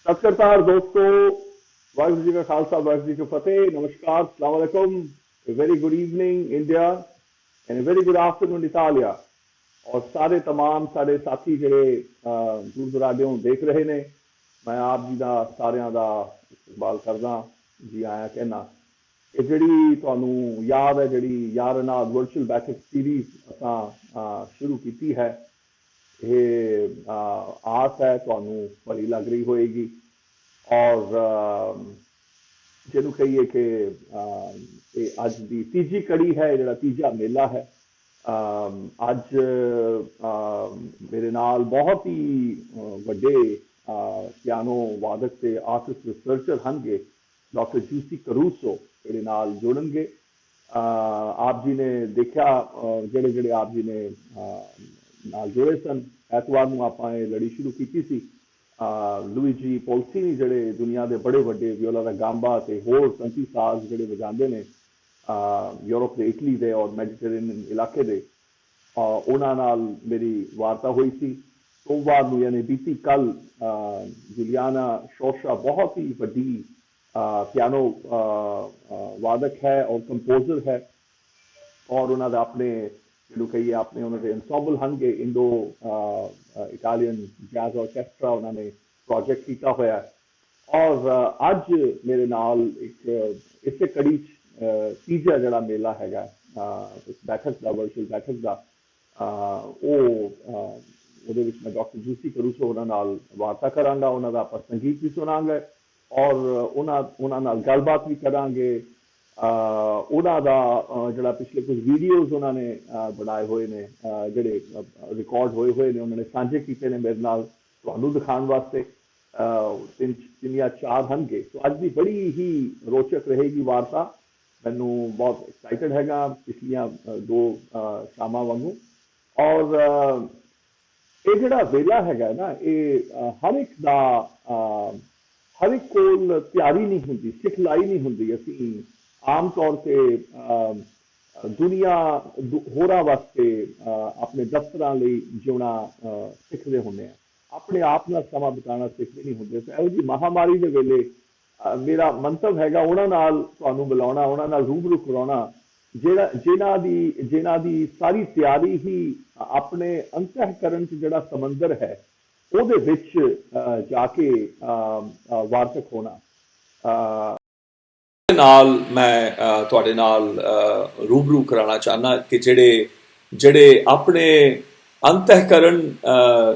सत्करतार दोस्तों, वाहिगुरू जी का खालसा, वाहिगुरू जी की फतेह। नमस्कार, अस्सलाम वालेकुम, a very good evening India and a very good afternoon Italia। और सारे तमाम सारे साथी ਜਿਹੜੇ दूर दराडਿਓਂ देख रहे ने, मैं आप जी ਦਾ ਸਾਰਿਆਂ ਦਾ ਇਸਤਕਬਾਲ ਕਰਦਾ, ਜੀ ਆਇਆਂ ਕਹਿਣਾ। ਇਹ ਜਿਹੜੀ ਤੁਹਾਨੂੰ ਯਾਦ ਹੈ, ਜਿਹੜੀ ਯਾਰ ਅਨਾਦ ਵਰਚੁਅਲ ਬੈਠਕ ਸੀਰੀਜ਼ ਅਸਾਂ ਸ਼ੁਰੂ ਕੀਤੀ ਹੈ, ਇਹ ਆਸ ਹੈ ਤੁਹਾਨੂੰ ਬੜੀ ਲੱਗ ਰਹੀ ਹੋਏਗੀ। ਔਰ ਜਿਹਨੂੰ ਕਹੀਏ ਕਿ ਇਹ ਅੱਜ ਦੀ ਤੀਜੀ ਕੜੀ ਹੈ, ਜਿਹੜਾ ਤੀਜਾ ਮੇਲਾ ਹੈ। ਅੱਜ ਮੇਰੇ ਨਾਲ ਬਹੁਤ ਹੀ ਵੱਡੇ ਪਿਆਨੋ ਵਾਦਕ ਤੇ ਆਰਟਿਸਟ ਰਿਸਰਚਰ ਹਨਗੇ, ਡਾਕਟਰ ਜੂਸੀ ਕਰੂਸੋ, ਜਿਹੜੇ ਨਾਲ ਜੁੜਨਗੇ। ਆਪ ਜੀ ਨੇ ਦੇਖਿਆ, ਜਿਹੜੇ ਆਪ ਜੀ ਨੇ ਨਾਲ ਜੁੜੇ ਸਨ, ਐਤਵਾਰ ਨੂੰ ਆਪਾਂ ਇਹ ਲੜੀ ਸ਼ੁਰੂ ਕੀਤੀ ਸੀ। ਲੂਈਜੀ ਪੋਲਸੀਨੀ, ਜਿਹੜੇ ਦੁਨੀਆ ਦੇ ਬੜੇ ਵੱਡੇ ਵਿਓਲਾ ਦਾ ਗਾਂਬਾ ਤੇ ਹੋਰ 35 ਸਾਜ਼ ਜਿਹੜੇ ਵਜਾਉਂਦੇ ਨੇ ਯੂਰਪ ਦੇ, ਇਟਲੀ ਦੇ ਔਰ ਮੈਡੀਟੇਰੀਅਨ ਇਲਾਕੇ ਦੇ, ਉਹਨਾਂ ਨਾਲ ਮੇਰੀ ਵਾਰਤਾ ਹੋਈ ਸੀ। ਸੋਮਵਾਰ ਨੂੰ ਯਾਨੀ ਬੀਤੀ ਕੱਲ ਜੁਲੀਆਨਾ ਸ਼ੋਸ਼ਾ ਬਹੁਤ ਹੀ ਵੱਡੀ ਪਿਆਨੋ ਵਾਦਕ ਹੈ ਔਰ ਕੰਪੋਜ਼ਰ ਹੈ, ਔਰ ਉਹਨਾਂ ਦਾ ਆਪਣੇ ਜਿਹਨੂੰ ਕਹੀਏ ਆਪਣੇ ਉਹਨਾਂ ਦੇ ਐਨਸੈਂਬਲ ਹਨਗੇ, ਇੰਡੋ ਇਟਾਲੀਅਨ ਜੈਜ਼ ਆਰਕੈਸਟਰਾ ਉਹਨਾਂ ਨੇ ਪ੍ਰੋਜੈਕਟ ਕੀਤਾ ਹੋਇਆ। ਔਰ ਅੱਜ ਮੇਰੇ ਨਾਲ ਇੱਕ ਇਸੇ ਕੜੀ 'ਚ ਤੀਜਾ ਜਿਹੜਾ ਮੇਲਾ ਹੈਗਾ ਇਸ ਬੈਠਕ ਦਾ, ਵਰਚੁਅਲ ਬੈਠਕ ਦਾ, ਉਹਦੇ ਵਿੱਚ ਮੈਂ ਡਾਕਟਰ ਜੂਸੀ ਕਰੂਸੋ ਉਹਨਾਂ ਨਾਲ ਵਾਰਤਾ ਕਰਾਂਗਾ। ਉਹਨਾਂ ਦਾ ਆਪਾਂ ਸੰਗੀਤ ਵੀ ਸੁਣਾਂਗੇ ਔਰ ਉਹਨਾਂ ਨਾਲ ਗੱਲਬਾਤ ਵੀ ਕਰਾਂਗੇ। ਉਹਨਾਂ ਦਾ ਜਿਹੜਾ ਪਿਛਲੇ ਕੁਝ ਵੀਡੀਓਜ਼ ਉਹਨਾਂ ਨੇ ਬਣਾਏ ਹੋਏ ਨੇ, ਜਿਹੜੇ ਰਿਕਾਰਡ ਹੋਏ ਨੇ, ਉਹਨਾਂ ਨੇ ਸਾਂਝੇ ਕੀਤੇ ਨੇ ਮੇਰੇ ਨਾਲ ਤੁਹਾਨੂੰ ਦਿਖਾਉਣ ਵਾਸਤੇ। ਤਿੰਨ ਜਾਂ ਚਾਰ ਹਨਗੇ। ਸੋ ਅੱਜ ਦੀ ਬੜੀ ਹੀ ਰੋਚਕ ਰਹੇਗੀ ਵਾਰਤਾ। ਮੈਨੂੰ ਬਹੁਤ ਐਕਸਾਈਟਡ ਹੈਗਾ ਪਿਛਲੀਆਂ ਦੋ ਸ਼ਾਮਾਂ ਵਾਂਗੂ। ਔਰ ਇਹ ਜਿਹੜਾ ਵੇਲਾ ਹੈਗਾ ਨਾ, ਇਹ ਹਰ ਇੱਕ ਕੋਲ ਤਿਆਰੀ ਨਹੀਂ ਹੁੰਦੀ, ਸਿਖਲਾਈ ਨਹੀਂ ਹੁੰਦੀ। ਅਸੀਂ ਆਮ ਤੌਰ ਤੇ ਦੁਨੀਆ ਹੋਰਾਂ ਵਾਸਤੇ ਆਪਣੇ ਦਫ਼ਤਰਾਂ ਲਈ ਜਿਉਣਾ ਸਿੱਖਦੇ ਹੁੰਦੇ ਹਾਂ, ਆਪਣੇ ਆਪ ਨਾਲ ਸਮਾਂ ਬਿਤਾਉਣਾ ਸਿੱਖਦੇ ਨਹੀਂ ਹੁੰਦੇ। ਇਹੋ ਜਿਹੀ ਮਹਾਮਾਰੀ ਦੇ ਵੇਲੇ ਮੇਰਾ ਮੰਤਵ ਹੈਗਾ ਉਹਨਾਂ ਨਾਲ ਤੁਹਾਨੂੰ ਮਿਲਾਉਣਾ, ਉਹਨਾਂ ਨਾਲ ਰੂਬਰੂ ਕਰਾਉਣਾ, ਜਿਨ੍ਹਾਂ ਦੀ ਸਾਰੀ ਤਿਆਰੀ ਹੀ ਆਪਣੇ ਅੰਤਹਿਕਰਨ 'ਚ ਜਿਹੜਾ ਸਮੁੰਦਰ ਹੈ ਉਹਦੇ ਵਿੱਚ ਜਾ ਕੇ ਵਾਰਤਕ ਹੋਣਾ। ਨਾਲ ਮੈਂ ਤੁਹਾਡੇ ਨਾਲ ਰੂਬਰੂ ਕਰਾਉਣਾ ਚਾਹੁੰਦਾ ਕਿ ਜਿਹੜੇ ਆਪਣੇ ਅੰਤਹਿਕਰਨ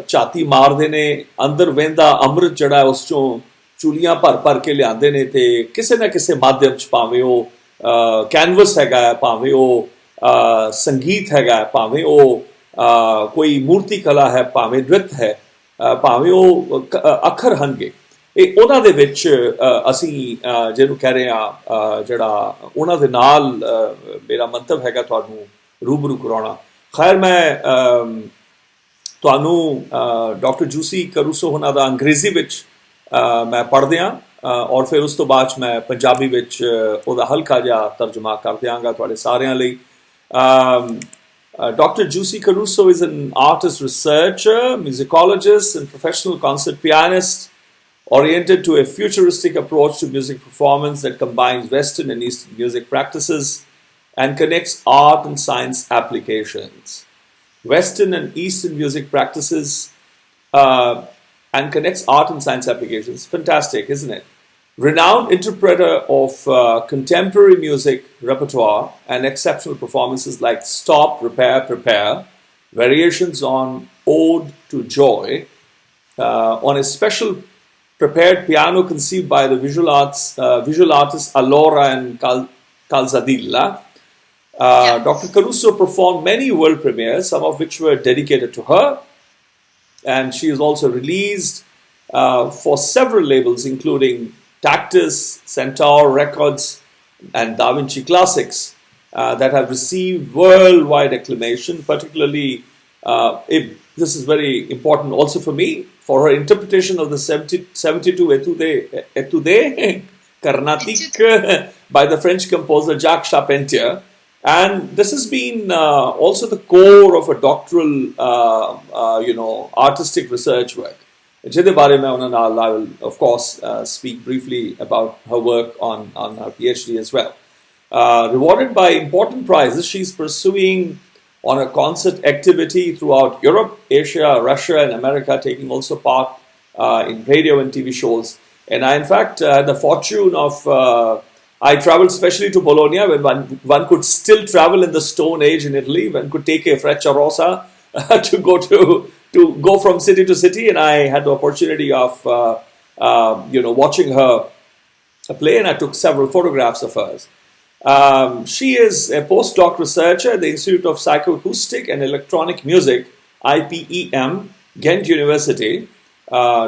ਝਾਤੀ ਮਾਰਦੇ ਨੇ, ਅੰਦਰ ਵਹਿੰਦਾ ਅੰਮ੍ਰਿਤ ਜਿਹੜਾ ਉਸ ਚੋਂ ਚੁਲੀਆਂ ਭਰ ਕੇ ਲਿਆਉਂਦੇ ਨੇ, ਤੇ ਕਿਸੇ ਨਾ ਕਿਸੇ ਮਾਧਿਅਮ 'ਚ, ਭਾਵੇਂ ਉਹ ਕੈਨਵਸ ਹੈਗਾ, ਭਾਵੇਂ ਉਹ ਸੰਗੀਤ ਹੈਗਾ, ਭਾਵੇਂ ਉਹ ਕੋਈ ਮੂਰਤੀ ਕਲਾ ਹੈ, ਭਾਵੇਂ ਨ੍ਰਿਤ ਹੈ, ਭਾਵੇਂ ਉਹ ਅੱਖਰ ਹਨਗੇ, ਇਹ ਉਹਨਾਂ ਦੇ ਵਿੱਚ ਅਸੀਂ ਜਿਹਨੂੰ ਕਹਿ ਰਹੇ ਹਾਂ, ਜਿਹੜਾ ਉਹਨਾਂ ਦੇ ਨਾਲ ਮੇਰਾ ਮੰਤਵ ਹੈਗਾ ਤੁਹਾਨੂੰ ਰੂਬਰੂ ਕਰਾਉਣਾ। ਖੈਰ, ਮੈਂ ਤੁਹਾਨੂੰ ਡਾਕਟਰ ਜੂਸੀ ਕਰੂਸੋ ਉਹਨਾਂ ਦਾ ਅੰਗਰੇਜ਼ੀ ਵਿੱਚ ਮੈਂ ਪੜ੍ਹਦਿਆਂ ਔਰ ਫਿਰ ਉਸ ਤੋਂ ਬਾਅਦ ਮੈਂ ਪੰਜਾਬੀ ਵਿੱਚ ਉਹਦਾ ਹਲਕਾ ਜਿਹਾ ਤਰਜਮਾ ਕਰ ਦਿਆਂਗਾ ਤੁਹਾਡੇ ਸਾਰਿਆਂ ਲਈ। Dr. Giusy Caruso is an artist researcher, musicologist and professional concert pianist, oriented to a futuristic approach to music performance that combines Western and Eastern music practices and connects art and science applications. Western and Eastern music practices and connects art and science applications. Fantastic, isn't it? Renowned interpreter of contemporary music repertoire and exceptional performances like Stop, Repair, Prepare, variations on Ode to Joy, on a special prepared piano conceived by the visual artists Allora Calzadilla. Dr. Caruso performed many world premieres, some of which were dedicated to her, and she is also released for several labels including Tactus, Centaur Records and Vinci Classics that have received worldwide acclamation. Particularly, this is very important also for me, for her interpretation of the 72 Etudes Karnatiques by the French composer Jacques Charpentier. And this has been also the core of a doctoral, artistic research work. ਜਿਹਦੇ ਬਾਰੇ ਮੈਂ ਉਹਨਾਂ ਨਾਲ I will of course speak briefly about her work on her PhD as well. Rewarded by important prizes, she's pursuing on a concert activity throughout Europe, Asia, Russia, and America, taking also part in radio and TV shows. And I, in fact, had the fortune of I traveled especially to Bologna when one could still travel in the Stone Age in Italy. One could take a Frecciarossa to go from city to city, and I had the opportunity of watching her play, and I took several photographs of hers. She is a postdoc researcher at the Institute of Psychoacoustic and Electronic Music, IPEM, Ghent University.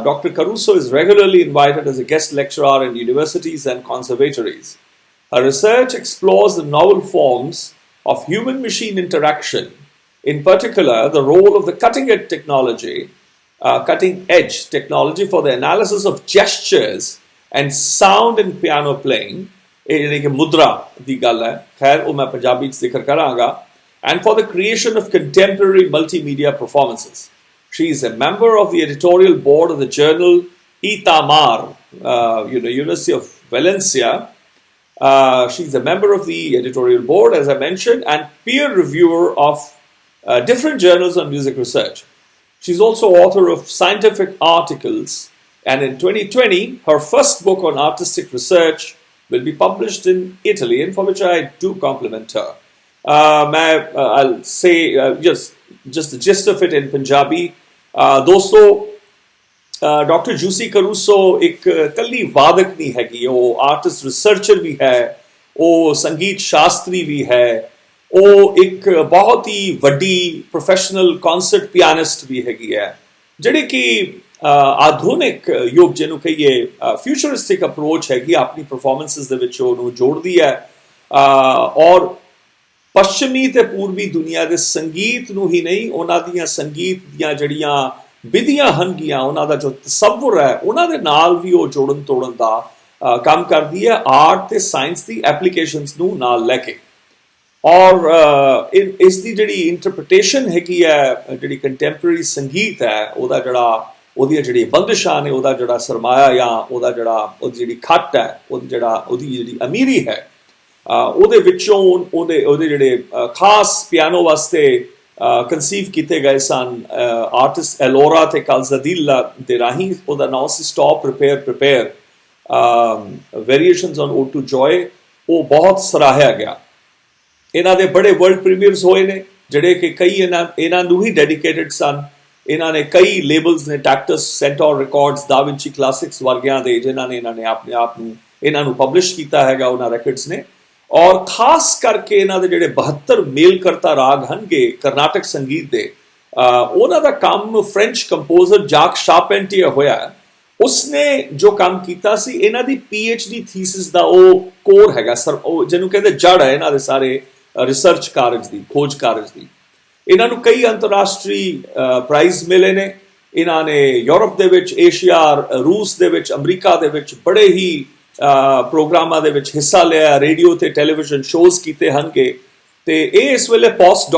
Dr. Caruso is regularly invited as a guest lecturer in universities and conservatories. Her research explores the novel forms of human-machine interaction, in particular the role of the cutting-edge technology for the analysis of gestures and sound in piano playing. Mudra di gall hai, khair wo main Punjabi ch zikr karanga, and for the creation of contemporary multimedia performances. She is a member of the editorial board of the journal Itamar, University of Valencia. She is a member of the editorial board, as I mentioned, and peer reviewer of different journals on music research. She's also author of scientific articles, and in 2020, her first book on artistic research will be published in Italy, and for which I do compliment her. I'll say just the gist of it in Punjabi. दोस्तों, doctor juicy करूसो एक कल्ली वादक नहीं हैगी, वो artist researcher भी है, वो संगीत शास्त्री भी है, वो एक बहुत ही वड्डी प्रोफेशनल कॉन्सर्ट पियानिस्ट भी हैगी है, ਜਿਹੜੇ कि ਆਧੁਨਿਕ ਯੁੱਗ ਜਿਹਨੂੰ ਕਹੀਏ ਫਿਊਚਰਿਸਟਿਕ ਅਪਰੋਚ ਹੈਗੀ ਆਪਣੀ ਪਰਫਾਰਮੈਂਸਿਸ ਦੇ ਵਿੱਚ ਉਹਨੂੰ ਜੋੜਦੀ ਹੈ, ਔਰ ਪੱਛਮੀ ਤੇ ਪੂਰਬੀ ਦੁਨੀਆ ਦੇ ਸੰਗੀਤ ਨੂੰ ਹੀ ਨਹੀਂ, ਉਹਨਾਂ ਦੀਆਂ ਸੰਗੀਤ ਦੀਆਂ ਜਿਹੜੀਆਂ ਵਿਧੀਆਂ ਹਨਗੀਆਂ, ਉਹਨਾਂ ਦਾ ਜੋ ਤਸੱਵੁਰ ਹੈ, ਉਹਨਾਂ ਦੇ ਨਾਲ ਵੀ ਉਹ ਜੋੜਨ ਤੋੜਨ ਦਾ ਕੰਮ ਕਰਦੀ ਹੈ, ਆਰਟ ਤੇ ਸਾਇੰਸ ਦੀ ਐਪਲੀਕੇਸ਼ਨਸ ਨੂੰ ਨਾਲ ਲੈ ਕੇ। ਔਰ ਇਸ ਦੀ ਜਿਹੜੀ ਇੰਟਰਪ੍ਰੀਟੇਸ਼ਨ ਹੈਗੀ ਹੈ, ਜਿਹੜੀ ਕੰਟੈਂਪਰੇਰੀ ਸੰਗੀਤ ਹੈ, ਉਹਦੀਆਂ ਜਿਹੜੀ ਬੰਦਿਸ਼ਾਂ ਨੇ, ਉਹਦਾ ਜਿਹੜਾ ਸਰਮਾਇਆ ਜਾਂ ਉਹਦੀ ਜਿਹੜੀ ਖੱਟ ਹੈ, ਉਹਦੀ ਜਿਹੜੀ ਅਮੀਰੀ ਹੈ, ਉਹਦੇ ਵਿੱਚੋਂ ਉਹਦੇ ਜਿਹੜੇ ਖਾਸ ਪਿਆਨੋ ਵਾਸਤੇ ਕੰਸੀਵ ਕੀਤੇ ਗਏ ਸਨ ਆਰਟਿਸਟ ਐਲੋਰਾ ਤੇ ਕਾਲਜ਼ਾਦੀਲਾ ਦੇ ਰਾਹੀਂ। ਉਹਦਾ ਨਾਮ ਸੀ stop prepare variations on ode to joy. ਉਹ ਬਹੁਤ ਸਰਾਹਿਆ ਗਿਆ। ਇਹਨਾਂ ਦੇ ਬੜੇ ਵਰਲਡ ਪ੍ਰੀਮੀਅਰਸ ਹੋਏ ਨੇ, ਜਿਹੜੇ ਕਿ ਕਈ ਇਹਨਾਂ ਨੂੰ ਹੀ ਡੈਡੀਕੇਟਡ ਸਨ। ਇਹਨਾਂ ਨੇ ਕਈ ਲੇਬਲਸ ਨੇ, ਟੈਕਟਸ, ਸੈਂਟੌਰ ਰਿਕਾਰਡਸ, ਦਾ ਵਿੰਚੀ ਕਲਾਸਿਕਸ ਵਰਗਿਆਂ ਦੇ, ਜਿਨ੍ਹਾਂ ਨੇ ਆਪਣੇ ਆਪ ਨੂੰ ਇਹਨਾਂ ਨੂੰ ਪਬਲਿਸ਼ ਕੀਤਾ ਹੈਗਾ ਉਹਨਾਂ ਰੈਕਰਡਸ ਨੇ। ਔਰ ਖਾਸ ਕਰਕੇ ਇਹਨਾਂ ਦੇ ਜਿਹੜੇ 72 ਮੇਲ ਕਰਤਾ ਰਾਗ ਹਨਗੇ ਕਰਨਾਟਕ ਸੰਗੀਤ ਦੇ, ਉਹਨਾਂ ਦਾ ਕੰਮ ਫ੍ਰੈਂਚ ਕੰਪੋਜ਼ਰ ਜਾਕ ਸ਼ਾਰਪੈਂਟੀਅਰ ਹੋਇਆ। ਉਸਨੇ ਜੋ ਕੰਮ ਕੀਤਾ ਸੀ, ਇਹਨਾਂ ਦੀ PhD ਥੀਸਿਸ ਦਾ ਉਹ ਕੋਰ ਹੈਗਾ, ਉਹ ਜਿਹਨੂੰ ਕਹਿੰਦੇ ਜੜ ਹੈ ਇਹਨਾਂ ਦੇ ਸਾਰੇ ਰਿਸਰਚ ਕਾਰਜ ਦੀ, ਖੋਜ ਕਾਰਜ ਦੀ। ਇਹਨਾਂ ਨੂੰ ਕਈ ਅੰਤਰਰਾਸ਼ਟਰੀ ਪ੍ਰਾਈਜ਼ ਮਿਲੇ ਨੇ। ਇਹਨਾਂ ਨੇ ਯੂਰਪ ਦੇ ਵਿੱਚ, ਏਸ਼ੀਆ, ਰੂਸ ਦੇ ਵਿੱਚ, ਅਮਰੀਕਾ ਦੇ ਵਿੱਚ ਬੜੇ ਹੀ ਪ੍ਰੋਗਰਾਮਾਂ ਦੇ ਵਿੱਚ ਹਿੱਸਾ ਲਿਆ, ਰੇਡੀਓ ਤੇ ਟੈਲੀਵਿਜ਼ਨ ਸ਼ੋਜ਼ ਕੀਤੇ ਹਨਗੇ। ਤੇ ਇਹ ਇਸ ਵੇਲੇ ਪੋਸਟ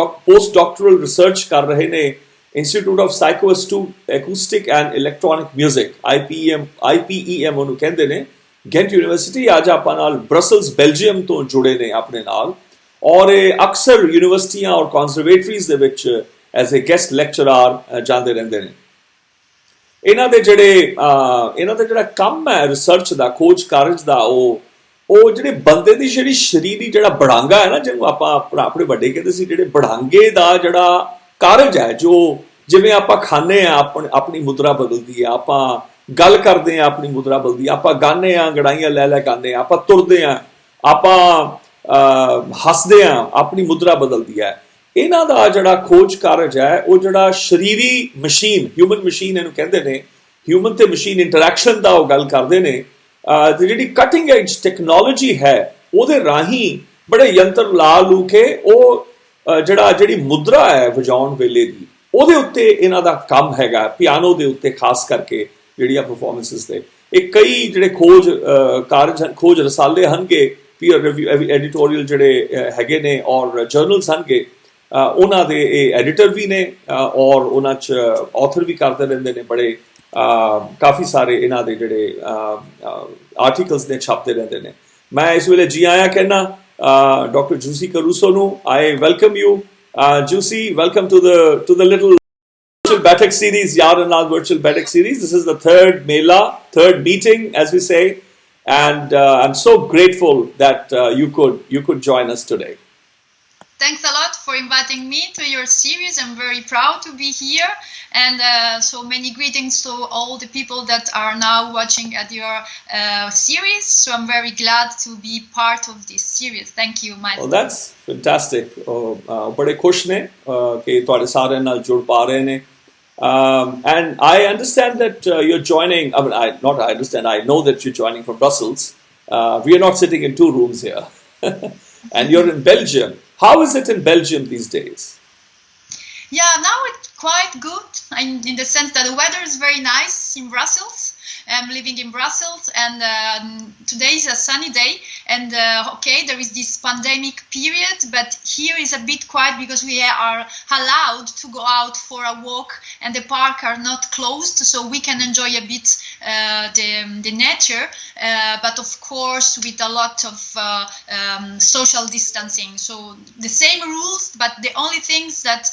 ਡਾਕਟਰਲ ਰਿਸਰਚ ਕਰ ਰਹੇ ਨੇ institute of psychoacoustic and electronic music, IPEM ਉਹਨੂੰ ਕਹਿੰਦੇ ਨੇ, ਗੈਂਟ ਯੂਨੀਵਰਸਿਟੀ। ਅੱਜ ਆਪਾਂ ਨਾਲ ਬ੍ਰਸਲਸ ਬੈਲਜੀਅਮ ਤੋਂ ਜੁੜੇ ਨੇ ਆਪਣੇ ਨਾਲ, ਔਰ ਇਹ ਅਕਸਰ ਯੂਨੀਵਰਸਿਟੀਆਂ ਔਰ ਕਨਜ਼ਰਵੇਟਰੀਜ਼ ਦੇ ਵਿੱਚ ਐਜ਼ ਏ ਗੈਸਟ ਲੈਕਚਰਰ ਜਾਂਦੇ ਰਹਿੰਦੇ ਨੇ। ਇਹਨਾਂ ਦਾ ਜਿਹੜਾ ਕੰਮ ਹੈ ਰਿਸਰਚ ਦਾ, ਖੋਜ ਕਾਰਜ ਦਾ, ਉਹ ਜਿਹੜੇ ਬੰਦੇ ਦੀ ਜਿਹੜੀ ਸਰੀਰੀ ਜਿਹੜਾ ਬੜਾਂਗਾ ਹੈ ਨਾ, ਜਿਹਨੂੰ ਆਪਾਂ ਆਪਣੇ ਵੱਡੇ ਕਹਿੰਦੇ ਸੀ, ਜਿਹੜੇ ਬੜਾਂਗੇ ਦਾ ਜਿਹੜਾ ਕਾਰਜ ਹੈ, ਜੋ ਜਿਵੇਂ ਆਪਾਂ ਖਾਂਦੇ ਹਾਂ ਆਪਣੀ ਮੁਦਰਾ ਬਦਲਦੀ ਹੈ, ਆਪਾਂ ਗੱਲ ਕਰਦੇ ਹਾਂ ਆਪਣੀ ਮੁਦਰਾ ਬਦਲਦੀ ਹੈ, ਆਪਾਂ ਗਾਉਂਦੇ ਹਾਂ ਗੜਾਈਆਂ ਲੈ ਗਾਉਂਦੇ ਹਾਂ, ਆਪਾਂ ਤੁਰਦੇ ਹਾਂ, ਆਪਾਂ ਹੱਸਦੇ ਹਾਂ, ਆਪਣੀ ਮੁਦਰਾ ਬਦਲਦੀ ਹੈ। ਇਹਨਾਂ ਦਾ ਜਿਹੜਾ ਖੋਜ ਕਾਰਜ ਹੈ, ਉਹ ਜਿਹੜਾ ਸਰੀਰੀ ਮਸ਼ੀਨ, ਹਿਊਮਨ ਮਸ਼ੀਨ ਇਹਨੂੰ ਕਹਿੰਦੇ ਨੇ, ਹਿਊਮਨ ਤੇ ਮਸ਼ੀਨ ਇੰਟਰੈਕਸ਼ਨ ਦਾ ਉਹ ਗੱਲ ਕਰਦੇ ਨੇ। ਤੇ ਜਿਹੜੀ ਕਟਿੰਗ ਐਜ ਟੈਕਨੋਲੋਜੀ ਹੈ, ਉਹਦੇ ਰਾਹੀਂ ਬੜੇ ਯੰਤਰ ਲਾ ਲੂ ਕੇ ਉਹ ਜਿਹੜੀ ਮੁਦਰਾ ਹੈ ਵਜਾਉਣ ਵੇਲੇ ਦੀ, ਉਹਦੇ ਉੱਤੇ ਇਹਨਾਂ ਦਾ ਕੰਮ ਹੈਗਾ, ਪਿਆਨੋ ਦੇ ਉੱਤੇ ਖਾਸ ਕਰਕੇ ਜਿਹੜੀਆਂ ਪਰਫਾਰਮੈਂਸਿਸ ਦੇ। ਇਹ ਕਈ ਜਿਹੜੇ ਖੋਜ ਰਸਾਲੇ ਹਨਗੇ, ਪੀਅਰ ਰਿਵਿਊ ਐਡੀਟੋਰੀਅਲ ਜਿਹੜੇ ਹੈਗੇ ਨੇ, ਔਰ ਜਰਨਲਸ ਹਨਗੇ, ਉਹਨਾਂ ਦੇ ਇਹ ਐਡੀਟਰ ਵੀ ਨੇ, ਔਰ ਉਹਨਾਂ 'ਚ ਆਥਰ ਵੀ ਕਰਦੇ ਰਹਿੰਦੇ ਨੇ, ਬੜੇ काफ़ी सारे इन्हां दे जिहड़े आर्टिकल्स ने छपते रहंदे ने मैं इस वेले जी आया कहना Dr. Giusy Caruso nu I welcome you Giusy welcome to the little Virtual Baithak Series YaarAnād Virtual Baithak Series. This is the third Mēlā, third meeting as we say, and I'm so grateful that you could join us today. Thanks a lot for inviting me to your series. I'm very proud to be here, and so many greetings to all the people that are now watching at your series. So I'm very glad to be part of this series. Thank you, maestro. Well, that's fantastic. बड़े खुश ने कि तुहाडे सारे नाल जुड़ पा रहे ने. And I understand that you're joining. I mean, I know that you're joining from Brussels. We are not sitting in two rooms here, and you're in Belgium. How is it in Belgium these days? Yeah, now it's quite good in the sense that the weather is very nice in Brussels. I'm living in Brussels, and today is a sunny day. And okay, there is this pandemic period, but here is a bit quiet because we are allowed to go out for a walk, and the park are not closed, so we can enjoy a bit the nature. But of course, with a lot of social distancing. So the same rules, but the only things that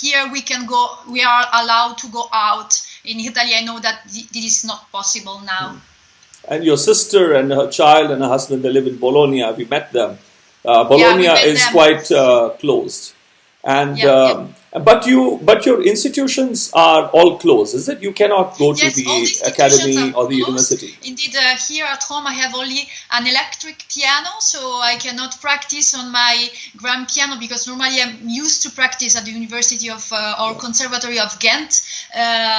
here we are allowed to go out. In Italy, I know that this is not possible now. And your sister and her child and her husband, they live in Bologna. We met them. Bologna is quite closed. And but your institutions are all closed, is it? You cannot go to the academy or the university. Indeed, here at home I have only an electric piano, so I cannot practice on my grand piano because normally I'm used to practice at the University of or Conservatory of Ghent.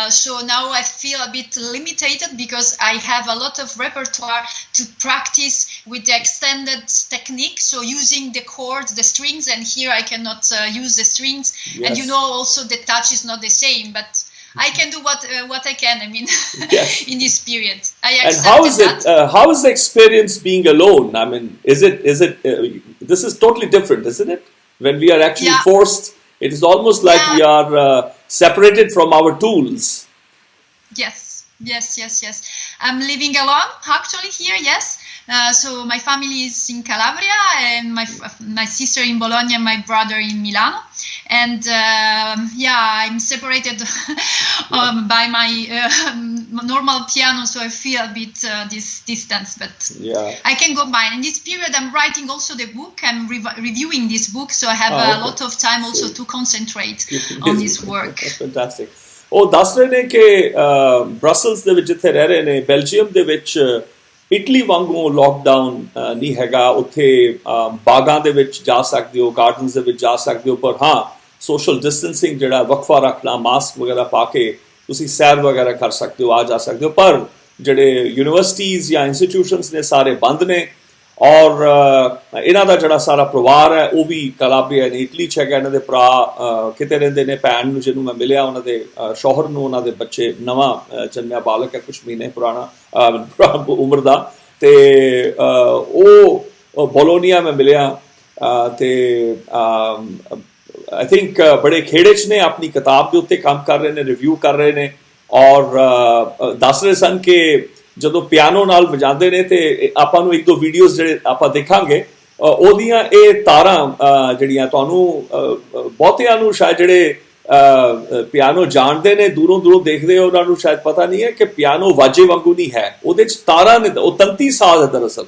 So now I feel a bit limited because I have a lot of repertoire to practice with the extended technique. So using the chords, the strings, and here I cannot use the strings. Yes. And you know also the touch is not the same, but I can do what I can. I mean, yes. In this period, and how is the experience being alone? I mean, is it this is totally different, isn't it? When we are actually forced, it is almost like we are separated from our tools. Yes. I'm living alone actually here. Yes. So my family is in Calabria, and my sister in Bologna, and my brother in Milano, and I'm separated by my normal piano, so I feel a bit this distance, but I can combine. In this period, I'm writing also the book. I'm reviewing this book, so I have a lot of time also to concentrate on this work. That's fantastic. ਉਹ ਦੱਸ ਰਹੇ ਨੇ ਕਿ Brussels ਦੇ ਵਿੱਚ ਜਿੱਥੇ ਰਹਿ ਰਹੇ ਨੇ ਬੈਲਜੀਅਮ ਦੇ ਵਿੱਚ ਇਟਲੀ ਵਾਂਗੂ ਲੋਕਡਾਊਨ ਨਹੀਂ ਹੈਗਾ ਉੱਥੇ ਬਾਗਾਂ ਦੇ ਵਿੱਚ ਜਾ ਸਕਦੇ ਹੋ ਗਾਰਡਨਸ ਦੇ ਵਿੱਚ ਜਾ ਸਕਦੇ ਹੋ ਪਰ ਹਾਂ ਸੋਸ਼ਲ ਡਿਸਟੈਂਸਿੰਗ ਜਿਹੜਾ ਵਕਫਾ ਰੱਖਣਾ ਮਾਸਕ ਵਗੈਰਾ ਪਾ ਕੇ ਤੁਸੀਂ ਸੈਰ ਵਗੈਰਾ ਕਰ ਸਕਦੇ ਹੋ ਆ ਜਾ ਸਕਦੇ ਹੋ ਪਰ ਜਿਹੜੇ ਯੂਨੀਵਰਸਿਟੀਜ਼ ਜਾਂ ਇੰਸਟੀਟਿਊਸ਼ਨਸ ਨੇ ਸਾਰੇ ਬੰਦ ਨੇ ਔਰ ਇਹਨਾਂ ਦਾ ਜਿਹੜਾ ਸਾਰਾ ਪਰਿਵਾਰ ਹੈ ਉਹ ਵੀ ਕਲਾਬਰੀਆ ਨੇ ਇਟਲੀ 'ਚ ਹੈਗਾ ਇਹਨਾਂ ਦੇ ਭਰਾ ਕਿਤੇ ਰਹਿੰਦੇ ਨੇ ਭੈਣ ਨੂੰ ਜਿਹਨੂੰ ਮੈਂ ਮਿਲਿਆ ਉਹਨਾਂ ਦੇ ਸ਼ੌਹਰ ਨੂੰ ਉਹਨਾਂ ਦੇ ਬੱਚੇ ਨਵਾਂ ਜਨਮਿਆ ਬਾਲਕ ਹੈ ਕੁਛ ਮਹੀਨੇ ਪੁਰਾਣਾ ਉਮਰ ਦਾ ਅਤੇ ਉਹ ਬੋਲੋਨੀਆ ਮੈਂ ਮਿਲਿਆ ਅਤੇ ਆਈ ਥਿੰਕ ਬੜੇ ਖੇੜੇ 'ਚ ਨੇ ਆਪਣੀ ਕਿਤਾਬ ਦੇ ਉੱਤੇ ਕੰਮ ਕਰ ਰਹੇ ਨੇ ਰਿਵਿਊ ਕਰ ਰਹੇ ਨੇ ਔਰ ਦੱਸ ਰਹੇ ਸਨ ਕਿ ਜਦੋਂ ਪਿਆਨੋ ਨਾਲ ਵਜਾਉਂਦੇ ਨੇ ਤੇ ਆਪਾਂ ਨੂੰ ਇੱਕ ਦੋ ਵੀਡੀਓਜ਼ ਜਿਹੜੇ ਆਪਾਂ ਦੇਖਾਂਗੇ ਉਹਦੀਆਂ ਇਹ ਤਾਰਾਂ ਜਿਹੜੀਆਂ ਤੁਹਾਨੂੰ ਬਹੁਤਿਆਂ ਨੂੰ ਸ਼ਾਇਦ ਜਿਹੜੇ ਪਿਆਨੋ ਜਾਣਦੇ ਨੇ ਦੂਰੋਂ ਦੇਖਦੇ ਹੋ ਉਹਨਾਂ ਨੂੰ ਸ਼ਾਇਦ ਪਤਾ ਨਹੀਂ ਹੈ ਕਿ ਪਿਆਨੋ ਵਾਜੇ ਵਾਂਗੂ ਨਹੀਂ ਹੈ ਉਹਦੇ 'ਚ ਤਾਰਾਂ ਨੇ ਉਹ ਤੰਤੀ ਸਾਜ਼ ਹੈ ਦਰਅਸਲ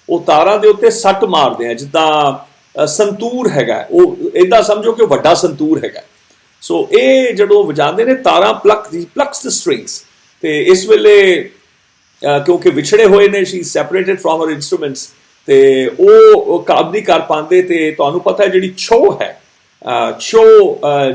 ਉਹ ਤਾਰਾਂ ਦੇ ਉੱਤੇ ਸੱਟ ਮਾਰਦੇ ਆ ਜਿੱਦਾਂ ਸੰਤੂਰ ਹੈਗਾ ਉਹ ਇੱਦਾਂ ਸਮਝੋ ਕਿ ਵੱਡਾ ਸੰਤੂਰ ਹੈਗਾ ਸੋ ਇਹ ਜਦੋਂ ਵਜਾਉਂਦੇ ਨੇ ਤਾਰਾਂ ਪਲਕਸ ਦ ਸਟ੍ਰਿੰਗਸ ਤੇ ਇਸ ਵੇਲੇ ਕਿਉਂਕਿ ਵਿਛੜੇ ਹੋਏ ਨੇ she separated from her instruments ਤੇ ਉਹ ਕੰਮ ਨਹੀਂ ਕਰ ਪਾਉਂਦੇ ਤੇ ਤੁਹਾਨੂੰ ਪਤਾ ਜਿਹੜੀ ਛੋ ਹੈ ਛੋ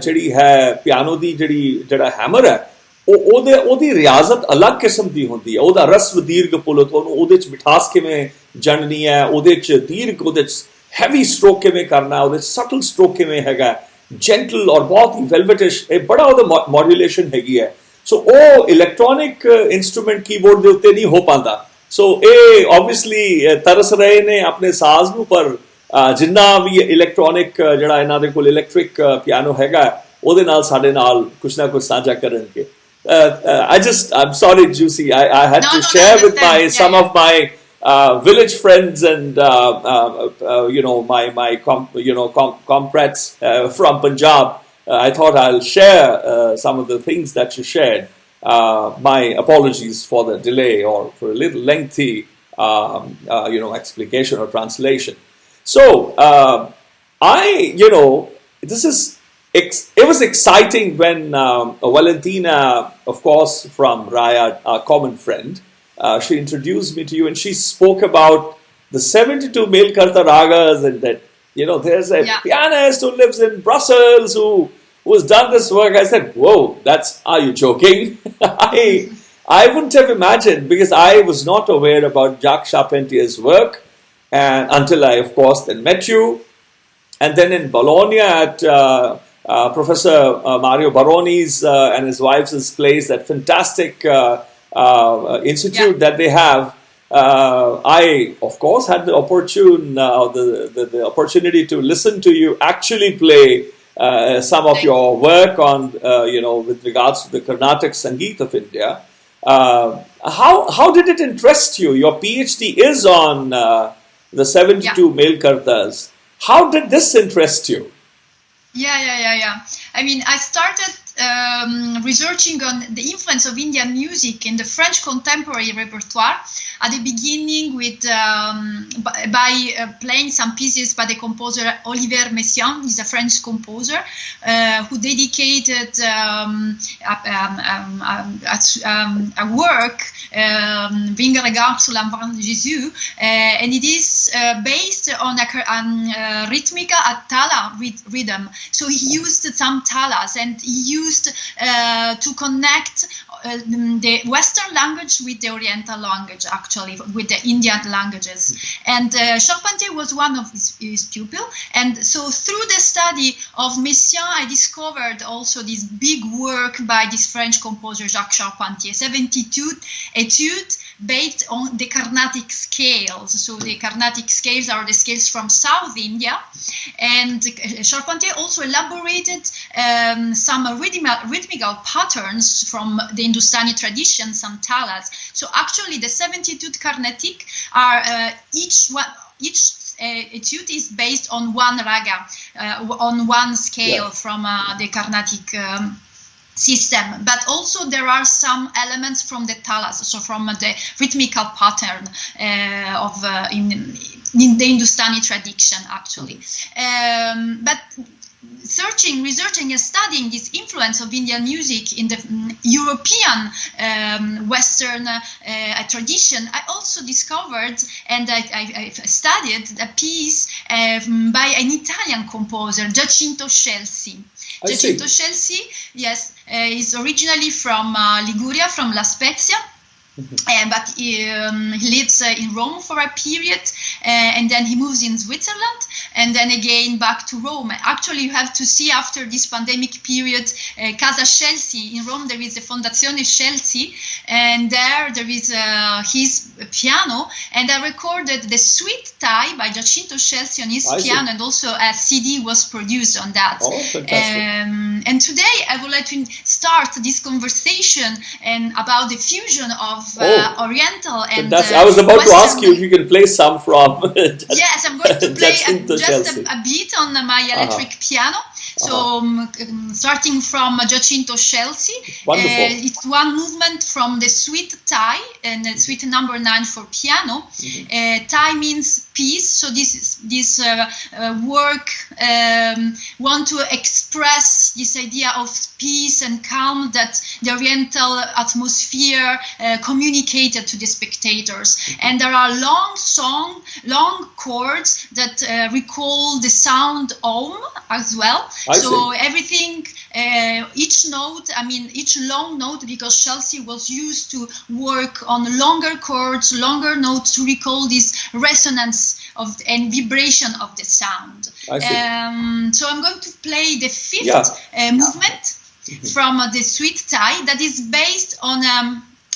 ਜਿਹੜੀ ਹੈ ਪਿਆਨੋ ਦੀ ਜਿਹੜਾ ਹੈਮਰ ਹੈ ਉਹਦੀ ਰਿਆਜ਼ਤ ਅਲੱਗ ਕਿਸਮ ਦੀ ਹੁੰਦੀ ਹੈ ਉਹਦਾ ਰਸਵ ਦੀਰਘ ਪੁਲ ਤੁਹਾਨੂੰ ਉਹਦੇ 'ਚ ਮਿਠਾਸ ਕਿਵੇਂ ਜਣਨੀ ਹੈ ਉਹਦੇ 'ਚ ਦੀਰਘ ਉਹਦੇ 'ਚ ਹੈਵੀ ਸਟ੍ਰੋਕ ਕਿਵੇਂ ਕਰਨਾ ਉਹਦੇ 'ਚ ਸਟਲ ਸਟ੍ਰੋਕ ਕਿਵੇਂ ਹੈਗਾ ਜੈਂਟਲ ਔਰ ਬਹੁਤ ਹੀ ਵੈਲਵਟਿਸ਼ ਇਹ ਬੜਾ ਉਹਦਾ ਮੋਡੂਲੇਸ਼ਨ ਹੈਗੀ ਹੈ ਸੋ ਉਹ ਇਲੈਕਟ੍ਰੋਨਿਕ ਇੰਸਟਰੂਮੈਂਟ ਕੀਬੋਰਡ ਦੇ ਉੱਤੇ ਨਹੀਂ ਹੋ ਪਾਉਂਦਾ ਸੋ ਇਹ ਓਬਵੀਅਸਲੀ ਤਰਸ ਰਹੇ ਨੇ ਆਪਣੇ ਸਾਜ਼ ਨੂੰ ਪਰ ਜਿੰਨਾ ਵੀ ਇਲੈਕਟ੍ਰੋਨਿਕ ਜਿਹੜਾ ਇਹਨਾਂ ਦੇ ਕੋਲ ਇਲੈਕਟ੍ਰਿਕ ਪਿਆਨੋ ਹੈਗਾ ਉਹਦੇ ਨਾਲ ਸਾਡੇ ਨਾਲ ਕੁਛ ਨਾ ਕੁਛ ਸਾਂਝਾ ਕਰਨਗੇ I'm sorry, Giusy. I had to share with some of my village friends and comrades from Punjab. I thought I'll share some of the things that you shared. My apologies for the delay or for a little lengthy, explication or translation. So it was exciting when Valentina, of course, from RAYAD, our common friend, she introduced me to you, and she spoke about the 72 Mēlā ragas, and that there's a pianist who lives in Brussels who has done this work. I said, "Whoa, are you joking?" I wouldn't have imagined, because I was not aware about Jacques Charpentier's work, and until I, of course, then met you, and then in Bologna at Professor Mario Baroni's and his wife's place, that fantastic institute that they have. I, of course, had the opportunity to listen to you actually play some of your work on, with regards to the Carnatic Sangeet of India. How did it interest you? Your PhD is on the 72 Mēlā. How did this interest you? Yeah. I mean, I started researching on the influence of Indian music in the French contemporary repertoire at the beginning with by playing some pieces by the composer Olivier Messiaen. He's a French composer who dedicated a work, Being Regard sur l'Enfant de Jésus, and it is based on a rhythmica at tala rhythm. So he used some talas, and he used to connect the Western language with the Oriental language, actually, with the Indian languages. And Charpentier was one of his pupils. And so through the study of Messiaen, I discovered also this big work by this French composer, Jacques Charpentier, 72 Etudes based on the Carnatic scales. So the Carnatic scales are the scales from South India. And Charpentier also elaborated some rhythmical patterns from the Hindustani tradition, some talas. So actually the 72 Karnatiques are each etude is based on one raga, on one scale from the Carnatic system, but also there are some elements from the talas, so from the rhythmical pattern in the Hindustani tradition, actually. But researching and studying this influence of Indian music in the European Western tradition, I also discovered, and I studied a piece by an Italian composer, Giacinto Scelsi. Giacinto Scelsi, yes, is originally from Liguria, from La Spezia. But he lives in Rome for a period, and then he moves in Switzerland, and then again back to Rome. Actually, you have to see after this pandemic period, Casa Scelsi in Rome, there is the Fondazione Scelsi, and there is his piano, and I recorded the Suite Thai by Giacinto Scelsi on his piano, and also a CD was produced on that. Oh, fantastic. And today I would like to start this conversation and about the fusion of Oriental and I was about to ask you if you can play some from. Yes, I'm going to play just a bit on my electric piano. So starting from Giacinto Scelsi, it's one movement from the Suite Thai, and Suite number 9 for piano. Thai means peace, so this work want to express this idea of peace and calm that the Oriental atmosphere communicated to the spectators. And there are long chords that recall the sound Om as well. So everything, each long note, because Scelsi was used to work on longer chords, longer notes to recall this resonance and vibration of the sound. So I'm going to play the fifth movement from the Suite Thai that is based on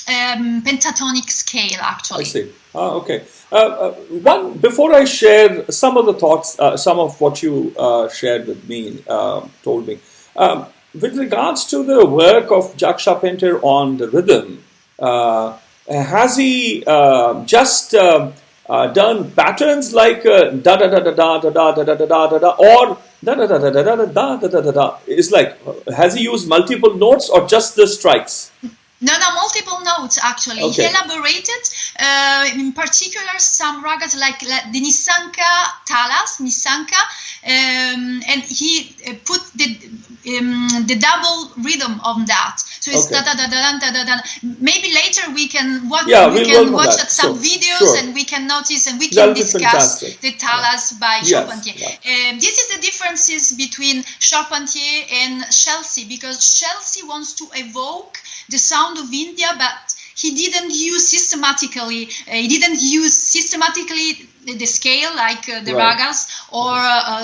pentatonic scale, actually. I see. Okay. Before I share some of the thoughts, some of what you shared with me, told me, with regards to the work of Jacques Charpentier on the rhythm, has he just done patterns like da da da da da da da da da da da da, or da da da da da da da da da da da? Is like, has he used multiple notes or just the strikes? No, multiple notes actually. Okay. He elaborated, in particular, some ragas like the Nisanka talas, Nisanka, and he put the double rhythm on that. So it's da da da da da da da. Maybe later we can watch. We can watch some videos and we can notice and we can discuss the talas by Charpentier. This is the differences between Charpentier and Chelsea, because Chelsea wants to evoke the sound of India, but he didn't use systematically. The scale like the ragas or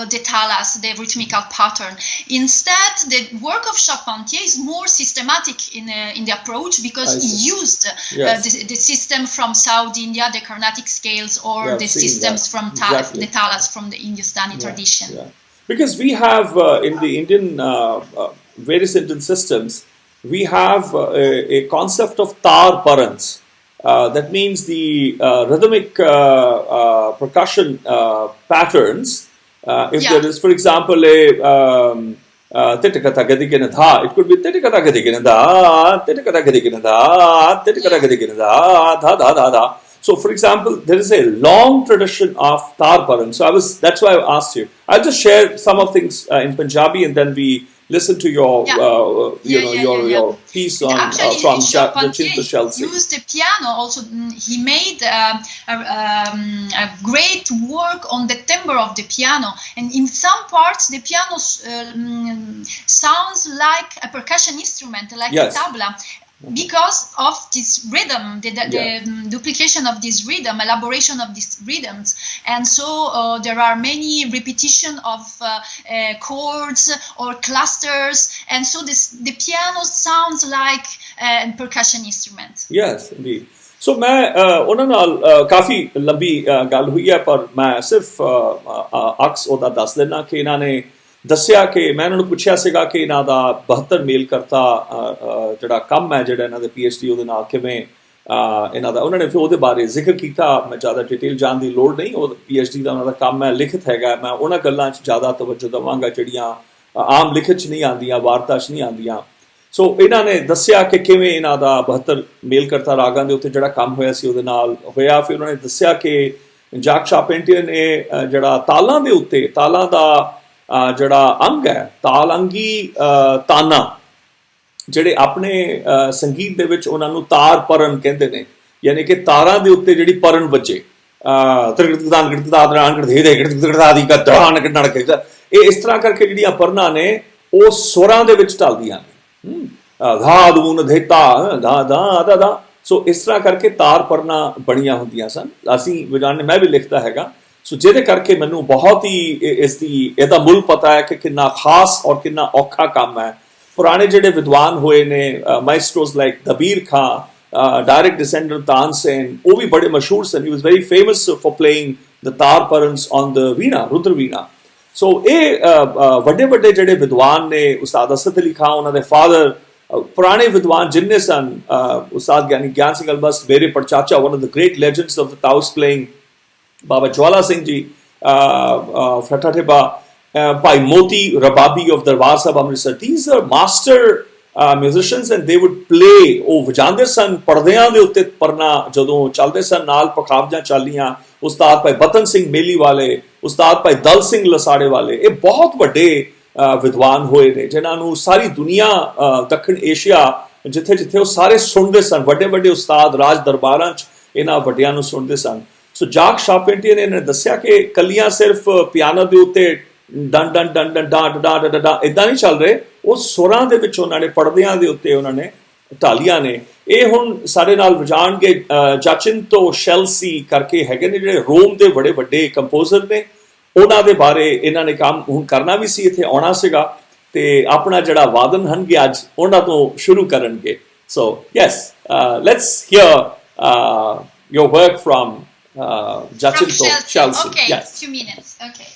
the talas, the rhythmical pattern. Instead, the work of Charpentier is more systematic in the approach, because he used the system from South India, the Carnatic scales, or the systems from the talas from the Hindustani tradition. Yeah. Because we have in the Indian various Indian systems, we have a concept of tar parans. That means the rhythmic percussion patterns. If there is, for example, a titikata gadiginadha, it could be titikata gadiginadha, titikata gadiginadha, titikata gadiginadha, dha dha dha dha. So, for example, there is a long tradition of tar parans. So that's why I asked you. I'll just share some of things in Punjabi, and then we listen to your your piece on from Jacinto Chelsea. Used the piano also. He made a great work on the timbre of the piano, and in some parts the piano sounds like a percussion instrument, like a tabla. Because of this rhythm, the duplication of this rhythm, elaboration of these rhythms, and so there are many repetition of chords or clusters, and so the piano sounds like a percussion instrument. Yes, indeed. So मैं उन्होंने नाल काफी लंबी गल हुई है, पर मैं सिर्फ अक्स ओदा दस देना कि इन्होंने ਦੱਸਿਆ ਕਿ ਮੈਂ ਇਹਨਾਂ ਨੂੰ ਪੁੱਛਿਆ ਸੀਗਾ ਕਿ ਇਹਨਾਂ ਦਾ 72 ਮੇਲ ਕਰਤਾ ਜਿਹੜਾ ਕੰਮ ਹੈ, ਜਿਹੜਾ ਇਹਨਾਂ ਦੇ PhD ਉਹਦੇ ਨਾਲ ਕਿਵੇਂ ਇਹਨਾਂ ਦਾ, ਉਹਨਾਂ ਨੇ ਫਿਰ ਉਹਦੇ ਬਾਰੇ ਜ਼ਿਕਰ ਕੀਤਾ. ਮੈਂ ਜ਼ਿਆਦਾ ਡਿਟੇਲ ਜਾਣ ਦੀ ਲੋੜ ਨਹੀਂ, ਉਹ PhD ਦਾ ਉਹਨਾਂ ਦਾ ਕੰਮ ਹੈ, ਲਿਖਤ ਹੈਗਾ. ਮੈਂ ਉਹਨਾਂ ਗੱਲਾਂ 'ਚ ਜ਼ਿਆਦਾ ਤਵੱਜੋ ਦੇਵਾਂਗਾ ਜਿਹੜੀਆਂ ਆਮ ਲਿਖਤ 'ਚ ਨਹੀਂ ਆਉਂਦੀਆਂ, ਵਾਰਤਾ 'ਚ ਨਹੀਂ ਆਉਂਦੀਆਂ. ਸੋ ਇਹਨਾਂ ਨੇ ਦੱਸਿਆ ਕਿ ਕਿਵੇਂ ਇਹਨਾਂ ਦਾ 72 ਮੇਲ ਕਰਤਾ ਰਾਗਾਂ ਦੇ ਉੱਤੇ ਜਿਹੜਾ ਕੰਮ ਹੋਇਆ ਸੀ ਉਹਦੇ ਨਾਲ ਹੋਇਆ. ਫਿਰ ਉਹਨਾਂ ਨੇ ਦੱਸਿਆ ਕਿ ਜਾਕ ਸ਼ਾਰਪੈਂਟੀਅਰ ਨੇ ਜਿਹੜਾ ਤਾਲਾਂ ਦੇ ਉੱਤੇ, ਤਾਲਾਂ ਦਾ ਜਿਹੜਾ ਅੰਗ ਹੈ, ਤਾਲ ਅੰਗੀ ਤਾਨਾ, ਜਿਹੜੇ ਆਪਣੇ ਸੰਗੀਤ ਦੇ ਵਿੱਚ ਉਹਨਾਂ ਨੂੰ ਤਾਰ ਪਰਨ ਕਹਿੰਦੇ ਨੇ, ਯਾਨੀ ਕਿ ਤਾਰਾਂ ਦੇ ਉੱਤੇ ਜਿਹੜੀ ਪਰਨ ਵੱਜੇ, ਇਹ ਇਸ ਤਰ੍ਹਾਂ ਕਰਕੇ ਜਿਹੜੀਆਂ ਪਰਨਾਂ ਨੇ ਉਹ ਸੁਰਾਂ ਦੇ ਵਿੱਚ ਢਲਦੀਆਂ ਨੇ, ਧਾ ਦੂਨ ਧੇਤਾ ਧਾ ਧਾ ਧਾ ਧਾ. ਸੋ ਇਸ ਤਰ੍ਹਾਂ ਕਰਕੇ ਤਾਰ ਪਰਨਾਂ ਬਣੀਆਂ ਹੁੰਦੀਆਂ ਸਨ. ਅਸੀਂ ਵਜਾਣੇ, ਮੈਂ ਵੀ ਲਿਖਦਾ ਹੈਗਾ. ਸੋ ਜਿਹਦੇ ਕਰਕੇ ਮੈਨੂੰ ਬਹੁਤ ਹੀ ਇਹਦਾ ਮੁੱਲ ਪਤਾ ਹੈ ਕਿ ਕਿੰਨਾ ਖਾਸ ਔਰ ਕਿੰਨਾ ਔਖਾ ਕੰਮ ਹੈ. ਪੁਰਾਣੇ ਜਿਹੜੇ ਵਿਦਵਾਨ ਹੋਏ ਨੇ, maestros like Dabir Khan, direct descendant Tansen, ਉਹ ਵੀ ਬੜੇ ਮਸ਼ਹੂਰ ਸਨ. He was very famous for playing the ਤਾਰ ਪਰਨਸ ਔਨ ਦ ਵੀਣਾ, ਰੁਦਰ ਵੀਣਾ. ਸੋ ਇਹ ਵੱਡੇ ਵੱਡੇ ਜਿਹੜੇ ਵਿਦਵਾਨ ਨੇ, ਉਸਤਾਦ ਅਸਦ ਅਲੀ ਖਾਂ, ਉਹਨਾਂ ਦੇ ਫਾਦਰ, ਪੁਰਾਣੇ ਵਿਦਵਾਨ ਜਿੰਨੇ ਸਨ, ਉਸਤਾਦ ਗਿਆਨ ਸਿੰਘ ਅਲਬਸ, ਮੇਰੇ ਪੜਚਾਚਾ, one of the great legends of the Taus playing, Baba Jwala Singh ji, Fatatiba, Bhai Moti Rababi of Darbar Sahib Amritsar. These are master musicians, and they would play. ਉਹ ਵਜਾਉਂਦੇ ਸਨ ਪਰਦਿਆਂ ਦੇ ਉੱਤੇ ਪਰਨਾ, ਜਦੋਂ ਚੱਲਦੇ ਸਨ ਨਾਲ ਪਖਾਵਜਾਂ ਚਾਲੀਆਂ. ਉਸਤਾਦ ਭਾਈ ਬਤਨ ਸਿੰਘ ਮੇਲੀ ਵਾਲੇ, ਉਸਤਾਦ ਭਾਈ ਦਲ ਸਿੰਘ ਲਸਾੜੇ ਵਾਲੇ, ਇਹ ਬਹੁਤ ਵੱਡੇ ਵਿਦਵਾਨ ਹੋਏ ਨੇ ਜਿਨ੍ਹਾਂ ਨੂੰ ਸਾਰੀ ਦੁਨੀਆ, ਦੱਖਣ ਏਸ਼ੀਆ, ਜਿੱਥੇ ਜਿੱਥੇ ਉਹ ਸਾਰੇ ਸੁਣਦੇ ਸਨ. ਵੱਡੇ ਵੱਡੇ ਉਸਤਾਦ ਰਾਜ ਦਰਬਾਰਾਂ 'ਚ ਇਹਨਾਂ ਵੱਡਿਆਂ ਨੂੰ ਸੁਣਦੇ ਸਨ. ਸੋ ਜਾਕ ਸ਼ਾਰਪੈਂਟੀਅਰ ਨੇ ਦੱਸਿਆ ਕਿ ਕੱਲੀਆਂ ਸਿਰਫ ਪਿਆਨੋ ਦੇ ਉੱਤੇ ਡਨ ਡਨ ਡਨ ਡਨ ਡਾ ਡਾ ਡਾ ਡਾ ਇੱਦਾਂ ਨਹੀਂ ਚੱਲ ਰਹੇ, ਉਹ ਸੁਰਾਂ ਦੇ ਵਿੱਚ ਉਹਨਾਂ ਨੇ, ਪੜਦਿਆਂ ਦੇ ਉੱਤੇ ਉਹਨਾਂ ਨੇ ਢਾਲੀਆਂ ਨੇ. ਇਹ ਹੁਣ ਸਾਡੇ ਨਾਲ ਵਜਾਣਗੇ ਜਾਚਿੰਤੋ ਸ਼ੈਲਸੀ ਕਰਕੇ ਹੈਗੇ ਨੇ, ਜਿਹੜੇ ਰੋਮ ਦੇ ਬੜੇ ਵੱਡੇ ਕੰਪੋਜ਼ਰ ਨੇ. ਉਹਨਾਂ ਦੇ ਬਾਰੇ ਇਹਨਾਂ ਨੇ ਕੰਮ ਹੁਣ ਕਰਨਾ ਵੀ ਸੀ, ਇੱਥੇ ਆਉਣਾ ਸੀਗਾ, ਤੇ ਆਪਣਾ ਜਿਹੜਾ ਵਾਦਨ ਹਨਗੇ ਅੱਜ ਉਹਨਾਂ ਤੋਂ ਸ਼ੁਰੂ ਕਰਨਗੇ. So yes, let's hear your work from Jacinto Chelsea. Okay, yes. 2 minutes. Okay.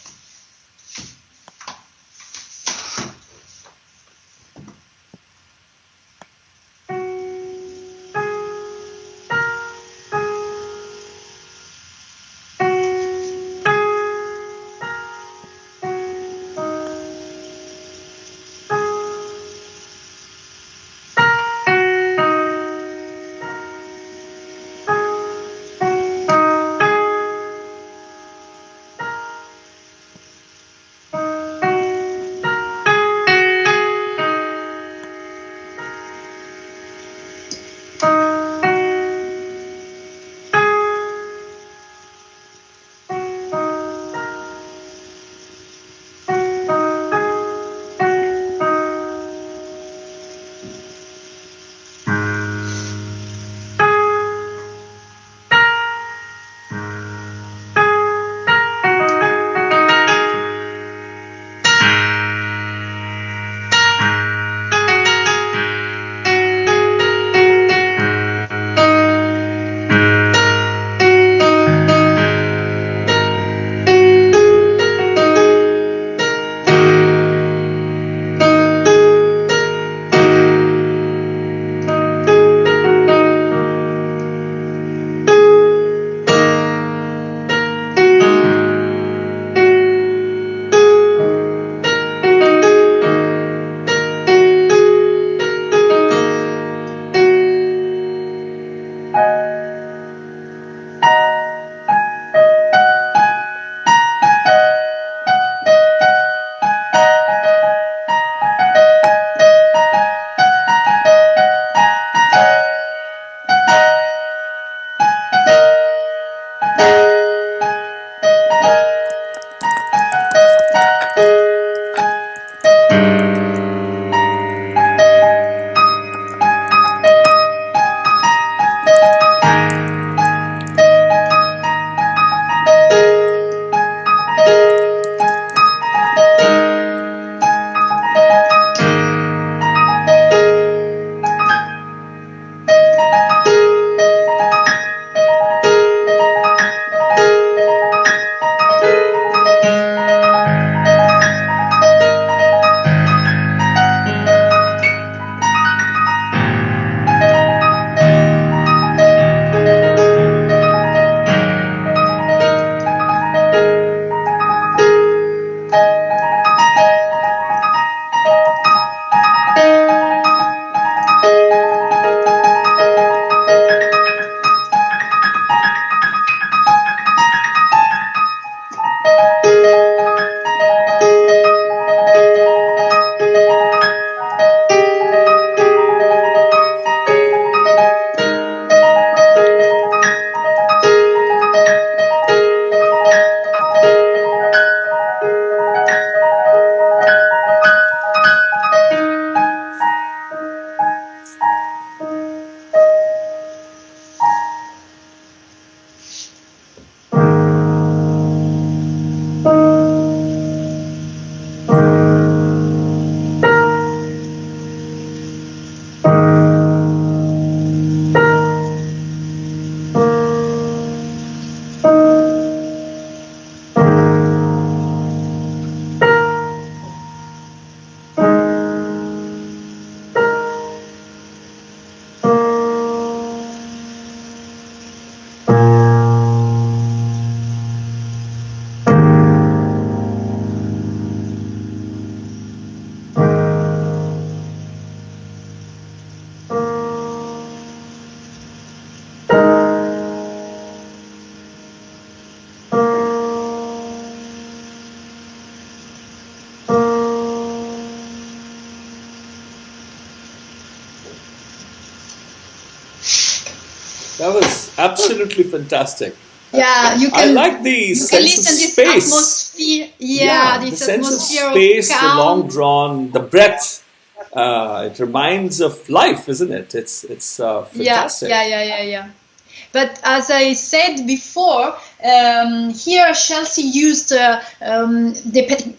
That was absolutely fantastic. Yeah, you can. I like the sense of this space. Atmosphere. Yeah, the this sense of atmosphere space, of the calm. long drawn, the breath. It reminds of life, isn't it? It's fantastic. Yeah. But as I said before, here Chelsea used the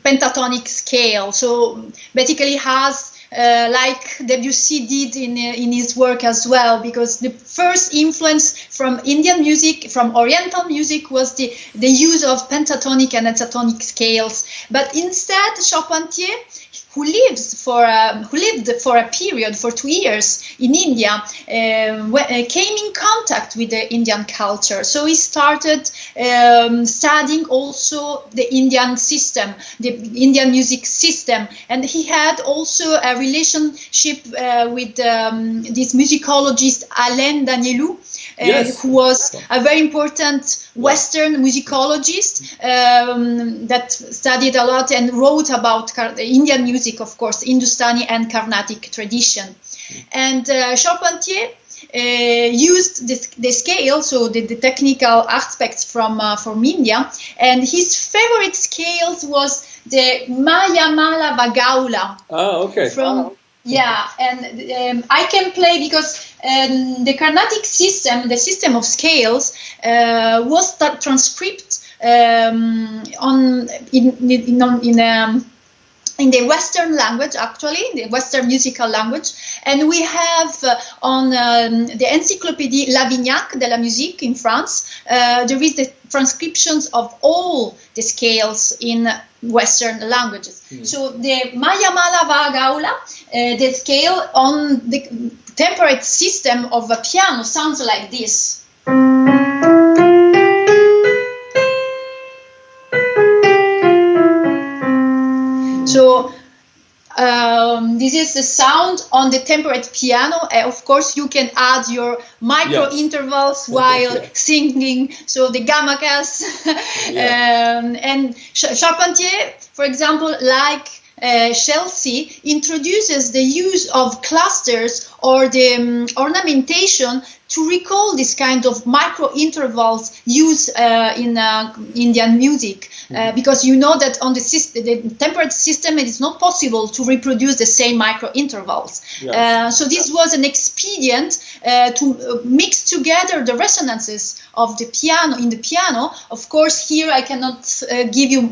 pentatonic scale. So basically has like Debussy did in his work as well, because the first influence from Indian music, from Oriental music, was the use of pentatonic and hexatonic scales. But instead, Charpentier, who lived for a period for 2 years in India, came in contact with the Indian culture. So he started studying also the Indian system, the Indian music system, and he had also a relationship with this musicologist Alain Danielou. Yes. Who was a very important Western musicologist that studied a lot and wrote about Indian music, of course, Hindustani and Carnatic tradition. And Charpentier used the scale, so the technical aspects from India, and his favorite scales was the Maya Mala Vagaula. Oh, okay. Yeah, and I can play because the Carnatic system, the system of scales, was transcribed in the Western language, actually, the Western musical language, and we have on the Encyclopédie Lavignac de la Musique in France, there is the transcriptions of all the scales in Western languages. So the Maya Mala Vagaula, the scale on the temperate system of a piano sounds like this. So this is the sound on the temperate piano. Of course, you can add your micro intervals while singing. So the gamacas. And Charpentier, for example, like Chelsea, introduces the use of clusters or the ornamentation to recall this kind of micro intervals used in Indian music. Because you know that on the temperate system, it is not possible to reproduce the same micro intervals. Yes. So this was an expedient to mix together the resonances of the piano in the piano. Of course, here I cannot give you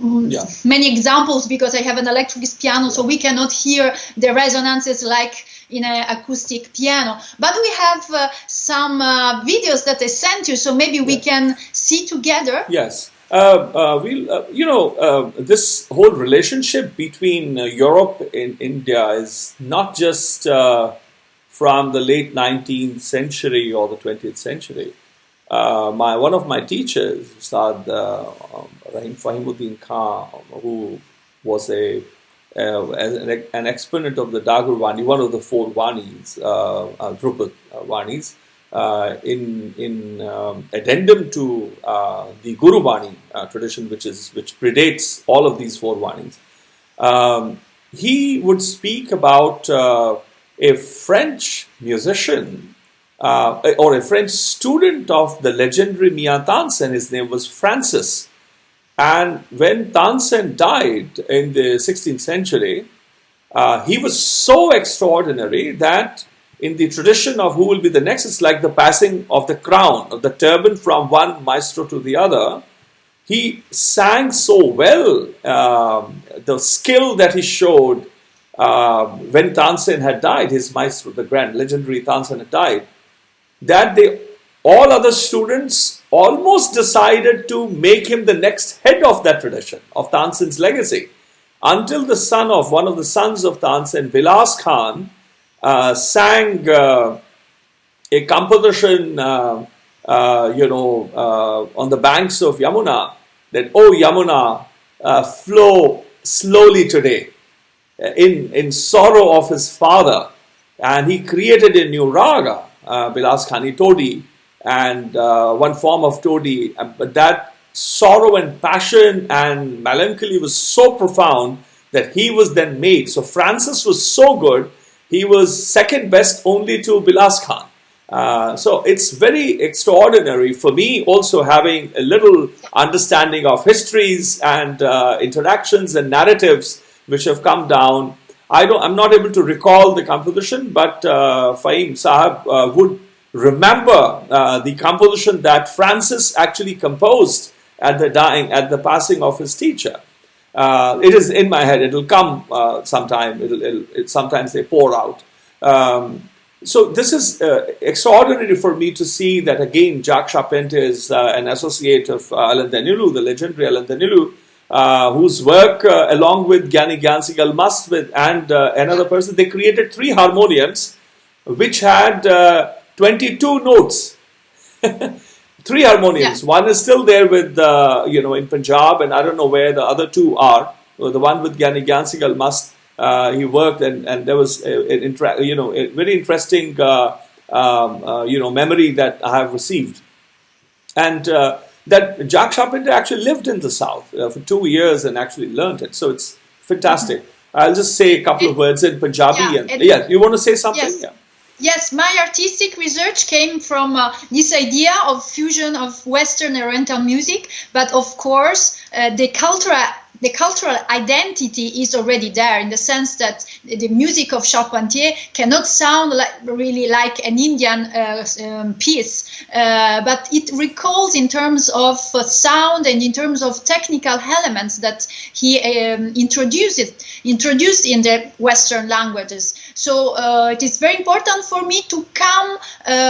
many examples because I have an electric piano, so we cannot hear the resonances like in an acoustic piano. But we have some videos that I sent you, so maybe we can see together. Yes. This whole relationship between Europe and India is not just from the late 19th century or the 20th century. One of my teachers, Ustad Rahim Fahimuddin Khan, who was an exponent of the Dagur Vani, one of the four Vanis, Drupad Vanis, in addendum to the Guru Vani tradition, which predates all of these four Vanis. He would speak about a French musician or a French student of the legendary Mian Tansen. His name was Francis. And when Tansen died in the 16th century, he was so extraordinary that in the tradition of who will be the next, it's like the passing of the crown, of the turban from one maestro to the other. He sang so well, the skill that he showed when Tansen had died, his maestro, the grand legendary Tansen had died, that all other students almost decided to make him the next head of that tradition, of Tansen's legacy, until the son of one of the sons of Tansen, Vilas Khan, sang a composition, on the banks of Yamuna, that, "Oh Yamuna, flow slowly today," in sorrow of his father. And he created a new raga, Vilas Khani Todi, and one form of Todi. But that sorrow and passion and melancholy was so profound that he was then made. So Francis was so good, he was second best only to Vilas Khan. So it's very extraordinary for me also having a little understanding of histories and interactions and narratives which have come down. I'm not able to recall the composition, but Fahim Sahab would remember the composition that Francis actually composed at the passing of his teacher. It is in my head. It'll come sometime. Sometimes they pour out. So this is extraordinary for me to see that again. Jacques Charpentier is an associate of Alain Denislew, the legendary Alain Denislew, whose work, along with Gyani Gyansi Almast and another person, they created 3 harmoniums, which had 22 notes. 3 harmoniums. Yeah. One is still there with, in Punjab, and I don't know where the other 2 are. The one with Gyani Gyansi Almast, he worked, and there was a very interesting, memory that I have received. And that Jacques Charpentier actually lived in the South for 2 years and actually learned it. So it's fantastic. Mm-hmm. I'll just say a couple of words in Punjabi. You want to say something? Yes. Yeah. Yes, my artistic research came from this idea of fusion of Western and Oriental music, but of course the cultural identity is already there, in the sense that the music of Charpentier cannot sound really like an Indian piece, but it recalls in terms of sound and in terms of technical elements that he introduced in the Western languages. So it is very important for me to come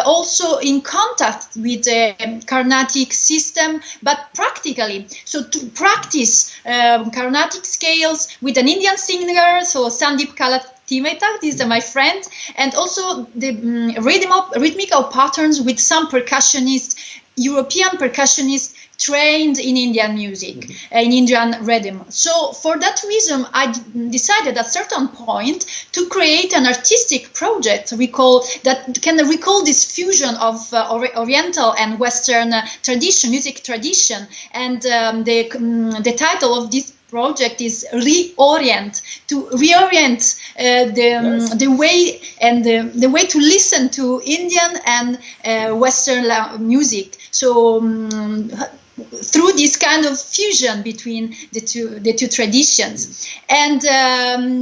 also in contact with the Carnatic system, but practically. So to practice Carnatic scales with an Indian singer, so Sandeep Kalatimeta, this is my friend, and also the rhythmical patterns with some percussionists, European percussionists trained in Indian music, in Indian rhythm. So for that reason, I decided at a certain point to create an artistic project that can recall this fusion of Oriental and Western music tradition. And the title of this project is reorient the way and the way to listen to Indian and Western music. So through this kind of fusion between the two traditions. And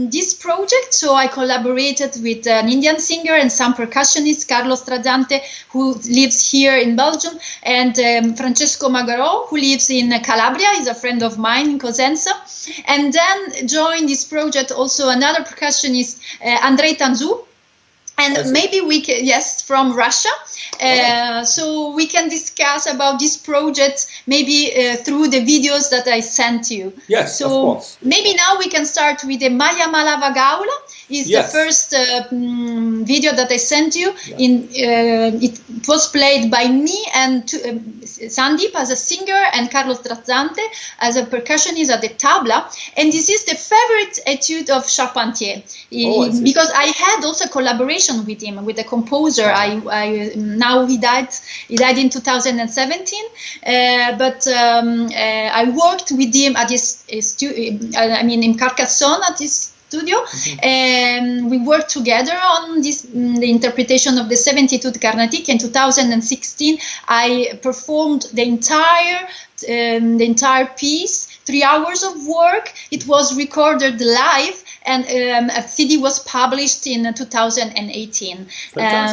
this project, so I collaborated with an Indian singer and some percussionist, Carlos Trajante, who lives here in Belgium, and Francesco Magaro, who lives in Calabria, is a friend of mine in Cosenza. And then joined this project also another percussionist, Andrei Tanzu, and maybe we can, from Russia. So we can discuss about this project maybe through the videos that I sent you. Yes, so of course. Maybe now we can start with the Maya Malava Gaula. Is the first video that I sent you. Yeah. It was played by me and Sandeep as a singer and Carlos Trajante as a percussionist at the tabla. And this is the favorite etude of Charpentier, because I had also collaboration with him, with the composer. Now he died in 2017, but I worked with him at his in Carcassonne at his studio, and we worked together on the interpretation of the 70 Etudes Karnatiques. In 2016, I performed the entire piece, 3 hours of work. It was recorded live, and a CD was published in 2018.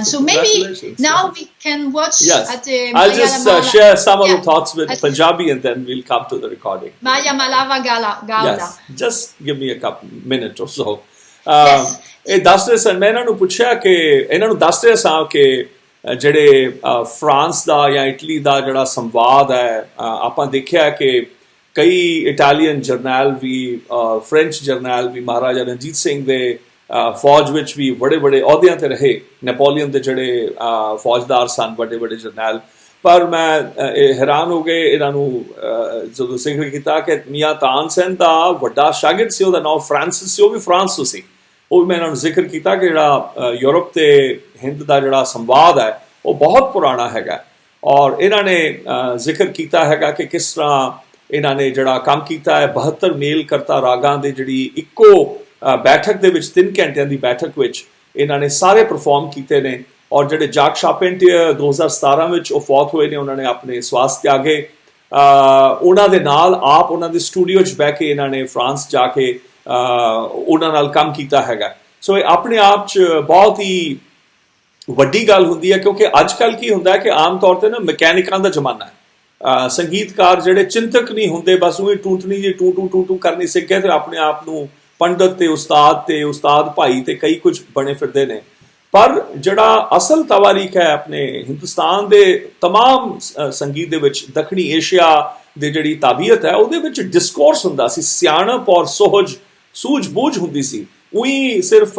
So maybe now we can watch at the I'll just share some of the thoughts with Punjabi, and then we'll come to the recording. Maya Malava Gaula. Yes, just give me a minute or so. ਇਹ ਦੱਸ ਰਹੇ ਸਨ, ਮੈਂ ਇਹਨਾਂ ਨੂੰ ਪੁੱਛਿਆ ਕਿ ਇਹਨਾਂ ਨੂੰ ਦੱਸ ਰਹੇ ਸਾਂ ਕਿ ਜਿਹੜੇ ਫਰਾਂਸ ਦਾ ਜਾਂ ਇਟਲੀ ਦਾ ਜਿਹੜਾ ਸੰਵਾਦ ਹੈ, ਆਪਾਂ ਦੇਖਿਆ ਕਿ ਕਈ ਇਟਾਲੀਅਨ ਜਰਨੈਲ ਵੀ, ਫ੍ਰੈਂਚ ਜਰਨੈਲ ਵੀ ਮਹਾਰਾਜਾ ਰਣਜੀਤ ਸਿੰਘ ਦੇ ਫੌਜ ਵਿੱਚ ਵੀ ਬੜੇ ਅਹੁਦਿਆਂ ਤੇ ਰਹੇ, ਨੈਪੋਲੀਅਨ ਦੇ ਜਿਹੜੇ ਫੌਜਦਾਰ ਸਨ, ਵੱਡੇ ਜਰਨੈਲ। ਪਰ ਮੈਂ ਹੈਰਾਨ ਹੋ ਗਏ ਇਹਨਾਂ ਨੂੰ ਜਦੋਂ ਜ਼ਿਕਰ ਕੀਤਾ ਕਿ ਮੀਆਂ ਤਾਨ ਸੈਨ ਦਾ ਵੱਡਾ ਸ਼ਾਗਿਰਦ ਸੀ, ਉਹਦਾ ਨਾਮ ਫ੍ਰਾਂਸਿਸ ਸੀ, ਉਹ ਵੀ ਫਰਾਂਸ ਤੋਂ ਸੀ। ਉਹ ਵੀ ਮੈਂ ਇਹਨਾਂ ਨੂੰ ਜ਼ਿਕਰ ਕੀਤਾ ਕਿ ਜਿਹੜਾ ਯੂਰਪ ਤੇ ਹਿੰਦ ਦਾ ਜਿਹੜਾ ਸੰਵਾਦ ਹੈ ਉਹ ਬਹੁਤ ਪੁਰਾਣਾ ਹੈਗਾ, ਔਰ ਇਹਨਾਂ ਨੇ ਜ਼ਿਕਰ ਕੀਤਾ ਹੈਗਾ ਕਿ ਕਿਸ ਤਰ੍ਹਾਂ ਇਹਨਾਂ ਨੇ ਜਿਹੜਾ ਕੰਮ ਕੀਤਾ ਹੈ 72 ਮੇਲ ਕਰਤਾ ਰਾਗਾਂ ਦੇ ਜਿਹੜੀ ਇੱਕੋ ਬੈਠਕ ਦੇ ਵਿੱਚ 3 ਘੰਟਿਆਂ ਦੀ ਬੈਠਕ ਵਿੱਚ ਇਹਨਾਂ ਨੇ ਸਾਰੇ ਪਰਫਾਰਮ ਕੀਤੇ ਨੇ। ਔਰ ਜਿਹੜੇ ਜਾਕ ਸ਼ਾਰਪੈਂਟੀਅਰ 2017 ਵਿੱਚ ਉਹ ਫੌਤ ਹੋਏ ਨੇ, ਉਹਨਾਂ ਨੇ ਆਪਣੇ ਸਵਾਸ ਤਿਆਗੇ। ਉਹਨਾਂ ਦੇ ਨਾਲ ਆਪ ਉਹਨਾਂ ਦੇ ਸਟੂਡੀਓ 'ਚ ਬਹਿ ਕੇ ਇਹਨਾਂ ਨੇ ਫਰਾਂਸ ਜਾ ਕੇ ਉਹਨਾਂ ਨਾਲ ਕੰਮ ਕੀਤਾ ਹੈਗਾ। ਸੋ ਇਹ ਆਪਣੇ ਆਪ 'ਚ ਬਹੁਤ ਹੀ ਵੱਡੀ ਗੱਲ ਹੁੰਦੀ ਹੈ, ਕਿਉਂਕਿ ਅੱਜ ਕੱਲ੍ਹ ਕੀ ਹੁੰਦਾ ਹੈ ਕਿ ਆਮ ਤੌਰ 'ਤੇ ਨਾ ਮਕੈਨਿਕਾਂ ਦਾ ਜ਼ਮਾਨਾ ਹੈ। ਸੰਗੀਤਕਾਰ ਜਿਹੜੇ ਚਿੰਤਕ ਨਹੀਂ ਹੁੰਦੇ, ਬਸ ਉਹੀ ਟੂਟਣੀ ਜੀ ਟੂ ਕਰਨੀ ਸਿੱਖ ਗਏ ਤੇ ਆਪਣੇ ਆਪ ਨੂੰ ਪੰਡਤ ਤੇ ਉਸਤਾਦ ਭਾਈ ਤੇ ਕਈ ਕੁਝ ਬਣੇ ਫਿਰਦੇ ਨੇ। ਪਰ ਜਿਹੜਾ ਅਸਲ ਤਵਾਰੀਖ ਹੈ ਆਪਣੇ ਹਿੰਦੁਸਤਾਨ ਦੇ ਤਮਾਮ ਸੰਗੀਤ ਦੇ ਵਿੱਚ, ਦੱਖਣੀ ਏਸ਼ੀਆ ਦੇ ਜਿਹੜੀ ਤਾਬੀਅਤ ਹੈ ਉਹਦੇ ਵਿੱਚ ਡਿਸਕੋਰਸ ਹੁੰਦਾ ਸੀ, ਸਿਆਣਪ ਔਰ ਸੂਝ-ਬੂਝ ਹੁੰਦੀ ਸੀ। ਉਹੀ ਸਿਰਫ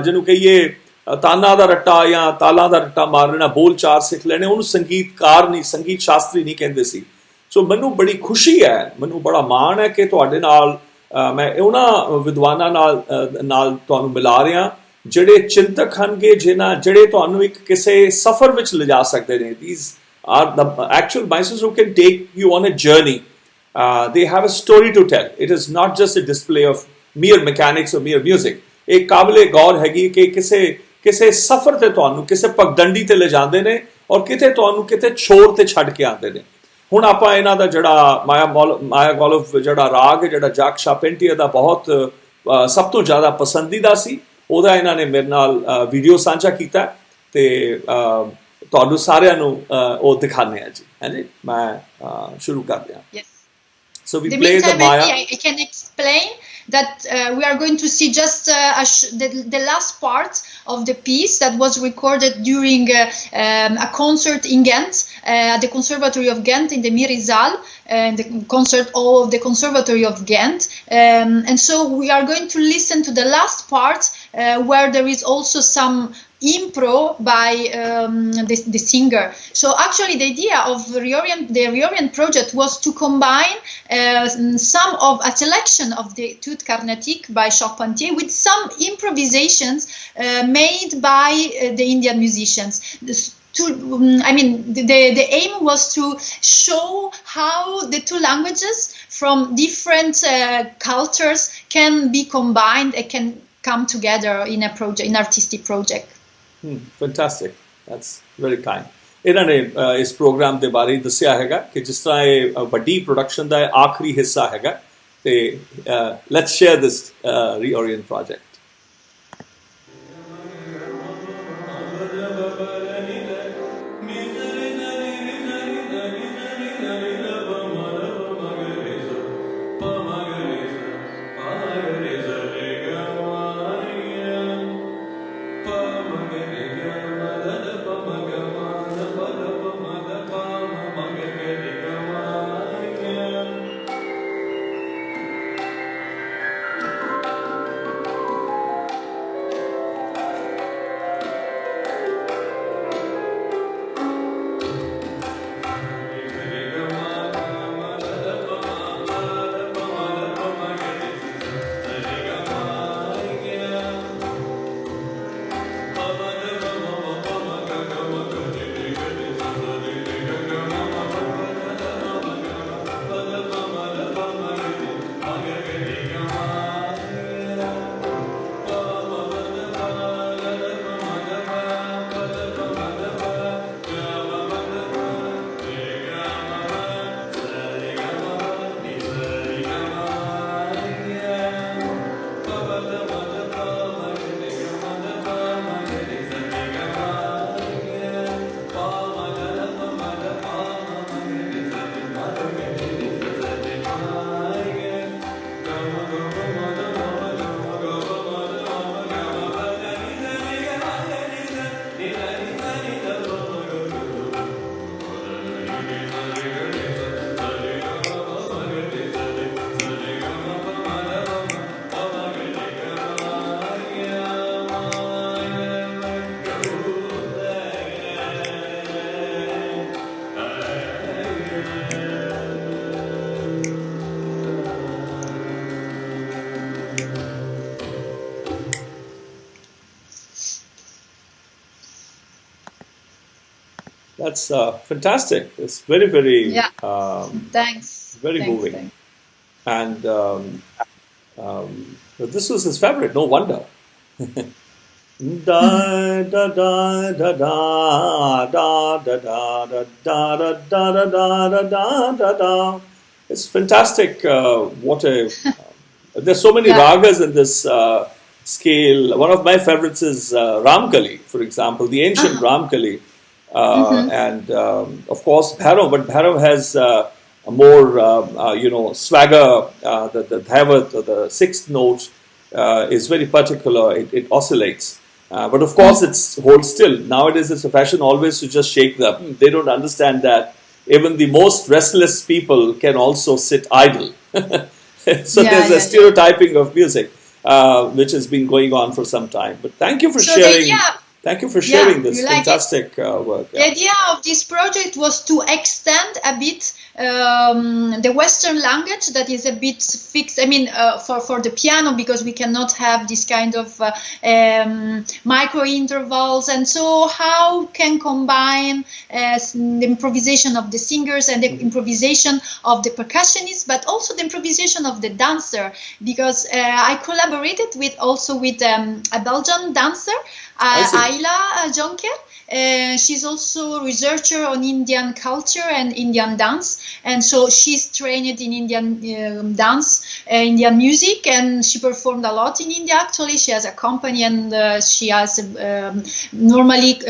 ਜਿਹਨੂੰ ਕਹੀਏ ਤਾਨਾਂ ਦਾ ਰੱਟਾ ਜਾਂ ਤਾਲਾਂ ਦਾ ਰੱਟਾ ਮਾਰ ਲੈਣਾ, ਬੋਲ ਚਾਰ ਸਿੱਖ ਲੈਣੇ, ਉਹਨੂੰ ਸੰਗੀਤ ਸ਼ਾਸਤਰੀ ਨਹੀਂ ਕਹਿੰਦੇ ਸੀ। ਸੋ ਮੈਨੂੰ ਬੜੀ ਖੁਸ਼ੀ ਹੈ, ਮੈਨੂੰ ਬੜਾ ਮਾਣ ਹੈ ਕਿ ਤੁਹਾਡੇ ਨਾਲ ਮੈਂ ਉਹਨਾਂ ਵਿਦਵਾਨਾਂ ਨਾਲ ਤੁਹਾਨੂੰ ਮਿਲਾ ਰਿਹਾ ਜਿਹੜੇ ਚਿੰਤਕ ਹਨਗੇ, ਜਿਹੜੇ ਤੁਹਾਨੂੰ ਇੱਕ ਕਿਸੇ ਸਫ਼ਰ ਵਿੱਚ ਲਿਜਾ ਸਕਦੇ ਨੇ। These are the actual maestros who can take you on a journey. They have a story to tell. It is not just a display of mere mechanics or mere music. ਇਹ ਕਾਬਲੇ ਗੌਰ ਹੈਗੀ ਕਿ ਕਿਸੇ ਸਫ਼ਰ ਤੇ ਤੁਹਾਨੂੰ ਕਿਸੇ ਪਗਡੰਡੀ ਤੇ ਲਿਜਾਂਦੇ ਨੇ ਔਰ ਤੁਹਾਨੂੰ ਕਿਤੇ ਛੋੜ ਤੇ ਛੱਡ ਕੇ ਆਉਂਦੇ ਨੇ। ਹੁਣ ਆਪਾਂ ਇਹਨਾਂ ਦਾ ਜਿਹੜਾ ਮਾਇਆ ਗੌਲਫ ਜਿਹੜਾ ਰਾਗ ਹੈ, ਜਿਹੜਾ ਜਾਕ ਸ਼ਾਰਪੈਂਟੀਅਰ ਦਾ ਬਹੁਤ ਸਭ ਤੋਂ ਜ਼ਿਆਦਾ ਪਸੰਦੀਦਾ ਸੀ, ਉਹਦਾ ਇਹਨਾਂ ਨੇ ਮੇਰੇ ਨਾਲ ਵੀਡੀਓ ਸਾਂਝਾ ਕੀਤਾ ਤੇ ਤੁਹਾਨੂੰ ਸਾਰਿਆਂ ਨੂੰ ਉਹ ਦਿਖਾਣੇ ਆ ਜੀ। ਹਾਂਜੀ, ਮੈਂ ਸ਼ੁਰੂ ਕਰਦੇ ਹਾਂ। So we play the Maya. I can explain that we are going to see just the last part of the piece that was recorded during a concert in Ghent, at the Conservatory of Ghent in the Mirizal, the concert hall of the Conservatory of Ghent. And so we are going to listen to the last part where there is also some impro by the singer. So actually the idea of the Reorient project was to combine a selection of the Etudes Karnatiques by Charpentier with some improvisations made by the Indian musicians. The aim was to show how the two languages from different cultures can be combined and can come together in a project, in artistic project. Fantastic. That's very kind. ਇਹਨਾਂ ਨੇ ਇਸ programme ਦੇ ਬਾਰੇ ਦੱਸਿਆ ਹੈਗਾ ਕਿ ਜਿਸ ਤਰ੍ਹਾਂ ਇਹ ਵੱਡੀ ਪ੍ਰੋਡਕਸ਼ਨ ਦਾ ਆਖਰੀ ਹਿੱਸਾ ਹੈਗਾ ਤੇ let's share this reorient project. That's fantastic. It's very, very thanks. Very moving. Thanks. And this was his favorite. No wonder. Da da da da da da da da da da da da da da da da. It's fantastic. What a there's so many ragas in this scale. One of my favorites is Rāñgalī, for example, the ancient Rāñgalī, and of course Bhairav. But Bhairav has a more swagger. The dhavat, the sixth note, is very particular. It oscillates. But of course, it's hold still. Nowadays, it's a fashion always to just shake them. They don't understand that even the most restless people can also sit idle. So there's a stereotyping of music, which has been going on for some time. But thank you for sharing. Thank you for sharing this fantastic work. The idea of this project was to extend a bit the Western language that is a bit fixed. I mean, for the piano, because we cannot have this kind of micro intervals, and so how can combine the improvisation of the singers and the improvisation of the percussionist, but also the improvisation of the dancer, because I collaborated with a Belgian dancer. Ayla Jonker. She's also a researcher on Indian culture and Indian dance, and so she's trained in Indian dance, Indian music, and she performed a lot in India. Actually, she has a company, and she has normally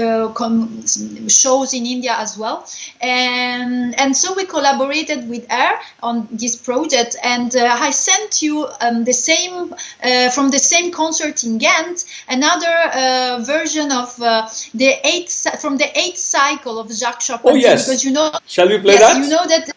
shows in India as well. And so we collaborated with her on this project, and I sent you the same from the same concert in Ghent, another version of the eighth cycle of Jacques Charpentier. Oh yes, because shall we play that? You know that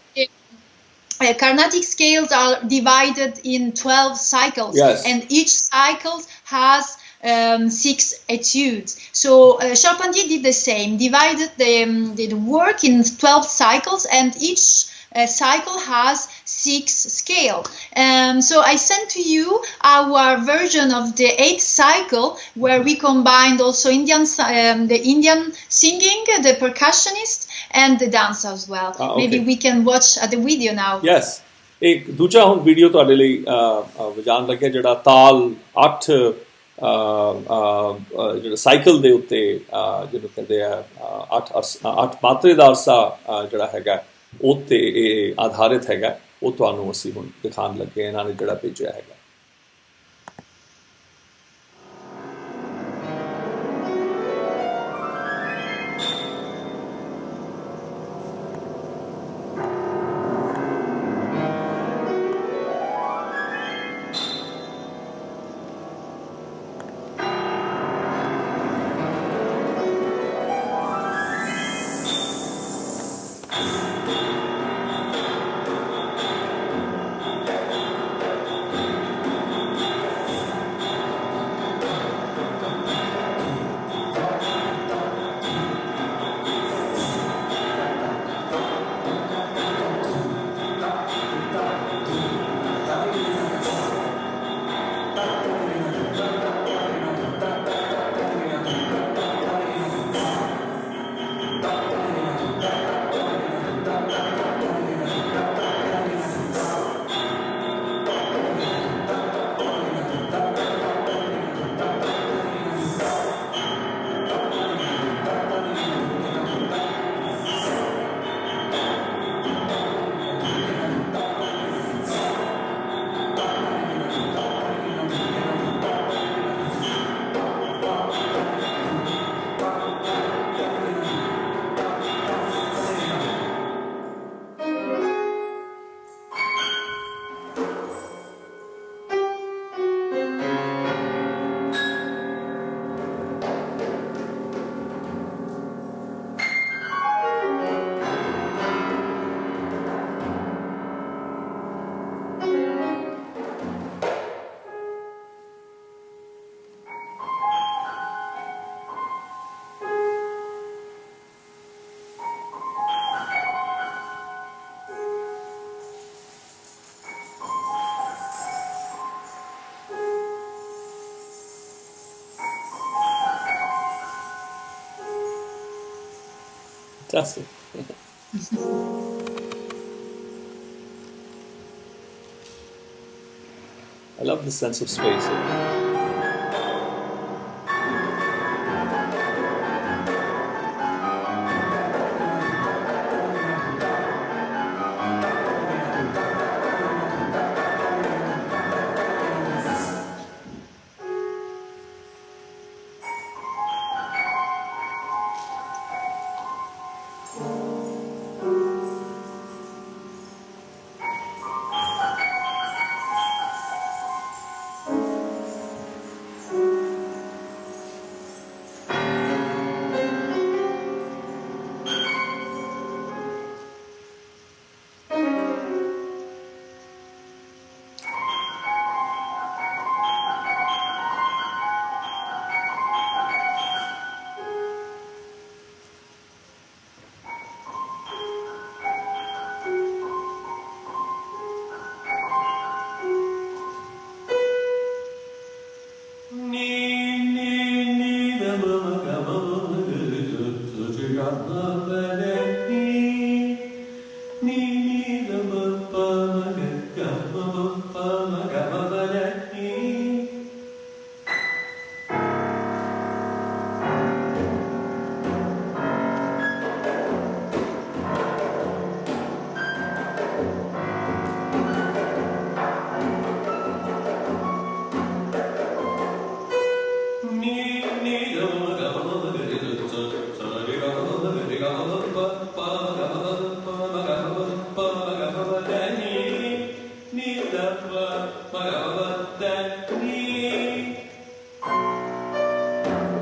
Carnatic scales are divided in 12 cycles, and each cycle has 6 etudes. So Charpentier did the same, divided the work in 12 cycles, and each cycle has 6 scale. So I sent to you our version of the 8th cycle, where we combined also the Indian singing, the percussionist, and the dance as well. Okay. Maybe we can watch the video now. Yes. एक दूसरा हम video ਤੁਹਾਡੇ ਲਈ ਵਜਾਣ ਲੱਗੇ ਜਿਹੜਾ ਤਾਲ 8 ਜਿਹੜਾ cycle ਦੇ ਉੱਤੇ ਜਿਹਨੂੰ ਕਹਿੰਦੇ ਆ 8 ਮਾਤਰੇ ਦਾ ਅਰਸਾ ਜਿਹੜਾ ਹੈਗਾ ਉੱਤੇ ਇਹ ਆਧਾਰਿਤ ਹੈਗਾ ਉਹ ਤੁਹਾਨੂੰ ਅਸੀਂ ਹੁਣ ਦਿਖਾਉਣ ਲੱਗੇ ਇਹਨਾਂ ਨੇ ਜਿਹੜਾ ਭੇਜਿਆ ਹੈਗਾ Fantastic. I love the sense of space.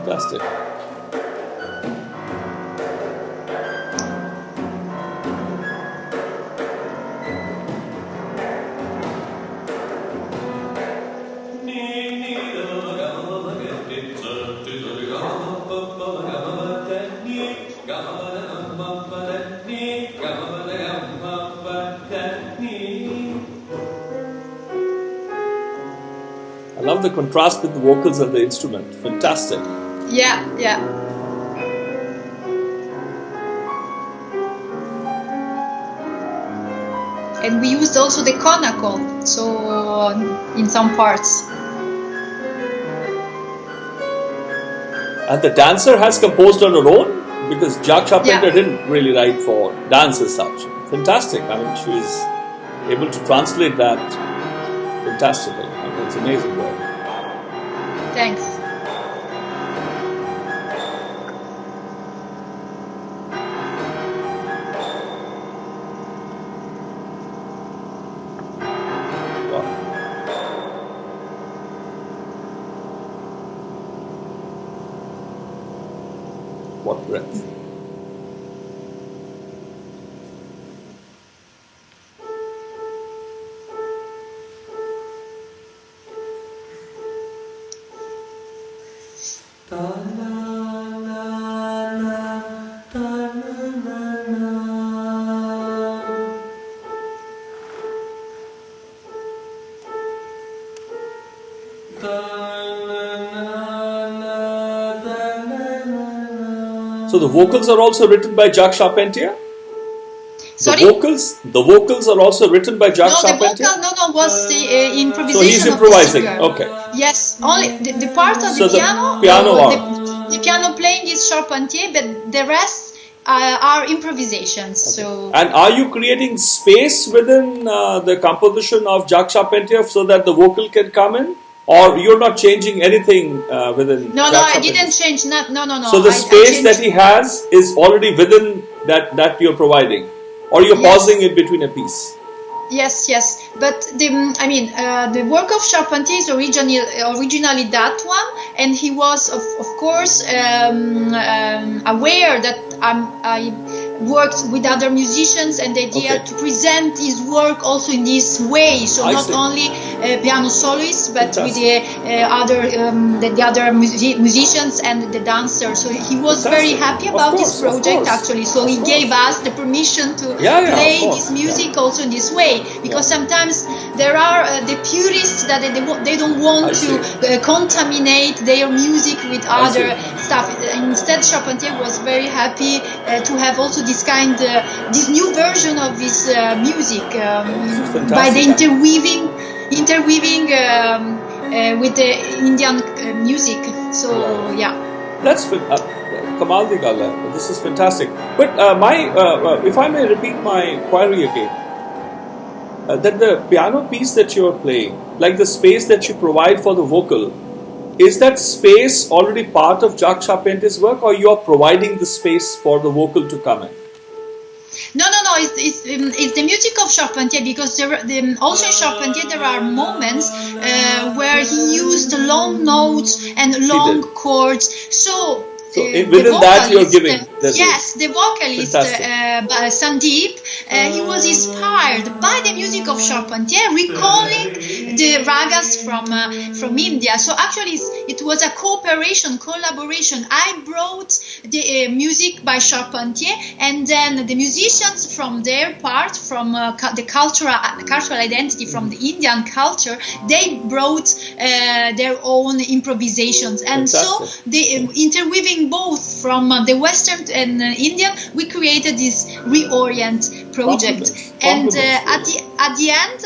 Fantastic. I love the contrast with the vocals and the instrument. Fantastic. Yeah, yeah. And we used also the conical, so in some parts. And the dancer has composed on her own, because Jacques Charpentier didn't really write for dance as such. Fantastic. I mean, she is able to translate that fantastically. I mean, it's amazing work. Thanks. What breath. So the vocals are also written by Jacques Charpentier? Sorry? The vocals are also written by Jacques Charpentier? No, the vocal, was the improvisation. So he's improvising, of the okay. Yes, only the part of So the piano. The piano playing is Charpentier, but the rest are improvisations. Okay. So. And are you creating space within the composition of Jacques Charpentier so that the vocal can come in? Or you're not changing anything within? No, I didn't change. No. So the space that he has is already within that you're providing, or you're pausing it between a piece. Yes. But the work of Charpentier is originally that one, and he was of course aware that I worked with other musicians, and the idea to present his work also in this way. So not only piano soloists, but with the other musicians and the dancers. So he was very happy about this project actually. So he gave us the permission to play this music also in this way, because sometimes there are the purists that they don't want to contaminate their music with other stuff. Instead, Charpentier was very happy to have also this new version of his music by the interweaving with the Indian music. So That's Kamal di Galla. This is fantastic. But if I may repeat my query again, that the piano piece that you are playing, like the space that you provide for the vocal, is that space already part of Jacques Charpentier's work, or you are providing the space for the vocal to come in? No. It's the music of Charpentier, because also in Charpentier there are moments where he used long notes and long chords. So within that you're giving. The vocalist Sandeep, he was inspired by the music of Charpentier, recalling the ragas from India. So actually it was a collaboration. I brought the music by Charpentier, and then the musicians from their part, from the cultural identity from the Indian culture, they brought their own improvisations. And Fantastic. so interweaving both from the Western and Indian, we created this Reorient project. And at the end,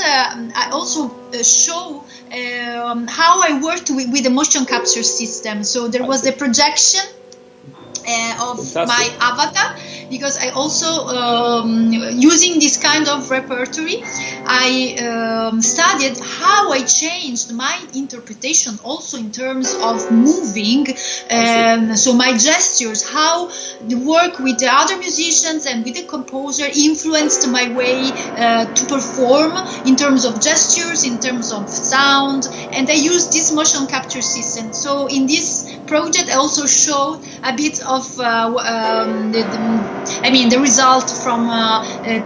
I also show how I worked with the motion capture system. So there was the projection of Fantastic. my avatar, because I also using this kind of repertoire, I studied how I changed my interpretation also in terms of moving, so my gestures, how the work with the other musicians and with the composer influenced my way to perform in terms of gestures, in terms of sound, and I used this motion capture system. So in this project I also showed a bit of the result from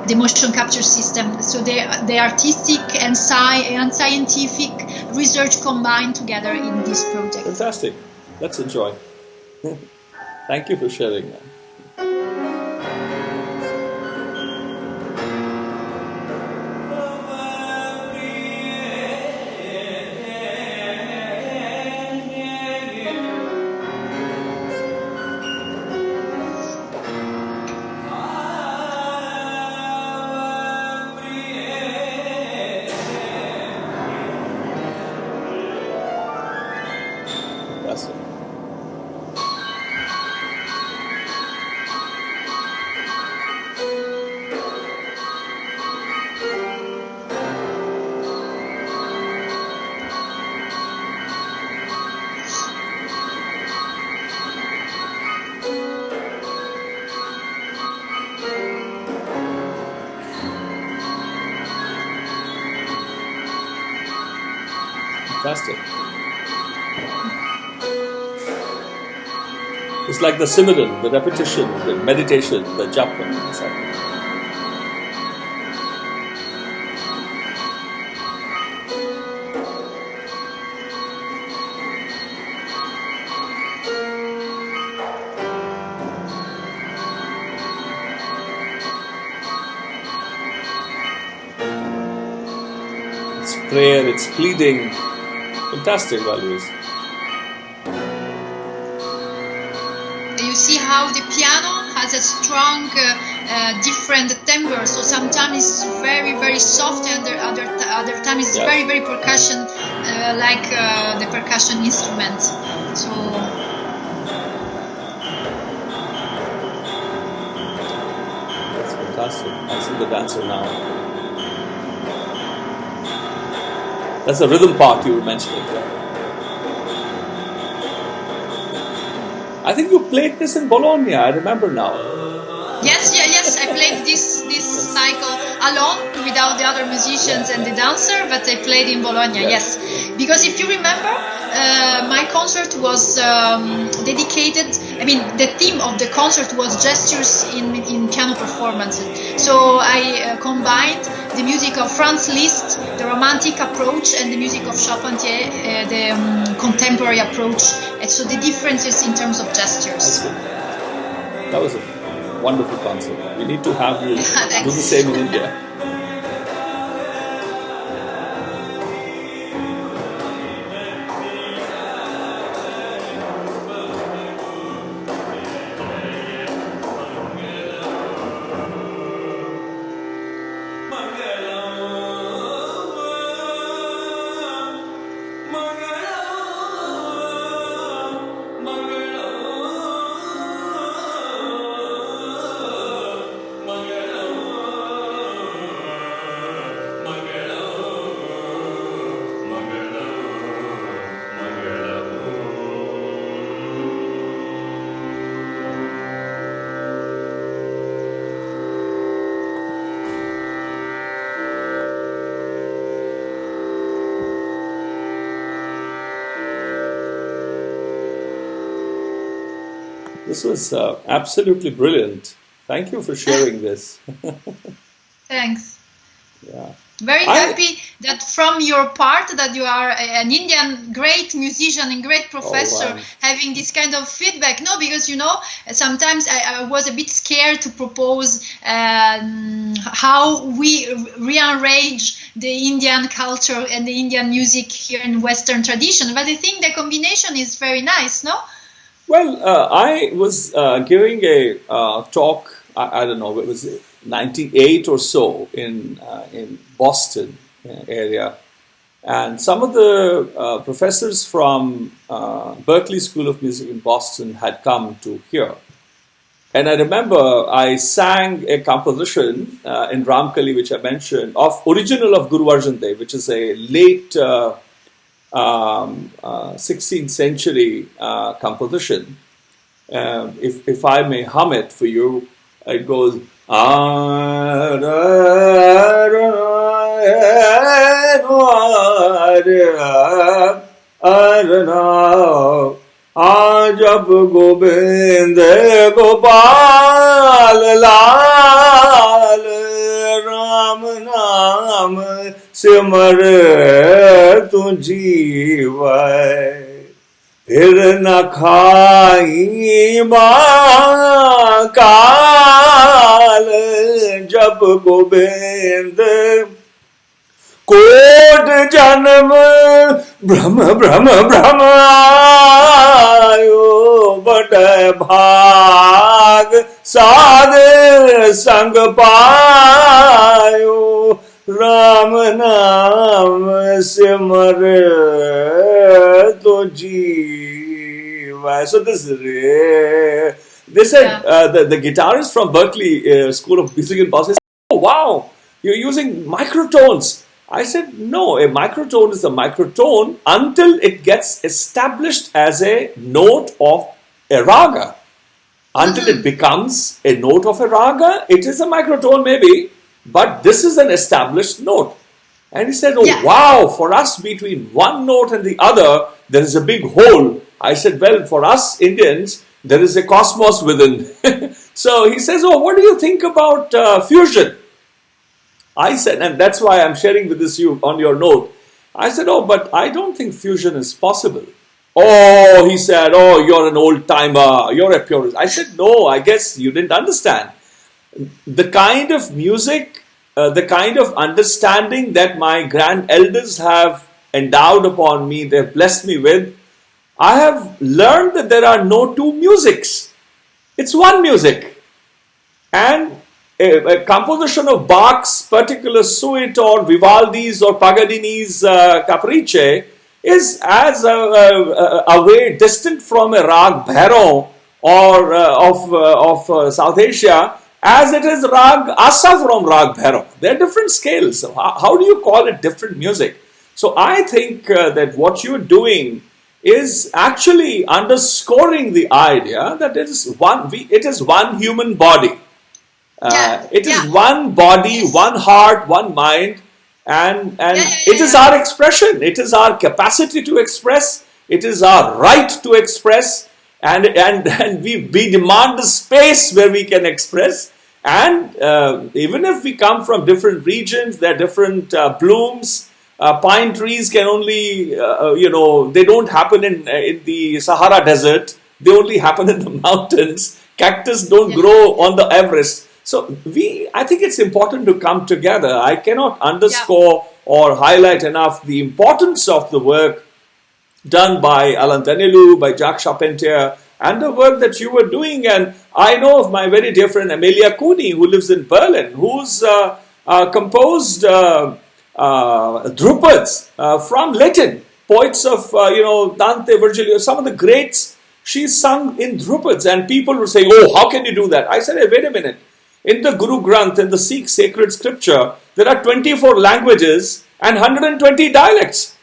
the motion capture system. So the artistic and scientific research combined together in this project. Fantastic. Let's enjoy. Thank you for sharing that. Fantastic. Fantastic. It's like the Simran, the repetition, the meditation, the japa. It's prayer, it's pleading. Fantastic values. You see how the piano has a strong, different timbre. So sometimes it's very, very soft, and other times it's very, very percussion, like the percussion instrument. So that's fantastic. I see the dancer now. That's the rhythm part you were mentioning. I think you played this in Bologna, I remember now. Yes, I played this cycle alone without the other musicians and the dancer, but I played in Bologna, yes. Because if you remember, my concert was dedicated, the theme of the concert was gestures in piano performances. So I combined the music of Franz Liszt, the romantic approach, and the music of Charpentier, the contemporary approach. And so the differences in terms of gestures. That was a wonderful concert. We need to have you do the same in India. This was absolutely brilliant. Thank you for sharing this. Thanks. Yeah. Very happy that from your part that you are an Indian great musician and great professor having this kind of feedback. No, because sometimes I was a bit scared to propose how we rearrange the Indian culture and the Indian music here in Western tradition. But I think the combination is very nice, no? Well, I was giving a talk, I don't know, it was 98 or so in Boston area, and some of the professors from Berklee School of Music in Boston had come to hear. And I remember I sang a composition in Rāñgalī, which I mentioned, of original of Guru Arjan Dev, which is a late 16th century composition. If I may hum it for you, it goes जब गोविंद गोपाल लाल राम नाम सिमर तू जीवै फिर न खाई काल जब Govind coat जन्म भ्रम भ्रम भ्रम आयो बट भाग साधे संग पायो राम नाम सिमर तो जीवा. So this they said the guitarist from Berklee School of Music in Boston said, "Oh wow, you're using microtones." I said, no, a microtone is a microtone until it gets established as a note of a raga. Until it becomes a note of a raga, it is a microtone maybe, but this is an established note. And he said, oh wow, for us between one note and the other, there is a big hole. I said, well, for us Indians, there is a cosmos within. So he says, oh, what do you think about fusion? I said, and that's why I'm sharing with this you on your note. I said, oh, but I don't think fusion is possible. Oh, he said, oh, you're an old timer, you're a purist. I said, no, I guess you didn't understand. The kind of music, the kind of understanding that my grand elders have endowed upon me, they've blessed me with, I have learned that there are no two musics. It's one music. And a composition of Bach's particular suite or Vivaldi's or Paganini's Capricce is as away distant from a rag bhairon or of South Asia as it is rag asa from rag bhairon. They're different scales. So how do you call it different music? So I think that what you're doing is actually underscoring the idea that it is one human body. It is one body, one heart, one mind, and it is our expression. It is our capacity to express. It is our right to express, and we demand the space where we can express. And even if we come from different regions, there are different blooms. Pine trees can only, they don't happen in the Sahara Desert. They only happen in the mountains. Cactus don't grow on the Everest. So I think it's important to come together. I cannot underscore or highlight enough the importance of the work done by Alan Danelu, by Jacques Charpentier, and the work that you were doing. And I know of my very dear friend Amelia Cooney, who lives in Berlin, who's composed Dhrupads from Latin, poets of Dante, Virgilio, some of the greats. She's sung in Dhrupads, and people will say, "Oh, how can you do that?" I said, "Hey, wait a minute. In the Guru Granth, in the Sikh sacred scripture, there are 24 languages and 120 dialects.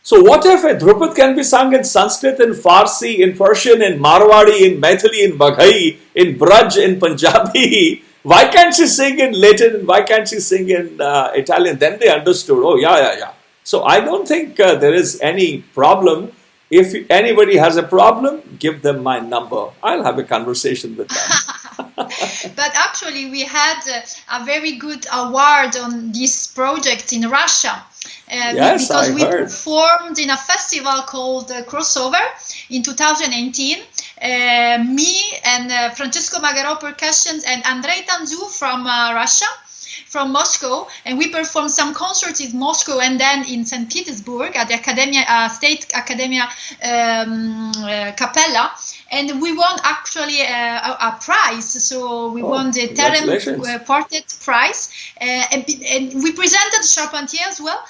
So what if a Dhrupad can be sung in Sanskrit, in Farsi, in Persian, in Marwadi, in Maithili, in Baghai, in Braj, in Punjabi? Why can't she sing in Latin? Why can't she sing in Italian?" Then they understood, oh, yeah. So I don't think there is any problem. If anybody has a problem, give them my number. I'll have a conversation with them. But actually we had a very good award on this project in Russia. Yes, because I we heard. performed in a festival called Crossover in 2018. Me and Francesco Magaro percussion and Andrei Tanzu from Russia, from Moscow, and we performed some concerts in Moscow and then in St. Petersburg at the State Academia Capella. And we won actually a prize. So we won the Terem Quartet Prize. And we presented Charpentier as well,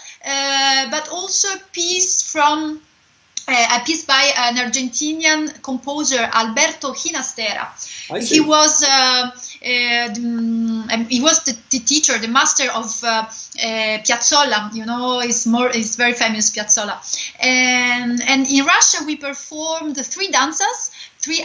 but also a piece from a piece by an Argentinian composer, Alberto Ginastera. He was the teacher, the master of Piazzolla. You know, is very famous Piazzolla. And in Russia we performed three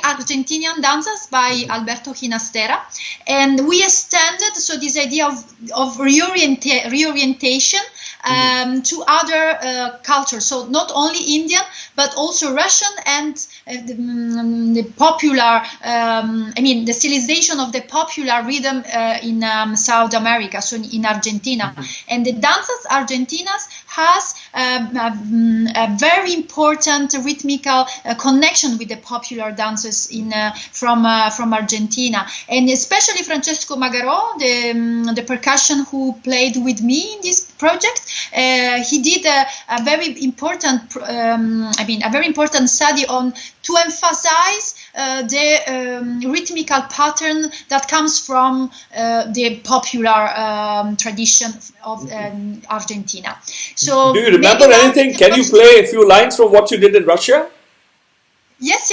Argentinian dances by Alberto Ginastera, and we extended this idea of reorientation to other cultures. So not only Indian, but also Russian and the popular, the stylization of the popular rhythm in South America, so in Argentina. And the danzas Argentinas has a very important rhythmical connection with the popular dances from Argentina, and especially Francesco Magaro, the percussion who played with me in this project. He did a very important study on to emphasize the rhythmical pattern that comes from the popular tradition of Argentina. So, do you remember anything? Can you play a few lines from what you did in Russia? Yes.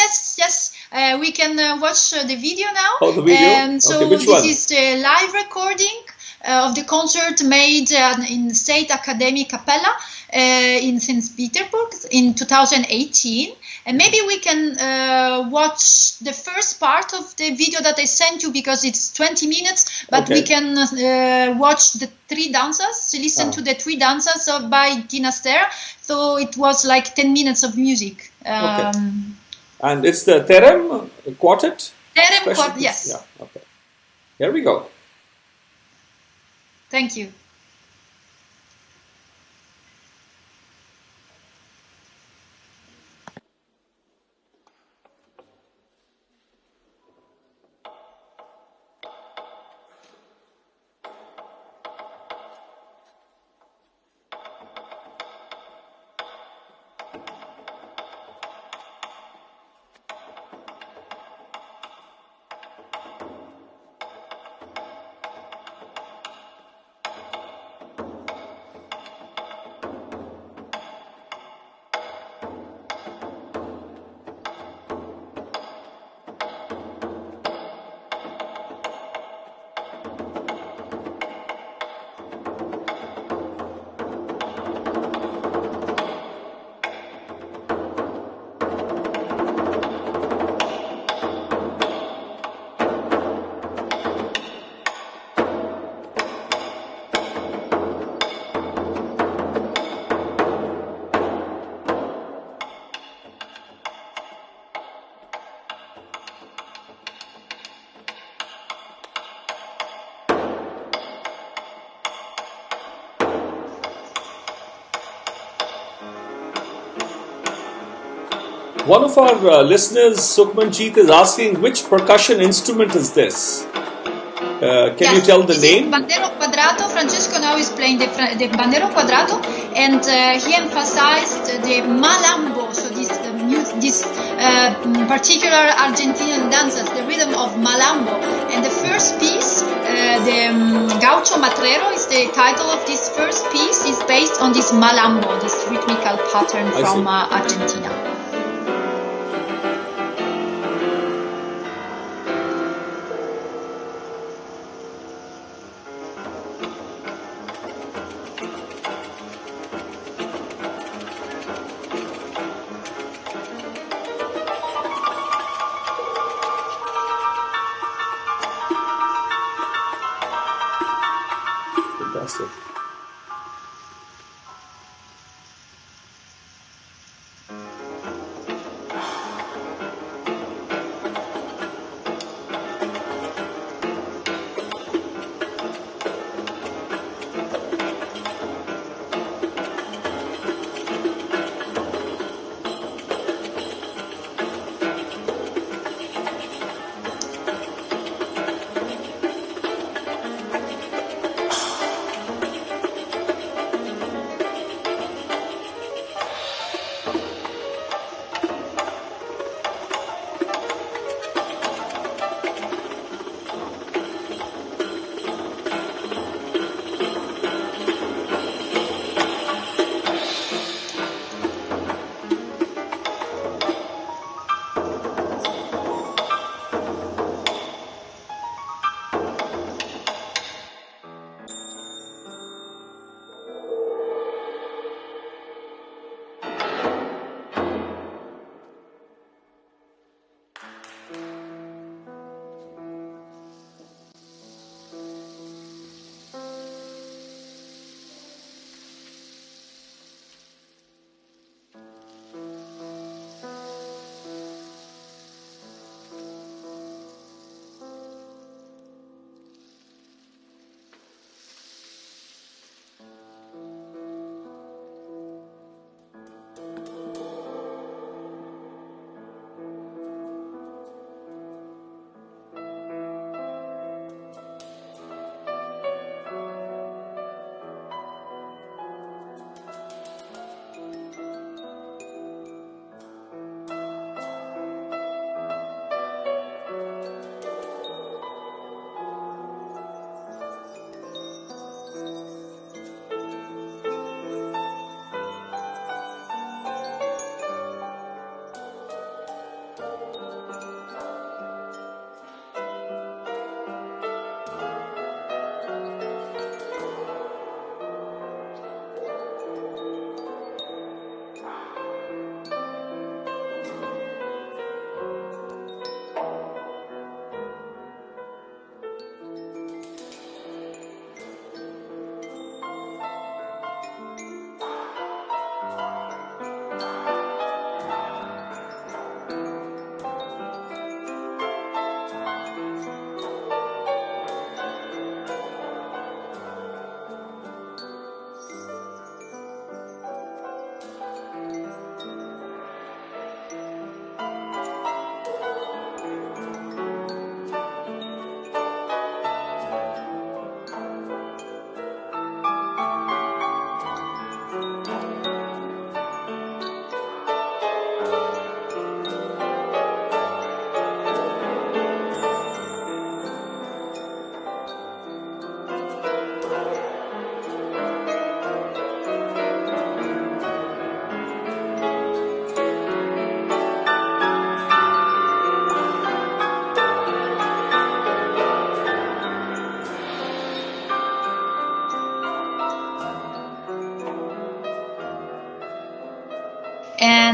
We can watch the video now. Oh, the video. So which one? This is the live recording of the concert made in State Academy Capella in St. Petersburg in 2018. And maybe we can watch the first part of the video that I sent you, because it's 20 minutes, but we can watch the three dances, listen to the three dances by Ginastera. So it was like 10 minutes of music. And it's the Terem Quartet? Terem Quartet, yes. Yeah, okay. Here we go. Thank you. One of our listeners, Sukmanjeet, is asking, which percussion instrument is this? Can you tell the name? Bandero Quadrato. Francesco now is playing the Bandero Quadrato, and he emphasized the malambo, so this particular Argentinian dances, the rhythm of malambo. And the first piece, the Gaucho Matrero, is the title of this first piece, is based on this malambo, this rhythmical pattern from Argentina. Fantastic.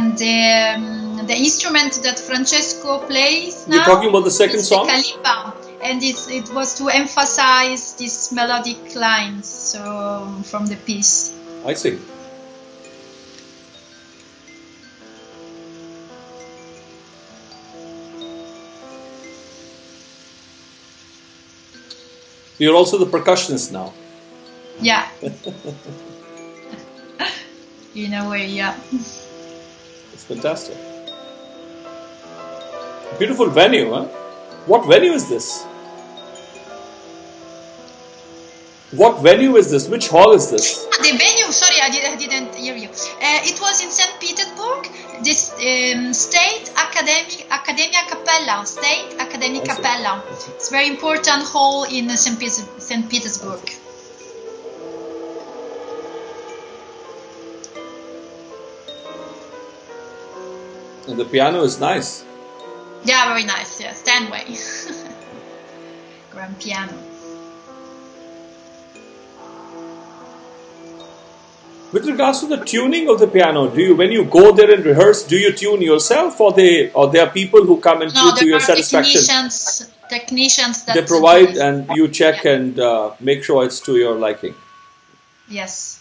and the instrument that Francesco plays now. You're talking about the second is song? the Calipa, and it was to emphasize these melodic lines, so from the piece. I see. You're also the percussionist now. Yeah. In a way, yeah. It's fantastic. Beautiful venue, huh? What venue is this? What venue is this? Which hall is this? The venue, sorry, I didn't hear you. It was in St. Petersburg, this State Academia Capella, State Academic Capella. It's a very important hall in St. Petersburg. And the piano is nice. Yeah, very nice, yeah, Steinway. Grand piano. With regards to the tuning of the piano, when you go there and rehearse, do you tune yourself, or there are people who come and tune to your satisfaction? Technicians that they provide, and you check and make sure it's to your liking. Yes.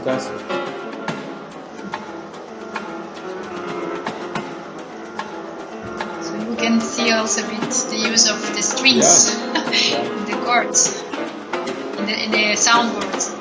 Fantastic. So you can see also a bit the use of the strings in the chords, in the soundboards.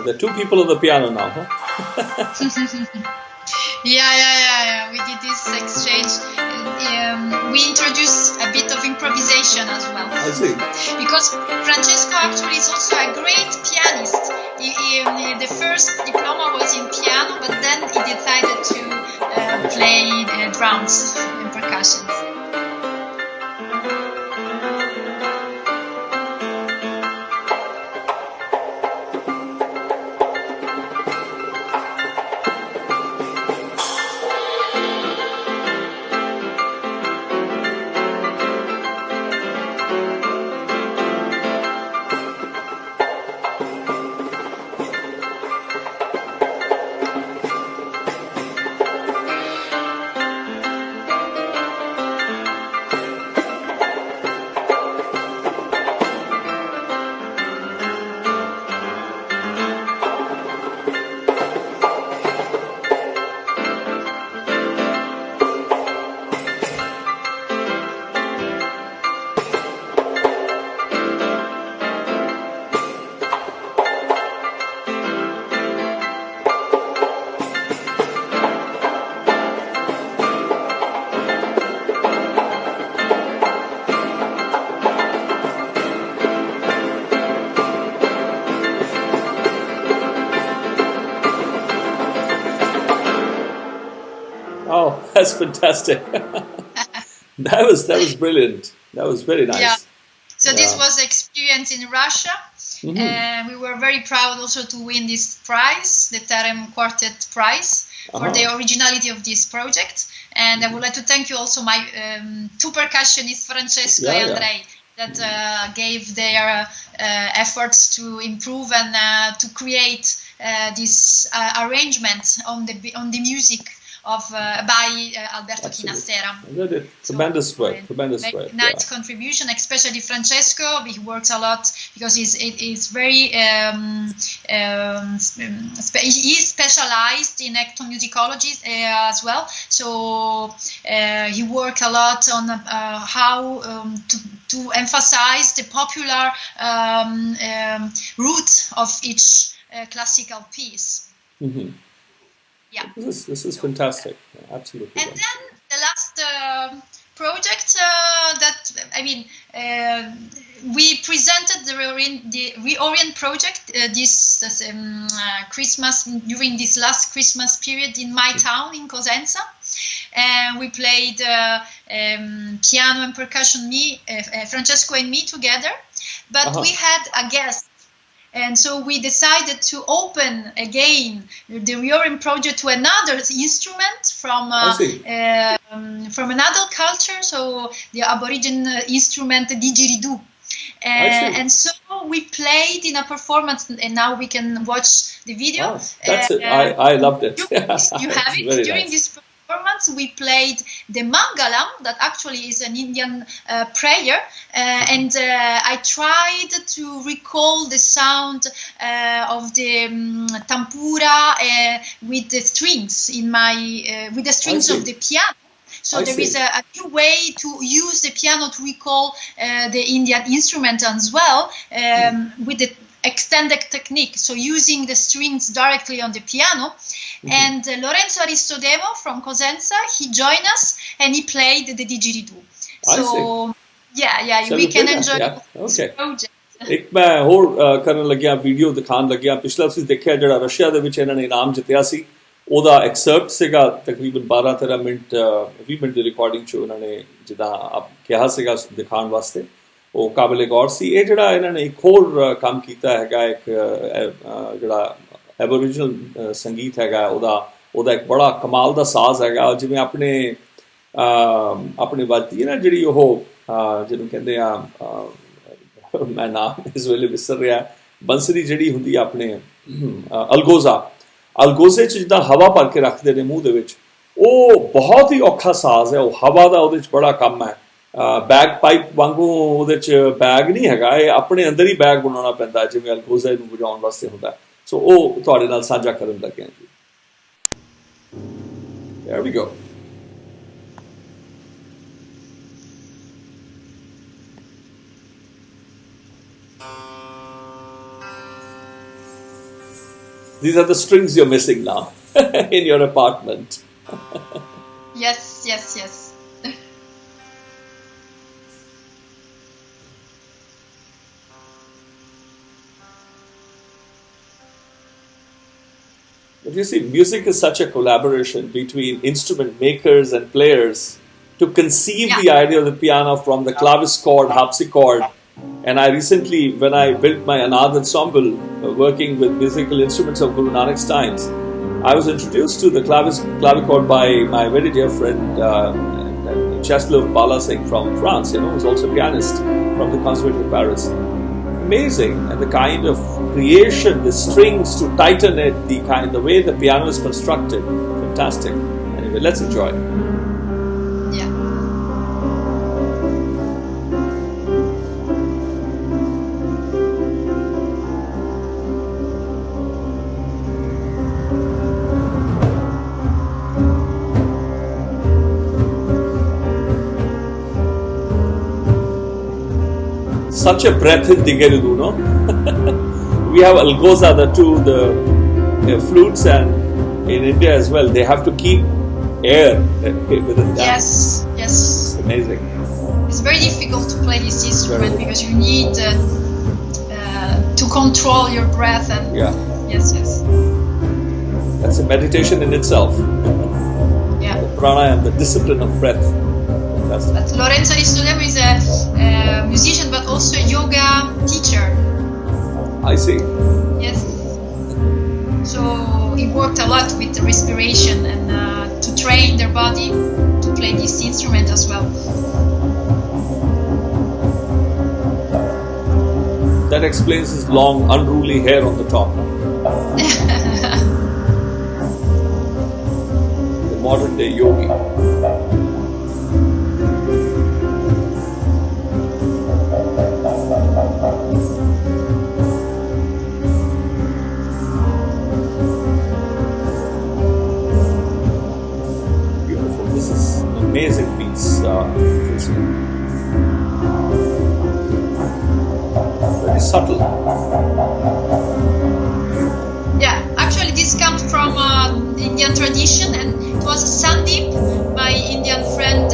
There are two people on the piano now, huh? Yeah. We did this exchange. We introduced a bit of improvisation as well. I see. Because Francesco actually is also a great pianist. The first diploma was in piano, but then he decided to play drums and percussion. That's fantastic. That was brilliant. That was very nice. Yeah. So this was experience in Russia. We were very proud also to win this prize, the Terem Quartet Prize, for the originality of this project. And I would like to thank you also my two percussionists, Francesco and Andrei, that gave their efforts to improve and to create this arrangement on the music of by Alberto Chinastera. Tremendous work. Nice contribution, especially Francesco. He works a lot because he's very he is specialized in ethnomusicology as well. So he worked a lot on how to emphasize the popular root of each classical piece. Yeah, this is fantastic. Yeah, absolutely. And then the last project we presented the Reorient project this Christmas, during this last Christmas period in my town in Cosenza, and we played piano and percussion, Francesco and me together, but we had a guest. And so we decided to open again the Reorient project to another instrument from another culture, so the Aboriginal instrument didgeridoo. And so we played in a performance, and now we can watch the video. Oh, that's it. I loved it. You have it. During this performance, we played the Mangalam, that actually is an Indian prayer, and I tried to recall the sound of the tampura with the strings with the strings of the piano. So there is a new way to use the piano to recall the Indian instrument as well, with the extended technique, so using the strings directly on the piano. And Lorenzo Aristodemo from Cosenza, he joined us and he played the didgeridoo. So we can enjoy this project. ਇੱਕ ਮੈਂ ਹੋਰ ਕਰਨ ਲੱਗਿਆ, video ਦਿਖਾਉਣ ਲੱਗਿਆ। ਪਿਛਲਾ ਤੁਸੀਂ ਦੇਖਿਆ ਜਿਹੜਾ ਰਸ਼ੀਆ ਦੇ ਵਿੱਚ ਇਹਨਾਂ ਨੇ ਇਨਾਮ ਜਿੱਤਿਆ ਸੀ, ਉਹਦਾ ਐਕਸਰਪਟ ਸੀਗਾ, ਤਕਰੀਬਨ 12-13 ਮਿੰਟ 20 ਮਿੰਟ ਦੀ ਰਿਕਾਰਡਿੰਗ 'ਚ ਉਹਨਾਂ ਨੇ ਜਿੱਦਾਂ ਆਪ ਕਿਹਾ ਸੀਗਾ ਦਿਖਾਉਣ ਵਾਸਤੇ, ਉਹ ਕਾਬਿਲੇ ਗੌਰ ਸੀ। ਇਹ ਜਿਹੜਾ ਇਹਨਾਂ ਨੇ ਇੱਕ ਹੋਰ ਕੰਮ ਕੀਤਾ ਹੈਗਾ, ਇੱਕ ਜਿਹੜਾ ਐਬੋਰੀਜਨਲ ਸੰਗੀਤ ਹੈਗਾ, ਉਹਦਾ ਇੱਕ ਬੜਾ ਕਮਾਲ ਦਾ ਸਾਜ਼ ਹੈਗਾ, ਜਿਵੇਂ ਆਪਣੇ ਵੱਜਦੀ ਹੈ ਨਾ ਜਿਹੜੀ ਉਹ ਜਿਹਨੂੰ ਕਹਿੰਦੇ ਆ, ਮੈਂ ਨਾਮ ਇਸ ਵੇਲੇ ਵਿਸਰ ਰਿਹਾ, ਬੰਸਰੀ ਜਿਹੜੀ ਹੁੰਦੀ ਆ ਆਪਣੇ ਅਲਗੋਜ਼ੇ 'ਚ ਜਿੱਦਾਂ ਹਵਾ ਭਰ ਕੇ ਰੱਖਦੇ ਨੇ ਮੂੰਹ ਦੇ ਵਿੱਚ, ਉਹ ਬਹੁਤ ਹੀ ਔਖਾ ਸਾਜ਼ ਹੈ। ਉਹ ਹਵਾ ਦਾ ਉਹਦੇ 'ਚ ਬੜਾ ਕੰਮ ਹੈ। ਬੈਗ ਪਾਈਪ ਵਾਂਗੂ ਉਹਦੇ 'ਚ ਬੈਗ ਨਹੀਂ ਹੈਗਾ, ਇਹ ਆਪਣੇ ਅੰਦਰ ਹੀ ਬੈਗ ਬਣਾਉਣਾ ਪੈਂਦਾ ਜਿਵੇਂ ਅਲਗੋਜ਼ੇ ਨੂੰ ਵਜਾਉਣ ਵਾਸਤੇ ਹੁੰਦਾ। ਸੋ ਉਹ ਤੁਹਾਡੇ ਨਾਲ ਸਾਂਝਾ ਕਰਨ ਲੱਗਿਆ ਜੀ। There we go. These are the strings you're missing now in your apartment. Yes. But you see, music is such a collaboration between instrument makers and players to conceive the idea of the piano from the clavichord, harpsichord. And I recently, when I built my Anād ensemble, working with musical instruments of Guru Nanak's times, I was introduced to the clavichord by my very dear friend Jacques Charpentier from France, who's also a pianist from the Conservatory of Paris. Amazing, and the kind of creation, the strings to tighten it, the way the piano is constructed, fantastic. Anyway, let's enjoy. Such a breath in didgeridoo, no? We have algoza, the flutes, and in India as well, they have to keep air within that. Yes. It's amazing. It's very difficult to play this instrument because you need to control your breath and Yes. That's a meditation in itself. Yeah. pranayama, the discipline of breath. Fantastic. But Lorenzo Aristodemo is a musician, but also a yoga teacher. I see. Yes. So he worked a lot with the respiration and to train their body to play this instrument as well. That explains his long, unruly hair on the top. The modern day yogi. Beautiful. This is an amazing piece. Very subtle. Yeah, actually this comes from Indian tradition, and it was Sandeep, my Indian friend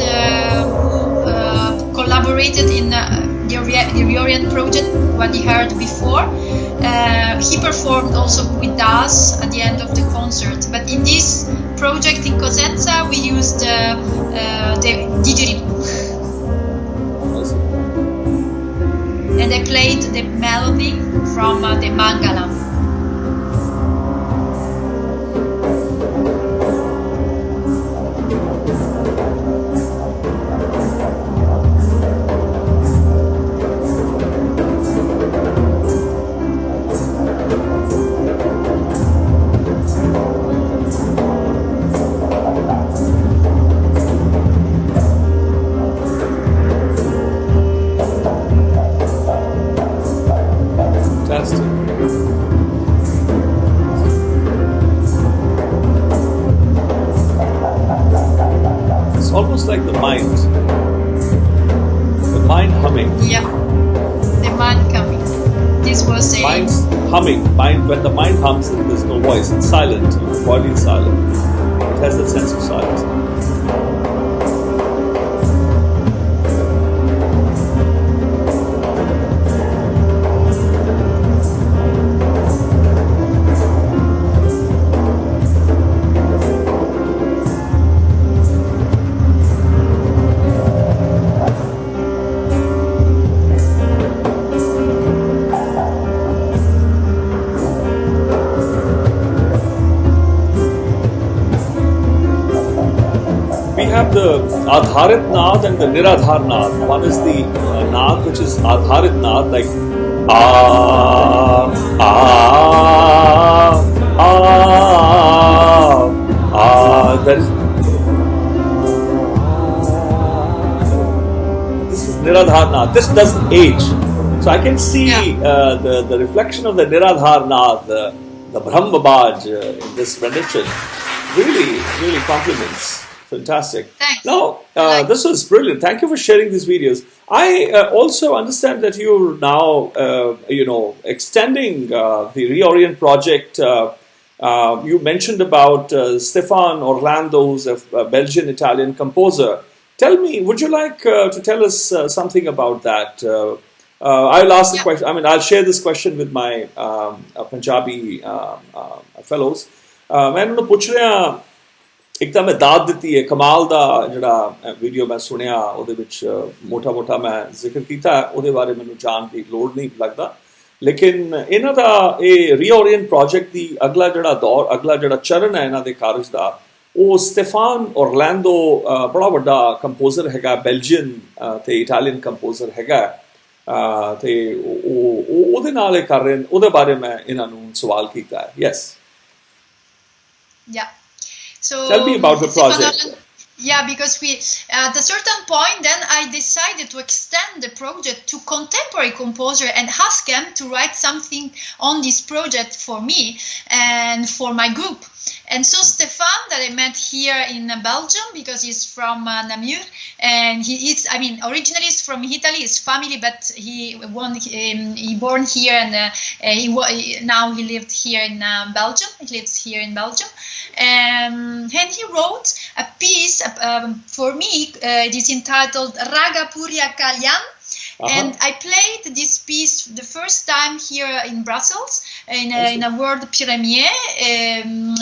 who collaborated in the Reorient project, what he heard before. He performed also with us at the end of the concert, but in this project in Cosenza we used the didgeridoo. And I played the melody from the Mangala. Almost like the mind humming. Yeah, the mind coming. This was a mind's humming. When the mind hums, there's no voice. It's silent. The body is silent. It has that sense of silence. The Adharit-Nād and the Niradhar-Nād. One is the Nād which is Adharit-Nād, like That is, this is Niradhar-Nād. This doesn't age. So I can see the reflection of the Niradhar-Nād, the Brahma Baj in this rendition. Really compliments. Fantastic. Thanks. Now, this was brilliant. Thank you for sharing these videos. I also understand that you're now, extending the Reorient project. You mentioned about Stefan Orlando's a Belgian-Italian composer. Tell me, would you like to tell us something about that? I'll ask the question. I mean, I'll share this question with my Punjabi fellows. मैं उन्हें पूछ रहा एक तो मैं दाद देती है कमाल दा जड़ा वीडियो मैं सुनिया ਉਹਦੇ ਵਿੱਚ मोटा मैं जिक्र कीता ਉਹਦੇ ਬਾਰੇ ਮੈਨੂੰ ਜਾਣ ਦੀ ਲੋੜ ਨਹੀਂ ਲੱਗਦਾ ਲੇਕਿਨ ਇਹਨਾਂ ਦਾ ਇਹ ਰੀਓਰੀਐਂਟ ਪ੍ਰੋਜੈਕਟ ਦੀ ਅਗਲਾ ਜਿਹੜਾ ਦੌਰ ਅਗਲਾ ਜਿਹੜਾ ਚਰਨ ਹੈ ਇਹਨਾਂ ਦੇ ਕਾਰਜ ਦਾ ਉਹ ਸਟੇਫਾਨ ਔਰਲੈਂਡੋ ਬੜਾ ਵੱਡਾ ਕੰਪੋਜ਼ਰ ਹੈਗਾ ਬੈਲਜੀਅਨ ਤੇ ਇਟਾਲੀਅਨ ਕੰਪੋਜ਼ਰ ਹੈਗਾ ਤੇ ਉਹਦੇ ਨਾਲ ਇਹ ਕਰ ਰਹੇ ਨੇ ਉਹਦੇ ਬਾਰੇ ਮੈਂ ਇਹਨਾਂ ਨੂੰ ਸਵਾਲ ਕੀਤਾ ਹੈ yes Yeah. So tell me about the project. Yeah, because we at a certain point then I decided to extend the project to contemporary composer and ask them to write something on this project for me and for my group. And so Stefan, that I met here in Belgium because he's from Namur, and originally he's from Italy, his family, but he born here and now he lived here in Belgium. He lives here in Belgium, and he wrote a piece for me. It is entitled Raga Purya Kalyan. And I played this piece the first time here in Brussels in a world premiere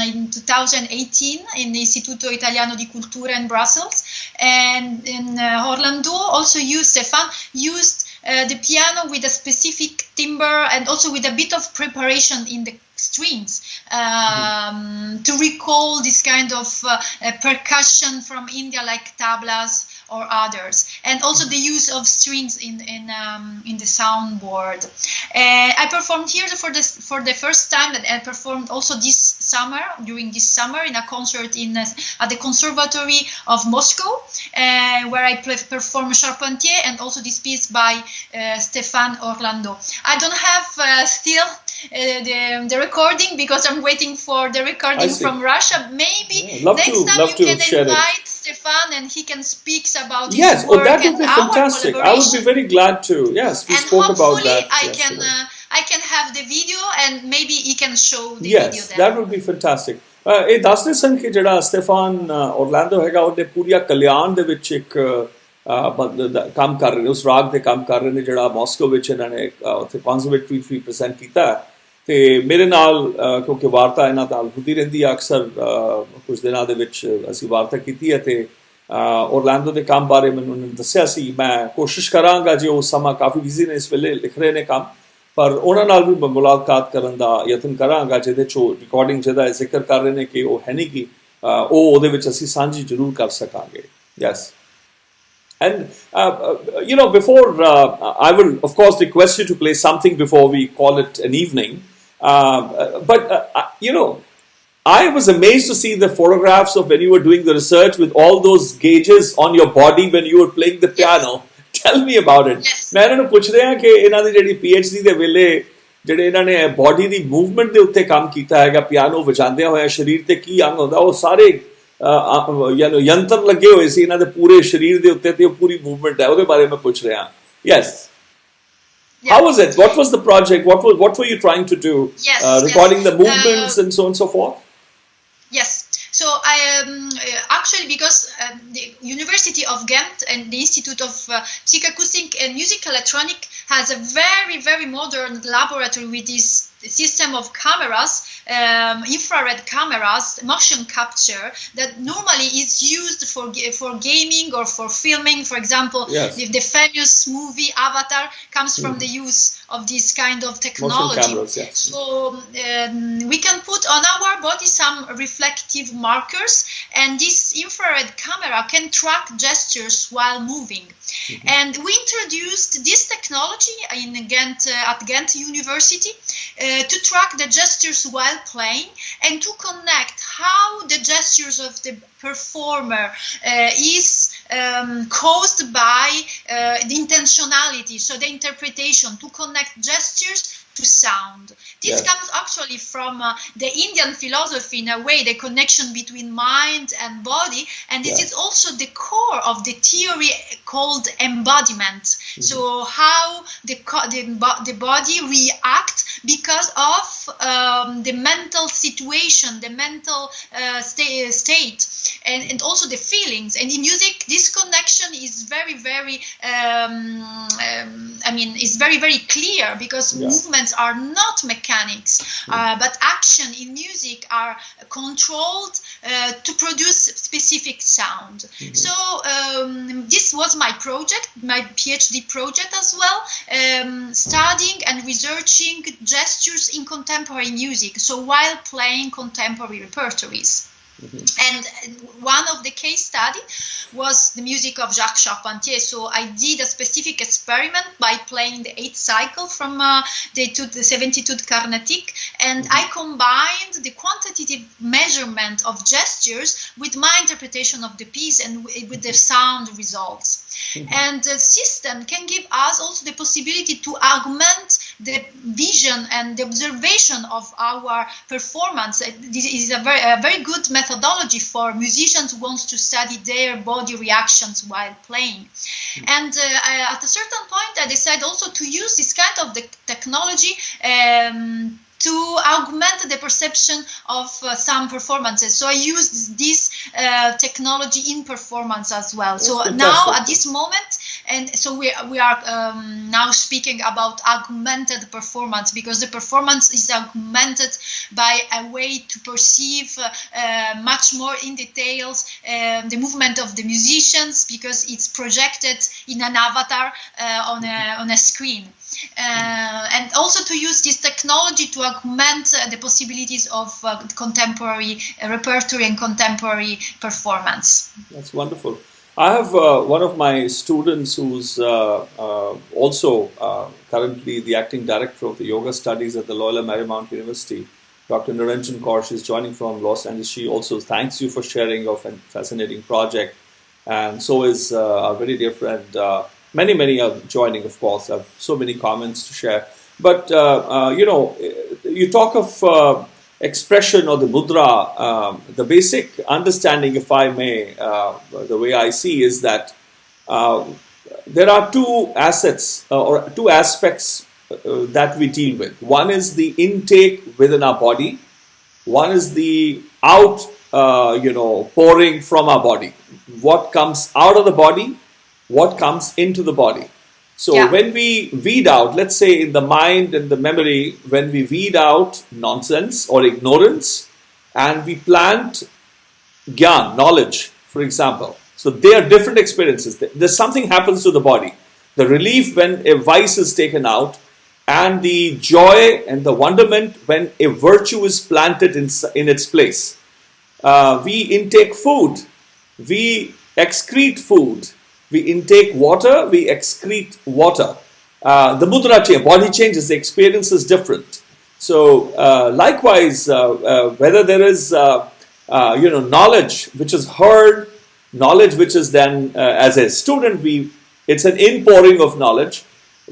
in 2018 in the Istituto Italiano di Cultura in Brussels, and in Orlando also Stefan used the piano with a specific timbre and also with a bit of preparation in the strings to recall this kind of percussion from India, like tablas or others, and also the use of strings in the soundboard. I performed here for the first time, and I performed also during this summer in a concert at the Conservatory of Moscow, where I performed Charpentier and also this piece by Stéphane Orlando. I don't have still the recording because I'm waiting for the recording from Russia. Maybe next time you can invite Stéphane and he can speak about his work. Yes, that would be fantastic. I would be very glad to. Yes, we spoke about that. I can have the video and maybe he can show the video. Yes, that would be fantastic. ਇਹ ਦੱਸਦੇ ਸਨ ਕਿ ਜਿਹੜਾ ਸਟੇਫਾਨ ਔਰਲੈਂਡੋ ਹੈਗਾ ਉਹਨੇ ਪੂਰੀਆ ਕਲਿਆਣ ਦੇ ਵਿੱਚ ਇੱਕ ਕੰਮ ਕਰ ਰਹੇ ਨੇ, ਉਸ ਰਾਗ ਤੇ ਕੰਮ ਕਰ ਰਹੇ ਨੇ ਜਿਹੜਾ ਮਾਸਕੋ ਵਿੱਚ ਇਹਨਾਂ ਨੇ ਉੱਥੇ ਕਨਜ਼ਰਵੇਟਰੀ ਵੀ ਪ੍ਰੈਜ਼ੈਂਟ ਕੀਤਾ ਹੈ। ਤੇ ਮੇਰੇ ਨਾਲ ਕਿਉਂਕਿ ਵਾਰਤਾ ਇਹਨਾਂ ਨਾਲ ਹੁੰਦੀ ਰਹਿੰਦੀ ਆ ਅਕਸਰ, ਕੁਝ ਦਿਨਾਂ ਦੇ ਵਿੱਚ ਅਸੀਂ ਵਾਰਤਾ ਕੀਤੀ ਹੈ ਤੇ ਔਰਲੈਂਡੋ ਦੇ ਕੰਮ ਬਾਰੇ ਮੈਨੂੰ ਉਹਨਾਂ ਨੇ ਦੱਸਿਆ ਸੀ। ਮੈਂ ਕੋਸ਼ਿਸ਼ ਕਰਾਂਗਾ, ਜੇ ਉਹ ਸਮਾਂ ਕਾਫੀ ਬਿਜ਼ੀ ਨੇ ਇਸ ਵੇਲੇ, ਲਿਖ ਰਹੇ ਨੇ ਕੰਮ, ਪਰ ਉਹਨਾਂ ਨਾਲ ਵੀ ਮੁਲਾਕਾਤ ਕਰਨ ਦਾ ਯਤਨ ਕਰਾਂਗਾ ਜਿਹਦੇ 'ਚੋਂ ਰਿਕਾਰਡਿੰਗ ਜਿਹਦਾ ਜ਼ਿਕਰ ਕਰ ਰਹੇ ਨੇ ਕਿ ਉਹ ਹੈ ਨਹੀਂ ਕਿ ਉਹ ਉਹਦੇ ਵਿੱਚ ਅਸੀਂ ਸਾਂਝੀ ਜ਼ਰੂਰ ਕਰ ਸਕਾਂਗੇ। Yes, and before I will of course request you to play something before we call it an evening, but I was amazed to see the photographs of when you were doing the research with all those gauges on your body when you were playing the piano. Tell me about it. ਮੈਂ ਇਹਨਾਂ ਨੂੰ ਪੁੱਛ ਰਿਹਾ ਕਿ ਇਹਨਾਂ ਦੀ ਜਿਹੜੀ PhD ਦੇ ਵੇਲੇ ਜਿਹੜੇ ਇਹਨਾਂ ਨੇ ਬੋਡੀ ਦੀ ਮੂਵਮੈਂਟ ਦੇ ਉੱਤੇ ਕੰਮ ਕੀਤਾ ਹੈਗਾ, ਪਿਆਨੋ ਵਜਾਉਂਦਿਆਂ ਹੋਇਆ ਸਰੀਰ ਤੇ ਕੀ ਅੰਗ ਹੁੰਦਾ, ਉਹ ਸਾਰੇ ਯੰਤਰ ਲੱਗੇ ਹੋਏ ਸੀ ਇਹਨਾਂ ਦੇ ਪੂਰੇ ਸਰੀਰ ਦੇ ਉੱਤੇ ਤੇ ਉਹ ਪੂਰੀ ਮੂਵਮੈਂਟ ਹੈ, ਉਹਦੇ ਬਾਰੇ ਮੈਂ ਪੁੱਛ ਰਿਹਾ। Yes. How was it? What was the project? What were you trying to do? Recording the movements and so on and so forth? Yes. So I actually, because the University of Ghent and the Institute of Music Acoustic and Music Electronic has a very, very modern laboratory with this system of cameras, infrared cameras, motion capture, that normally is used for gaming or for filming. For example, the famous movie Avatar comes from the use of this kind of technology. Cameras, yes. So we can put on our body some reflective markers, and this infrared camera can track gestures while moving. And we introduced this technology in Ghent, at Ghent University, to track the gestures while playing and to connect how the gestures of the performer is caused by the intentionality, so the interpretation, to connect gestures to sound. This comes actually from the Indian philosophy, in a way, the connection between mind and body, and this is also the core of the theory called embodiment. So how the body reacts because of the mental situation, the mental state, and also the feelings. And in music, this connection is very, very, is very, very clear, because movements are not mechanics, but action in music are controlled to produce specific sound. So this was my project, my PhD project as well, studying and researching gestures in contemporary music, so while playing contemporary repertories. And one of the case study was the music of Jacques Charpentier. So I did a specific experiment by playing the 8th cycle from the Etudes Karnatiques, and I combined the quantitative measurement of gestures with my interpretation of the piece and with the sound results. And the system can give us also the possibility to augment the vision and the observation of our performance. This is a very good methodology for musicians who want to study their body reactions while playing. And at a certain point, I decided also to use this kind of the technology to augment the perception of some performances. So I used this technology in performance as well. So now, at this moment, And so we are now speaking about augmented performance, because the performance is augmented by a way to perceive much more in details the movement of the musicians, because it's projected in an avatar on a screen. And also to use this technology to augment the possibilities of contemporary repertoire and contemporary performance. That's wonderful. I have one of my students who's also currently the acting director of the yoga studies at the Loyola Marymount University, Dr. Niranjan Kaur. She's joining from Los Angeles. She also thanks you for sharing of a fascinating project. And so is our very dear friend. Many are joining, of course. I have so many comments to share. But, you talk of expression or the mudra. The basic understanding, if I may, the way I see is that there are two assets or two aspects that we deal with. One is the intake within our body. One is the out, pouring from our body. What comes out of the body, what comes into the body. So when we weed out, let's say in the mind and the memory, when we weed out nonsense or ignorance and we plant gyan, knowledge, for example. So they are different experiences. There's something happens to the body. The relief when a vice is taken out, and the joy and the wonderment when a virtue is planted in its place. We intake food, we excrete food, we intake water, we excrete water. The mudra change, body changes, the experience is different. So likewise, whether there is knowledge which is heard, knowledge which is then as a student, it's an inpouring of knowledge.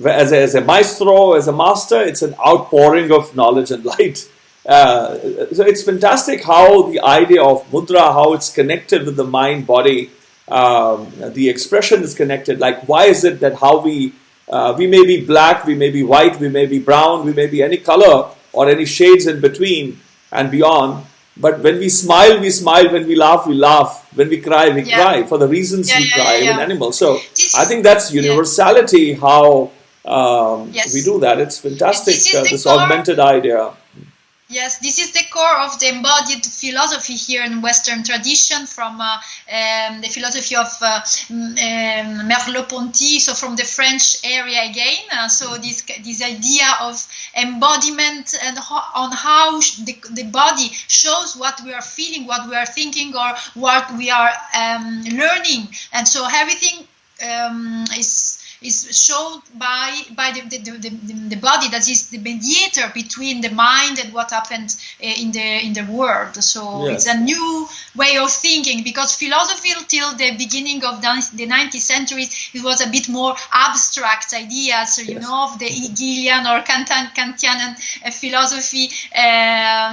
As a maestro, as a master, it's an outpouring of knowledge and light. So it's fantastic how the idea of mudra, how it's connected with the mind, body, the expression is connected. Like, why is it that how we may be black, we may be white, we may be brown, we may be any color or any shades in between and beyond. But when we smile, we smile. When we laugh, we laugh. When we cry, we cry for the reasons we cry, even animals. So I think that's universality, how we do that. It's fantastic, this augmented idea. Yes, this is the core of the embodied philosophy here in Western tradition, from the philosophy of Merleau-Ponty, so from the French area again. So this idea of embodiment and on how the body shows what we are feeling, what we are thinking, or what we are learning, and so everything is shown by the body, that is the mediator between the mind and what happened in the world. So it's a new way of thinking, because philosophy till the beginning of the 19th century, it was a bit more abstract ideas, of the Hegelian or Kantian philosophy.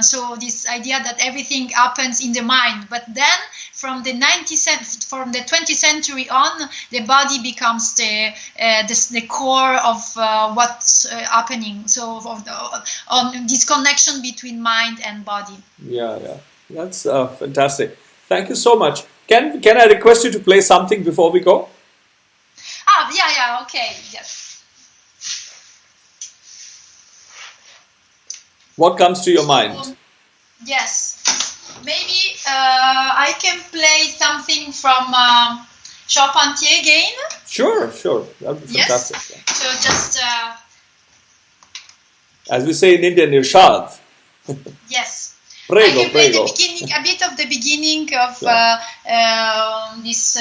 So this idea that everything happens in the mind, but then from the 20th century on, the body becomes the core of what's happening. So on this connection between mind and body. Yeah, that's fantastic. Thank you so much. Can I request you to play something before we go? Okay, yes. What comes to your mind? Yes. Maybe I can play something from Charpentier again. Sure. That would be fantastic. Yes. So just... as we say in Indian, Irshad. Yes. Prego. A bit of the beginning of this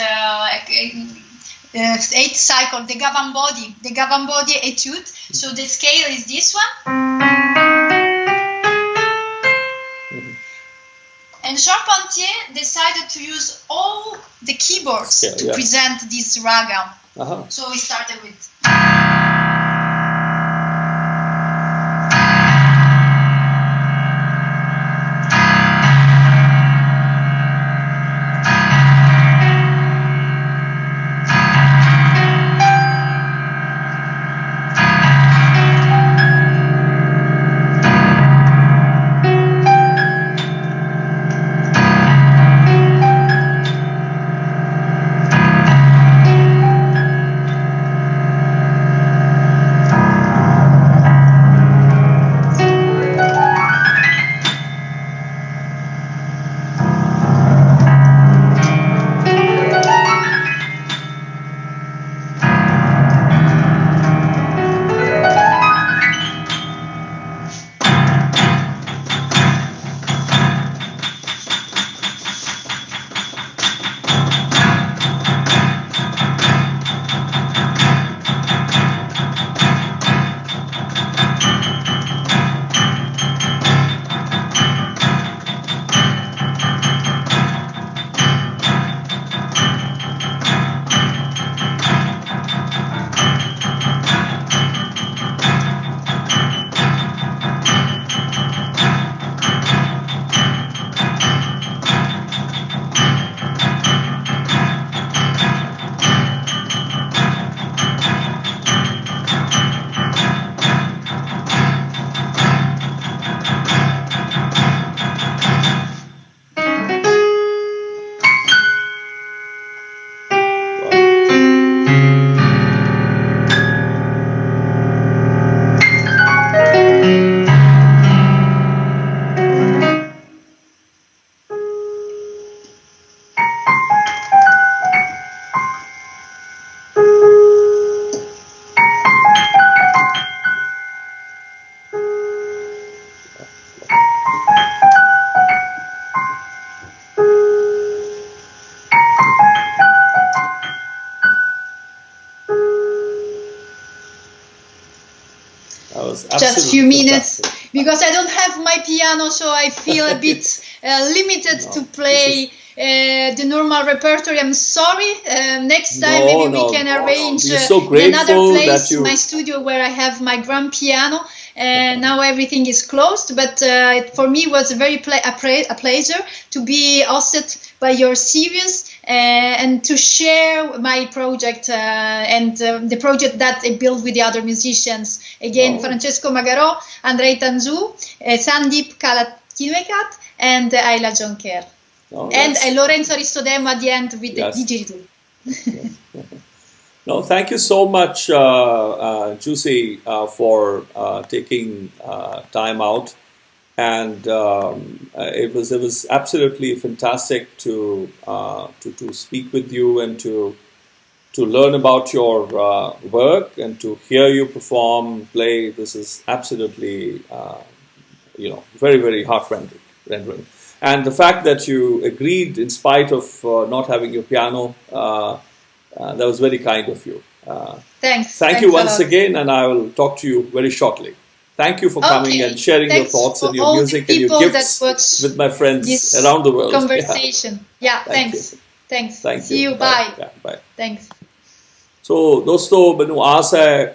8th cycle, the Gavambodi Etude. So the scale is this one. And Charpentier decided to use all the keyboards to present this raga. So we started with... last few minutes, because I don't have my piano, so I feel a bit limited to play the normal repertoire. I'm sorry. Next time maybe we can arrange in another place, my studio, where I have my grand piano. Now everything is closed, but for me it was a pleasure to be hosted by your series and to share my project and the project that I built with the other musicians. Again, Francesco Magarò, Andrei Tanzu, Sandeep Kalatinekat, and Ayla Jonker. And Lorenzo Aristodemo at the end with the didgeridoo. No, thank you so much, Giusy, for taking time out, and it was absolutely fantastic to speak with you and to learn about your work and to hear you perform, play. This is absolutely very, very heart-rendering. And the fact that you agreed in spite of not having your piano. That was very kind of you. Thanks. Thank you once again, and I will talk to you very shortly. Thank you for coming and sharing your thoughts and your music and your gifts with my friends around the world. Conversation. Yeah, thanks. Thanks. See you. Bye. Bye. Thanks. So, दोस्तों, ਮੈਨੂੰ ਆਸ ਹੈ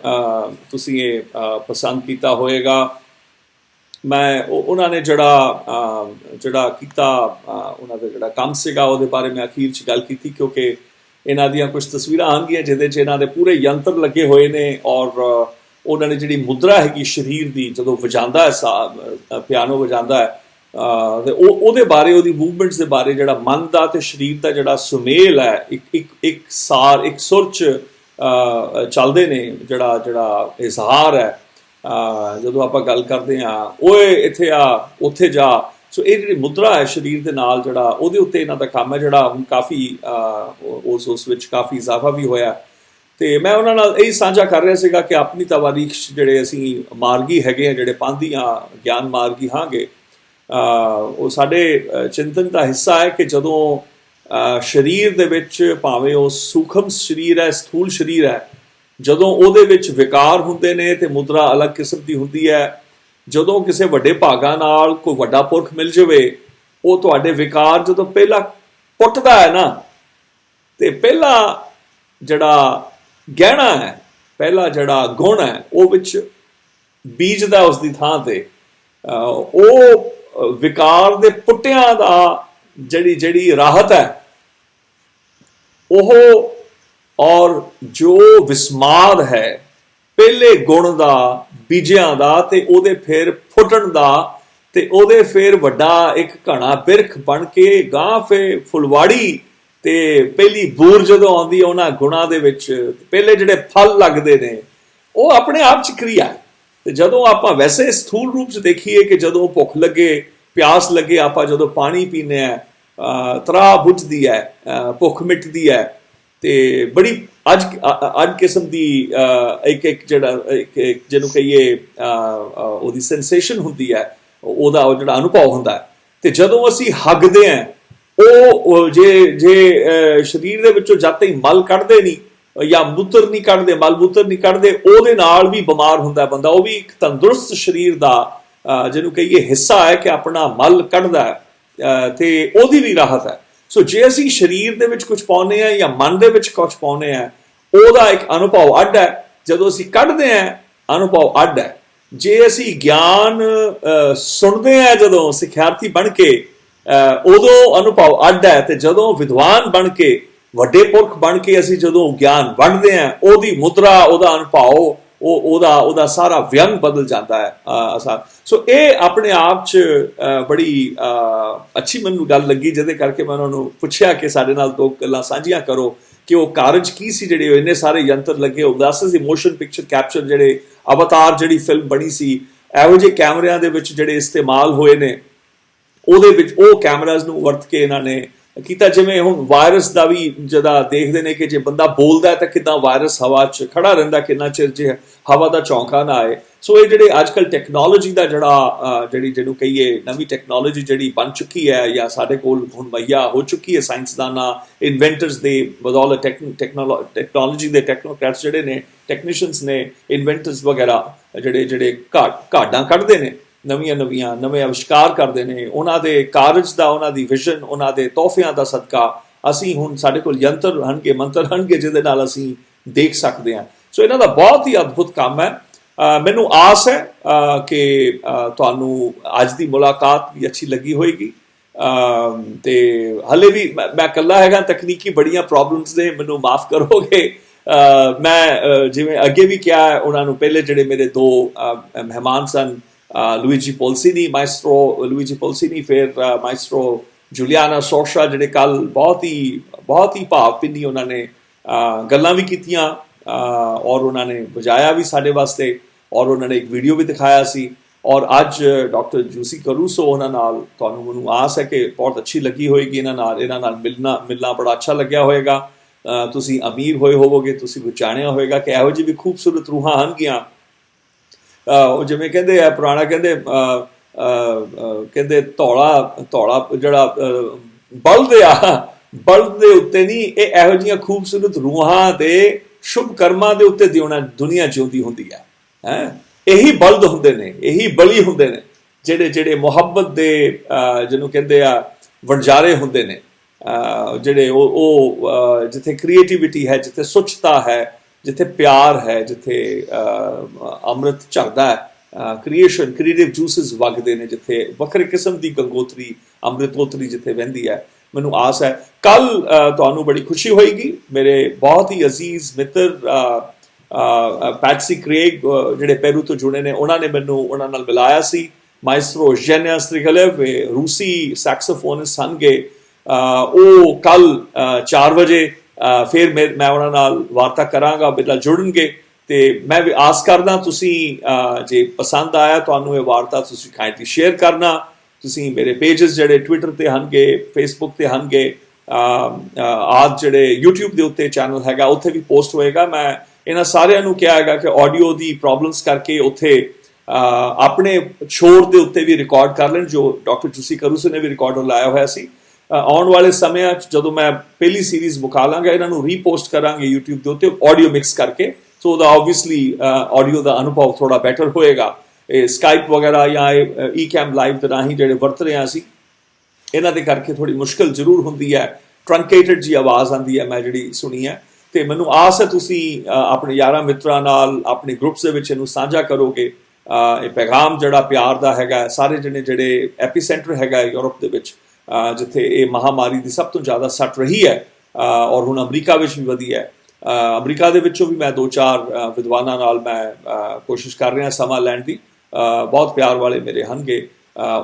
ਤੁਸੀਂ ਇਹ ਪਸੰਦ ਕੀਤਾ ਹੋਵੇਗਾ। ਮੈਂ ਉਹਨਾਂ ਨੇ ਜਿਹੜਾ ਕੀਤਾ ਉਹਨਾਂ ਦਾ ਜਿਹੜਾ ਕੰਮ ਸੀਗਾ ਉਹਦੇ ਬਾਰੇ ਮੈਂ ਅਖੀਰ 'ਚ ਗੱਲ ਕੀਤੀ, ਕਿਉਂਕਿ ਇਹਨਾਂ ਦੀਆਂ ਕੁਝ ਤਸਵੀਰਾਂ ਆਉਣਗੀਆਂ ਜਿਹਦੇ 'ਚ ਇਹਨਾਂ ਦੇ ਪੂਰੇ ਯੰਤਰ ਲੱਗੇ ਹੋਏ ਨੇ, ਔਰ ਉਹਨਾਂ ਨੇ ਜਿਹੜੀ ਮੁਦਰਾ ਹੈਗੀ ਸਰੀਰ ਦੀ ਜਦੋਂ ਵਜਾਉਂਦਾ ਹੈ ਪਿਆਨੋ ਵਜਾਉਂਦਾ ਹੈ, ਤੇ ਉਹਦੇ ਬਾਰੇ, ਉਹਦੀ ਮੂਵਮੈਂਟਸ ਦੇ ਬਾਰੇ, ਜਿਹੜਾ ਮਨ ਦਾ ਤੇ ਸਰੀਰ ਦਾ ਜਿਹੜਾ ਸੁਮੇਲ ਹੈ, ਇੱਕ ਸਾਰ, ਇੱਕ ਸੁਰ 'ਚ ਚੱਲਦੇ ਨੇ, ਜਿਹੜਾ ਇਜ਼ਹਾਰ ਹੈ, ਜਦੋਂ ਆਪਾਂ ਗੱਲ ਕਰਦੇ ਹਾਂ ਓਏ ਇੱਥੇ ਆ ਉੱਥੇ ਜਾ। ਸੋ ਇਹ ਜਿਹੜੀ ਮੁਦਰਾ ਹੈ ਸਰੀਰ ਦੇ ਨਾਲ, ਜਿਹੜਾ ਉਹਦੇ ਉੱਤੇ ਇਹਨਾਂ ਦਾ ਕੰਮ ਹੈ, ਜਿਹੜਾ ਹੁਣ ਕਾਫੀ ਉਸ ਵਿੱਚ ਕਾਫੀ ਇਜ਼ਾਫਾ ਵੀ ਹੋਇਆ। ਅਤੇ ਮੈਂ ਉਹਨਾਂ ਨਾਲ ਇਹੀ ਸਾਂਝਾ ਕਰ ਰਿਹਾ ਸੀਗਾ ਕਿ ਆਪਣੀ ਤਵਾਰੀਖ ਜਿਹੜੇ ਅਸੀਂ ਮਾਰਗੀ ਹੈਗੇ ਆ, ਜਿਹੜੇ ਪਾਂਧੀ ਹਾਂ, ਗਿਆਨ ਮਾਰਗੀ ਹਾਂਗੇ, ਉਹ ਸਾਡੇ ਚਿੰਤਨ ਦਾ ਹਿੱਸਾ ਹੈ ਕਿ ਜਦੋਂ ਸਰੀਰ ਦੇ ਵਿੱਚ, ਭਾਵੇਂ ਉਹ ਸੂਖਮ ਸਰੀਰ ਹੈ, ਸਥੂਲ ਸਰੀਰ ਹੈ, ਜਦੋਂ ਉਹਦੇ ਵਿੱਚ ਵਿਕਾਰ ਹੁੰਦੇ ਨੇ ਤੇ ਮੁਦਰਾ ਅਲੱਗ ਕਿਸਮ ਦੀ ਹੁੰਦੀ ਹੈ। ਜਦੋਂ ਕਿਸੇ ਵੱਡੇ ਭਾਗਾਂ ਨਾਲ ਕੋਈ ਵੱਡਾ ਪੁਰਖ ਮਿਲ ਜਾਵੇ, ਉਹ ਤੁਹਾਡੇ ਵਿਕਾਰ ਜਦੋਂ ਪਹਿਲਾਂ ਪੁੱਟਦਾ ਹੈ ਨਾ, ਤੇ ਪਹਿਲਾ ਜਿਹੜਾ ਗਹਿਣਾ ਹੈ, ਪਹਿਲਾ ਜਿਹੜਾ ਗੁਣ ਹੈ, ਉਹ ਵਿੱਚ ਬੀਜਦਾ ਉਸ ਦੀ ਥਾਂ ਤੇ। ਉਹ ਵਿਕਾਰ ਦੇ ਪੁੱਟਿਆਂ ਦਾ ਜਿਹੜੀ ਰਾਹਤ ਹੈ, ਉਹ ਔਰ ਜੋ ਵਿਸਮਾਦ ਹੈ ਪਹਿਲੇ ਗੁਣ ਦਾ, ਬੀਜਿਆਂ ਦਾ, ਤੇ ਉਹਦੇ ਫਿਰ ਫੁੱਟਣ ਦਾ, ਤੇ ਉਹਦੇ ਫਿਰ ਵੱਡਾ ਇੱਕ ਘਣਾ ਬਿਰਖ ਬਣ ਕੇ ਗਾਂ ਫਿਰ ਫੁਲਵਾੜੀ, ਤੇ ਪਹਿਲੀ ਬੂਰ ਜਦੋਂ ਆਉਂਦੀ ਹੈ ਉਹਨਾਂ ਗੁਣਾਂ ਦੇ ਵਿੱਚ, ਪਹਿਲੇ ਜਿਹੜੇ ਫਲ ਲੱਗਦੇ ਨੇ, ਉਹ ਆਪਣੇ ਆਪ 'ਚ ਕਿਰਿਆ ਹੈ। ਤੇ ਜਦੋਂ ਆਪਾਂ ਵੈਸੇ ਸਥੂਲ ਰੂਪ 'ਚ ਦੇਖੀਏ ਕਿ ਜਦੋਂ ਭੁੱਖ ਲੱਗੇ, ਪਿਆਸ ਲੱਗੇ, ਆਪਾਂ ਜਦੋਂ ਪਾਣੀ ਪੀਂਦੇ ਹਾਂ, ਤਰਾਹ ਬੁੱਝਦੀ ਹੈ, ਭੁੱਖ ਮਿਟਦੀ ਹੈ, ਤੇ ਬੜੀ ਅੱਜ ਕਿਸਮ ਦੀ ਇੱਕ ਜਿਹਨੂੰ ਕਹੀਏ ਉਹਦੀ ਸੈਂਸੇਸ਼ਨ ਹੁੰਦੀ ਹੈ, ਉਹਦਾ ਜਿਹੜਾ ਅਨੁਭਵ ਹੁੰਦਾ ਹੈ। ਤੇ ਜਦੋਂ ਅਸੀਂ ਹੱਗਦੇ ਹਾਂ, ਉਹ ਜੇ ਸਰੀਰ ਦੇ ਵਿੱਚੋਂ ਜਦ ਤੱਕ ਮਲ ਕੱਢਦੇ ਨਹੀਂ ਜਾਂ ਮੂਤਰ ਨਹੀਂ ਕੱਢਦੇ, ਮਲ ਮੂਤਰ ਨਹੀਂ ਕੱਢਦੇ, ਉਹਦੇ ਨਾਲ ਵੀ ਬਿਮਾਰ ਹੁੰਦਾ ਬੰਦਾ। ਉਹ ਵੀ ਇੱਕ ਤੰਦਰੁਸਤ ਸਰੀਰ ਦਾ ਜਿਹਨੂੰ ਕਹੀਏ ਹਿੱਸਾ ਹੈ ਕਿ ਆਪਣਾ ਮਲ ਕੱਢਦਾ ਹੈ, ਤੇ ਉਹਦੀ ਵੀ ਰਾਹਤ ਹੈ। ਸੋ ਜੇ ਅਸੀਂ ਸਰੀਰ ਦੇ ਵਿੱਚ ਕੁਝ ਪਾਉਂਦੇ ਹਾਂ ਜਾਂ ਮਨ ਦੇ ਵਿੱਚ ਕੁਝ ਪਾਉਂਦੇ ਹਾਂ, ਉਹਦਾ ਇੱਕ ਅਨੁਭਵ ਅੱਡ ਹੈ। ਜਦੋਂ ਅਸੀਂ ਕੱਢਦੇ ਹਾਂ, ਅਨੁਭਵ ਅੱਡ ਹੈ। ਜੇ ਅਸੀਂ ਗਿਆਨ ਸੁਣਦੇ ਹਾਂ, ਜਦੋਂ ਸਿੱਖਿਆਰਥੀ ਬਣ ਕੇ, ਉਦੋਂ ਅਨੁਭਵ ਅੱਡ ਹੈ। ਤੇ ਜਦੋਂ ਵਿਦਵਾਨ ਬਣ ਕੇ, ਵੱਡੇ ਪੁਰਖ ਬਣ ਕੇ ਅਸੀਂ ਜਦੋਂ ਗਿਆਨ ਵੰਡਦੇ ਹਾਂ, ਉਹਦੀ ਮੁਦਰਾ, ਉਹਦਾ ਅਨੁਭਵ, ਉਹਦਾ ਸਾਰਾ ਵਿਅੰਗ ਬਦਲ ਜਾਂਦਾ ਹੈ। ਸੋ ਇਹ ਆਪਣੇ ਆਪ 'ਚ ਬੜੀ ਅੱਛੀ ਮੈਨੂੰ ਗੱਲ ਲੱਗੀ, ਜਿਹਦੇ ਕਰਕੇ ਮੈਂ ਉਹਨਾਂ ਨੂੰ ਪੁੱਛਿਆ ਕਿ ਸਾਡੇ ਨਾਲ ਦੋ ਗੱਲਾਂ ਸਾਂਝੀਆਂ ਕਰੋ ਕਿ ਉਹ ਕਾਰਜ ਕੀ ਸੀ ਜਿਹੜੇ ਇੰਨੇ ਸਾਰੇ ਯੰਤਰ ਲੱਗੇ। ਉਦਾਸ ਸੀ ਮੋਸ਼ਨ ਪਿਕਚਰ ਕੈਪਚਰ, ਜਿਹੜੇ ਅਵਤਾਰ ਜਿਹੜੀ ਫਿਲਮ ਬਣੀ ਸੀ, ਇਹੋ ਜਿਹੇ ਕੈਮਰਿਆਂ ਦੇ ਵਿੱਚ ਜਿਹੜੇ ਇਸਤੇਮਾਲ ਹੋਏ ਨੇ, ਉਹਦੇ ਵਿੱਚ ਉਹ ਕੈਮਰਾਜ਼ ਨੂੰ ਵਰਤ ਕੇ ਇਹਨਾਂ ਨੇ ਕੀਤਾ। ਜਿਵੇਂ ਹੁਣ ਵਾਇਰਸ ਦਾ ਵੀ ਜਦੋਂ ਦੇਖਦੇ ਨੇ ਕਿ ਜੇ ਬੰਦਾ ਬੋਲਦਾ ਤਾਂ ਕਿੱਦਾਂ ਵਾਇਰਸ ਹਵਾ 'ਚ ਖੜਾ ਰਹਿੰਦਾ ਕਿੰਨਾ ਚਿਰ, ਜੇ ਹਵਾ ਦਾ ਝੋਂਕਾ ਨਾ ਆਏ। ਸੋ ਇਹ ਜਿਹੜੇ ਅੱਜ ਕੱਲ੍ਹ ਟੈਕਨੋਲੋਜੀ ਦਾ ਜਿਹੜਾ ਜਿਹਨੂੰ ਕਹੀਏ ਨਵੀਂ ਟੈਕਨੋਲੋਜੀ ਜਿਹੜੀ ਬਣ ਚੁੱਕੀ ਹੈ ਜਾਂ ਸਾਡੇ ਕੋਲ ਹੁਣ ਮੁਹੱਈਆ ਹੋ ਚੁੱਕੀ ਹੈ, ਸਾਇੰਸਦਾਨਾਂ ਇਨਵੈਂਟਰਸ ਦੇ ਬਦੌਲਤ, ਟੈਕਨੋਲੋਜੀ ਦੇ ਟੈਕਨੋਕ੍ਰੈਟਸ ਜਿਹੜੇ ਨੇ, ਟੈਕਨੀਸ਼ੀਅਨਸ ਨੇ, ਇਨਵੈਂਟਰਸ ਵਗੈਰਾ ਜਿਹੜੇ ਕਾਢਾਂ ਕੱਢਦੇ ਨੇ, ਨਵੇਂ ਅਵਿਸ਼ਕਾਰ ਕਰਦੇ ਨੇ, ਉਹਨਾਂ ਦੇ ਕਾਰਜ ਦਾ, ਉਹਨਾਂ ਦੀ ਵਿਜ਼ਨ, ਉਹਨਾਂ ਦੇ ਤੋਹਫਿਆਂ ਦਾ ਸਦਕਾ ਅਸੀਂ ਹੁਣ ਸਾਡੇ ਕੋਲ ਯੰਤਰ ਹੋਣਗੇ, ਮੰਤਰ ਹੋਣਗੇ ਜਿਹਦੇ ਨਾਲ ਅਸੀਂ ਦੇਖ ਸਕਦੇ ਹਾਂ। ਸੋ ਇਹਨਾਂ ਦਾ ਬਹੁਤ ਹੀ ਅਦਭੁਤ ਕੰਮ ਹੈ। ਮੈਨੂੰ ਆਸ ਹੈ ਕਿ ਤੁਹਾਨੂੰ ਅੱਜ ਦੀ ਮੁਲਾਕਾਤ ਵੀ ਅੱਛੀ ਲੱਗੀ ਹੋਏਗੀ। ਤੇ ਹਲੇ ਵੀ ਮੈਂ ਇਕੱਲਾ ਹੈਗਾ, ਤਕਨੀਕੀ ਬੜੀਆਂ ਪ੍ਰੋਬਲਮਸ ਨੇ, ਮੈਨੂੰ ਮਾਫ ਕਰੋਗੇ। ਮੈਂ ਜਿਵੇਂ ਅੱਗੇ ਵੀ ਕਿਹਾ, ਉਹਨਾਂ ਨੂੰ ਪਹਿਲੇ ਜਿਹੜੇ ਮੇਰੇ ਦੋ ਮਹਿਮਾਨ ਸਨ, ਲੁਈਜੀ ਪੋਲਸੀਨੀ, ਮਾਇਸਟਰੋ ਲੁਈਜੀ ਪੋਲਸੀਨੀ, ਫਿਰ ਮਾਇਸਟਰੋ ਜੂਲੀਆਨਾ ਸੋਰਸ਼ਾ, ਜਿਹੜੇ ਕੱਲ ਬਹੁਤ ਹੀ ਭਾਵ ਭਿੰਨੀ ਉਹਨਾਂ ਨੇ ਗੱਲਾਂ ਵੀ ਕੀਤੀਆਂ ਔਰ ਉਹਨਾਂ ਨੇ ਵਜਾਇਆ ਵੀ ਸਾਡੇ ਵਾਸਤੇ, ਔਰ ਉਹਨਾਂ ਨੇ ਇੱਕ ਵੀਡੀਓ ਵੀ ਦਿਖਾਇਆ ਸੀ। ਔਰ ਅੱਜ ਡਾਕਟਰ ਜੂਸੀ ਕਰੂਸੋ, ਉਹਨਾਂ ਨਾਲ ਤੁਹਾਨੂੰ ਮੈਨੂੰ ਆਸ ਹੈ ਕਿ ਬਹੁਤ ਅੱਛੀ ਲੱਗੀ ਹੋਏਗੀ। ਇਹਨਾਂ ਨਾਲ ਮਿਲਣਾ ਬੜਾ ਅੱਛਾ ਲੱਗਿਆ ਹੋਏਗਾ। ਤੁਸੀਂ ਅਮੀਰ ਹੋਏ ਹੋਵੋਗੇ, ਤੁਸੀਂ ਜਾਣਿਆ ਹੋਏਗਾ ਕਿ ਇਹੋ ਜਿਹੀ ਵੀ ਖੂਬਸੂਰਤ ਰੂਹਾਂ ਹੋਣਗੀਆਂ। ਉਹ ਜਿਵੇਂ ਕਹਿੰਦੇ ਆ ਪੁਰਾਣਾ, ਕਹਿੰਦੇ ਧੌਲਾ ਜਿਹੜਾ ਬਲਦ ਦੇ ਉੱਤੇ ਨਹੀਂ, ਇਹ ਇਹੋ ਜਿਹੀਆਂ ਖੂਬਸੂਰਤ ਰੂਹਾਂ ਦੇ ਸ਼ੁਭ ਕਰਮਾਂ ਦੇ ਉੱਤੇ ਦੁਨੀਆ ਜਿਉਂਦੀ ਹੁੰਦੀ ਹੈ। ਇਹੀ ਬਲਦ ਹੁੰਦੇ ਨੇ, ਇਹੀ ਬਲੀ ਹੁੰਦੇ ਨੇ, ਜਿਹੜੇ ਮੁਹੱਬਤ ਦੇ ਜਿਹਨੂੰ ਕਹਿੰਦੇ ਆ ਵਣਜਾਰੇ ਹੁੰਦੇ ਨੇ, ਜਿਹੜੇ ਉਹ ਜਿੱਥੇ ਕ੍ਰੀਏਟੀਵਿਟੀ ਹੈ, ਜਿੱਥੇ ਸੁੱਚਤਾ ਹੈ, ਜਿੱਥੇ ਪਿਆਰ ਹੈ, ਜਿੱਥੇ ਅੰਮ੍ਰਿਤ ਝਰਦਾ ਹੈ, ਕ੍ਰੀਏਟਿਵ ਜੂਸਿਸ ਵਗਦੇ ਨੇ, ਜਿੱਥੇ ਵੱਖਰੇ ਕਿਸਮ ਦੀ ਗੰਗੋਤਰੀ, ਅੰਮ੍ਰਿਤੋਤਰੀ ਜਿੱਥੇ ਵਹਿੰਦੀ ਹੈ। ਮੈਨੂੰ ਆਸ ਹੈ ਕੱਲ ਤੁਹਾਨੂੰ ਬੜੀ ਖੁਸ਼ੀ ਹੋਏਗੀ। ਮੇਰੇ ਬਹੁਤ ਹੀ ਅਜ਼ੀਜ਼ ਮਿੱਤਰ ਪੈਟਸੀ ਕ੍ਰੇਗ, ਜਿਹੜੇ ਪੈਰੂ ਤੋਂ ਜੁੜੇ ਨੇ, ਉਹਨਾਂ ਨੇ ਮੈਨੂੰ ਉਹਨਾਂ ਨਾਲ ਮਿਲਾਇਆ ਸੀ। ਮਾਇਸਟਰੋ ਜ਼ੇਨਿਆ ਸਟ੍ਰਿਗਲੇਵ ਰੂਸੀ ਸੈਕਸੋਫੋਨਿਸਟ ਸਨਗੇ। ਉਹ ਕੱਲ 4 ਵਜੇ ਫਿਰ ਮੈਂ ਉਹਨਾਂ ਨਾਲ ਵਾਰਤਾ ਕਰਾਂਗਾ, ਮੇਰੇ ਨਾਲ ਜੁੜਨਗੇ। ਤੇ ਮੈਂ ਵੀ ਆਸ ਕਰਦਾ ਤੁਸੀਂ ਜੇ ਪਸੰਦ ਆਇਆ ਤੁਹਾਨੂੰ ਇਹ ਵਾਰਤਾ, ਤੁਸੀਂ ਕਾਈਂਡਲੀ ਸ਼ੇਅਰ ਕਰਨਾ। ਤੁਸੀਂ ਮੇਰੇ ਪੇਜਸ ਜਿਹੜੇ ਟਵਿੱਟਰ ਤੇ ਹੋਣਗੇ, ਫੇਸਬੁੱਕ ਤੇ ਹੋਣਗੇ, ਆਦ ਜਿਹੜੇ YouTube ਦੇ ਉੱਤੇ ਚੈਨਲ ਹੈਗਾ, ਉੱਥੇ ਵੀ ਪੋਸਟ ਹੋਏਗਾ। ਮੈਂ ਇਹਨਾਂ ਸਾਰਿਆਂ ਨੂੰ ਕਿਹਾ ਹੈਗਾ ਕਿ ਆਡੀਓ ਦੀ ਪ੍ਰੋਬਲਮਸ ਕਰਕੇ ਉੱਥੇ ਆਪਣੇ ਸ਼ੋਰ ਦੇ ਉੱਤੇ ਵੀ ਰਿਕਾਰਡ ਕਰ ਲੈਣ, ਜੋ ਡਾਕਟਰ ਜੂਸੀ ਕਰੂਸੋ ਨੇ ਵੀ ਰਿਕਾਰਡਰ ਲਾਇਆ ਹੋਇਆ ਸੀ। ਆਉਣ ਵਾਲੇ ਸਮਿਆਂ 'ਚ ਜਦੋਂ ਮੈਂ ਪਹਿਲੀ ਸੀਰੀਜ਼ ਮੁਕਾ ਲਾਂਗਾ, ਇਹਨਾਂ ਨੂੰ ਰੀਪੋਸਟ ਕਰਾਂਗੇ YouTube ਦੇ ਉੱਤੇ ਆਡੀਓ ਮਿਕਸ ਕਰਕੇ। ਸੋ ਉਹਦਾ ਆਬਵੀਅਸਲੀ ਆਡੀਓ ਦਾ ਅਨੁਭਵ ਥੋੜਾ ਬੈਟਰ ਹੋਏਗਾ। ਇਹ ਸਕਾਈਪ ਵਗੈਰਾ ਜਾਂ ਈ ਕੈਮ ਲਾਈਵ ਦੇ ਰਾਹੀਂ ਜਿਹੜੇ ਵਰਤ ਰਹੇ ਹਾਂ ਅਸੀਂ, ਇਹਨਾਂ ਦੇ ਕਰਕੇ ਥੋੜੀ ਮੁਸ਼ਕਿਲ ਜ਼ਰੂਰ ਹੁੰਦੀ ਹੈ, ਟਰੰਕੇਟਡ ਜੀ ਆਵਾਜ਼ ਆਉਂਦੀ ਹੈ ਮੈਂ ਜਿਹੜੀ ਸੁਣੀ ਹੈ। ਤੇ ਮੈਨੂੰ ਆਸ ਹੈ ਤੁਸੀਂ ਆਪਣੇ ਯਾਰਾਂ ਮਿੱਤਰਾਂ ਨਾਲ, ਆਪਣੇ ਗਰੁੱਪਸ ਦੇ ਵਿੱਚ ਇਹਨੂੰ ਸਾਂਝਾ ਕਰੋਗੇ। ਇਹ ਪੈਗਾਮ ਜਿਹੜਾ ਪਿਆਰ ਦਾ ਹੈਗਾ, ਸਾਰੇ ਜਿਹੜੇ ਐਪੀਸੈਂਟਰ ਹੈਗਾ ਯੂਰਪ ਦੇ ਵਿੱਚ, ਜਿੱਥੇ ਇਹ ਮਹਾਮਾਰੀ ਦੀ ਸਭ ਤੋਂ ਜ਼ਿਆਦਾ ਸੱਟ ਰਹੀ ਹੈ, ਔਰ ਹੁਣ ਅਮਰੀਕਾ ਵਿੱਚ ਵੀ ਵਧੀ ਹੈ। ਅਮਰੀਕਾ ਦੇ ਵਿੱਚੋਂ ਵੀ ਮੈਂ 2-4 ਵਿਦਵਾਨਾਂ ਨਾਲ ਮੈਂ ਕੋਸ਼ਿਸ਼ ਕਰ ਰਿਹਾ ਸਮਾਂ ਲੈਣ ਦੀ। ਬਹੁਤ ਪਿਆਰ ਵਾਲੇ ਮੇਰੇ ਹੋਣਗੇ,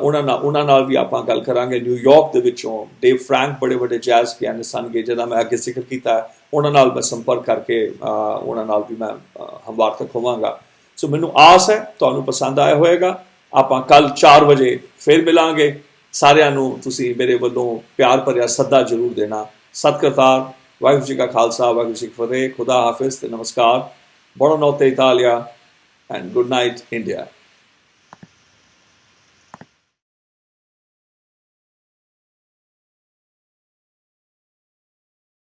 ਉਹਨਾਂ ਨਾਲ ਵੀ ਆਪਾਂ ਗੱਲ ਕਰਾਂਗੇ। ਨਿਊਯਾਰਕ ਦੇ ਵਿੱਚੋਂ ਡੇਵ ਫਰੈਂਕ ਬੜੇ ਵੱਡੇ ਜੈਜ਼ ਪਿਆਨਿਸਟ ਹੋਣਗੇ, ਜਿਹਦਾ ਮੈਂ ਅੱਗੇ ਜ਼ਿਕਰ ਕੀਤਾ, ਉਹਨਾਂ ਨਾਲ ਮੈਂ ਸੰਪਰਕ ਕਰਕੇ ਉਹਨਾਂ ਨਾਲ ਵੀ ਮੈਂ ਹਮਵਾਰਤਕ ਹੋਵਾਂਗਾ। ਸੋ ਮੈਨੂੰ ਆਸ ਹੈ ਤੁਹਾਨੂੰ ਪਸੰਦ ਆਇਆ ਹੋਏਗਾ। ਆਪਾਂ ਕੱਲ 4 ਵਜੇ ਫਿਰ ਮਿਲਾਂਗੇ। ਸਾਰਿਆਂ ਨੂੰ ਤੁਸੀਂ ਮੇਰੇ ਵੱਲੋਂ ਪਿਆਰ ਭਰਿਆ ਸੱਦਾ ਜ਼ਰੂਰ ਦੇਣਾ। ਸਤਿ ਕਰਤਾਰ, ਵਾਹਿਗੁਰੂ ਜੀ ਕਾ ਖਾਲਸਾ, ਵਾਹਿਗੁਰੂ ਜੀ ਕੀ ਫਤਿਹ, ਖੁਦਾ ਹਾਫਿਜ਼ ਤੇ ਨਮਸਕਾਰ। Buonanotte Italia and good night India.